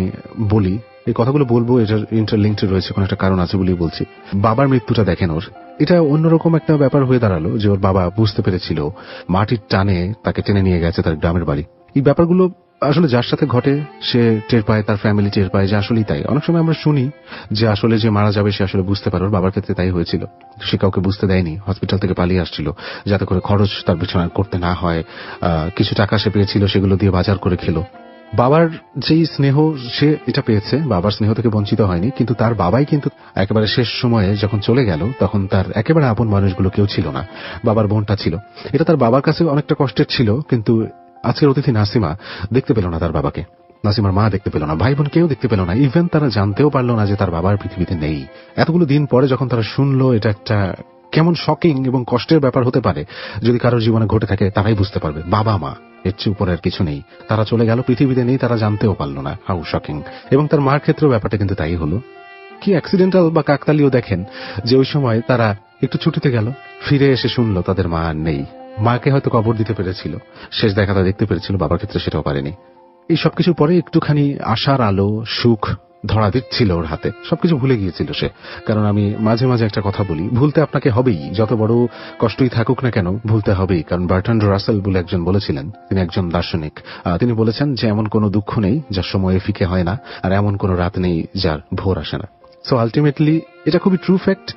বলি, এই কথাগুলো বলবো, এটার ইন্টারলিঙ্কড রয়েছে, কোন একটা কারণ আছে বলেই বলছি। বাবার মৃত্যুটা দেখেন ওর, এটা অন্যরকম একটা ব্যাপার হয়ে দাঁড়ালো যে ওর বাবা বুঝতে পেরেছিল মাটির টানে তাকে টেনে নিয়ে গেছে তার গ্রামের বাড়ি। এই ব্যাপারগুলো আসলে যার সাথে ঘটে সে টের পায়, তার ফ্যামিলি টের পায় যে আসলেই তাই। অনেক সময় আমরা শুনি যে আসলে যে মারা যাবে সে আসলে বুঝতে পারে, ওর বাবার ক্ষেত্রে তাই হয়েছিল। সে কাউকে বুঝতে দেয়নি, হসপিটাল থেকে পালিয়ে আসছিল যাতে করে খরচ তার পিছনে করতে না হয়। কিছু টাকা সে পেয়েছিল, সেগুলো দিয়ে বাজার করে খেলো। বাবার যেই স্নেহ সে এটা পেয়েছে, বাবার স্নেহ থেকে বঞ্চিত হয়নি, কিন্তু তার বাবাই কিন্তু একেবারে শেষ সময়ে যখন চলে গেল তখন তার একেবারে আপন মানুষগুলো কেউ ছিল না, বাবার বোনটা ছিল। এটা তার বাবার কাছে অনেকটা কষ্টের ছিল, কিন্তু আজকের অতিথি নাসিমা দেখতে পেল না তার বাবাকে, নাসিমার মা দেখতে পেল না, ভাই বোন কেউ দেখতে পেল না, ইভেন তারা জানতেও পারলো না যে তার বাবার পৃথিবীতে নেই। এতগুলো দিন পরে যখন তারা শুনলো, এটা একটা কেমন শকিং এবং কষ্টের ব্যাপার হতে পারে যদি কারোর জীবনে ঘটে থাকে, তারাই বুঝতে পারবে। বাবা মা, এর চেয়ে উপরে আর কিছু নেই, তারা চলে গেল, পৃথিবীতে নেই, তারা জানতেও পারলো না। How shocking. এবং তার মার ক্ষেত্রেও ব্যাপারটা কিন্তু তাই হলো। কি অ্যাক্সিডেন্টাল বা কাকতালীয় দেখেন যে ওই সময় তারা একটু ছুটিতে গেল, ফিরে এসে শুনলো তাদের মা আর নেই। মাকে হয়তো কবর দিতে পেরেছিল, শেষ দেখাটা দেখতে পেরেছিল, বাবার ক্ষেত্রে সেটাও পারেনি। এই সবকিছু পরে একটুখানি আশার আলো, সুখ ধরা দিচ্ছিল ওর হাতে, সবকিছু ভুলে গিয়েছিল সে। কারণ আমি মাঝে মাঝে একটা কথা বলি, ভুলতে আপনাকে হবেই, যত বড় কষ্টই থাকুক না কেন ভুলতে হবেই। কারণ বার্ট্রান্ড রাসেল বলে একজন বলেছিলেন, তিনি একজন দার্শনিক, তিনি বলেছেন যে এমন কোনো দুঃখ নেই যার সময়ে ফিকে হয় না, আর এমন কোনো রাত নেই যার ভোর আসে না। সো আলটিমেটলি এটা খুবই ট্রু ফ্যাক্ট,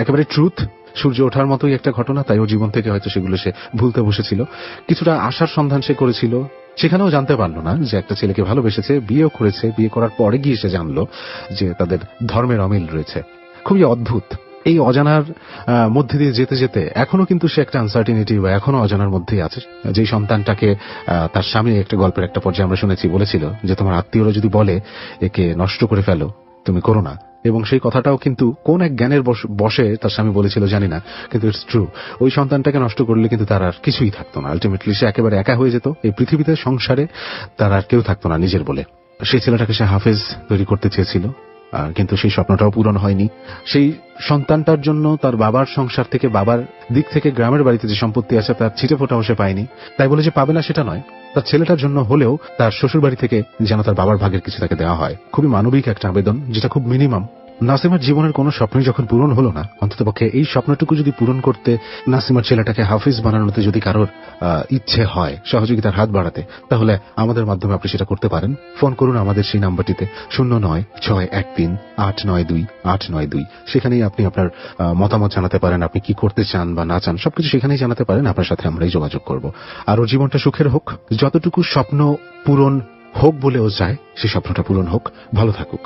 একেবারে ট্রুথ, সূর্য ওঠার মতোই একটা ঘটনা। তাই ওর জীবন থেকে হয়তো সেগুলো সে ভুলতে বসেছিল। কিছুটা আশার সন্ধান সে করেছিল, সেখানেও জানতে পারলো না যে একটা ছেলেকে ভালোবেসেছে, বিয়েও করেছে, বিয়ে করার পরে গিয়ে সে জানলো যে তাদের ধর্মের অমিল রয়েছে। খুবই অদ্ভুত। এই অজানার মধ্যে দিয়ে যেতে যেতে এখনো কিন্তু সে একটা আনসার্টিনিটি বা এখনো অজানার মধ্যেই আছে। যেই সন্তানটাকে তার স্বামী একটা গল্পের একটা পর্যায়ে আমরা শুনেছি বলেছিল যে তোমার আত্মীয়রা যদি বলে একে নষ্ট করে ফেলো তুমি করো না, এবং সেই কথাটাও কিন্তু কোন এক জ্ঞানের বসে তার স্বামী বলেছিল জানি না, কিন্তু ইটস ট্রু। ওই সন্তানটাকে নষ্ট করলে কিন্তু তার আর কিছুই থাকতো না, আলটিমেটলি সে একেবারে একা হয়ে যেত এই পৃথিবীতে, সংসারে তার আর কেউ থাকতো না নিজের বলে। সেই ছেলেটাকে সে হাফেজ তৈরি করতে চেয়েছিল, কিন্তু সেই স্বপ্নটাও পূরণ হয়নি। সেই সন্তানটার জন্য তার বাবার সংসার থেকে, বাবার দিক থেকে গ্রামের বাড়িতে যে সম্পত্তি আছে তার ছিটে ফোটাও সে পায়নি। তাই বলে যে পাবে না সেটা নয়, তার ছেলেটার জন্য হলেও তার শ্বশুর বাড়ি থেকে যেন তার বাবার ভাগের কিছু তাকে দেওয়া হয়। খুবই মানবিক একটা আবেদন, যেটা খুব মিনিমাম। নাসিমার জীবনের কোনো স্বপ্নই যখন পূরণ হলো না, অন্ততপক্ষে এই স্বপ্নটুকু যদি পূরণ করতে নাসিমার ছেলেটাকে হাফিজ বানানোতে যদি কারোর ইচ্ছে হয় সহযোগিতার হাত বাড়াতে, তাহলে আমাদের মাধ্যমে আপনি সেটা করতে পারেন। ফোন করুন আমাদের সেই নাম্বারটিতে 096113892892। সেখানেই আপনি আপনার মতামত জানাতে পারেন, আপনি কি করতে চান বা না চান সবকিছু সেখানেই জানাতে পারেন। আপনার সাথে আমরাই যোগাযোগ করব। আর ওর জীবনটা সুখের হোক, যতটুকু স্বপ্ন পূরণ হোক বলেও যায় সেই স্বপ্নটা পূরণ হোক। ভালো থাকুক।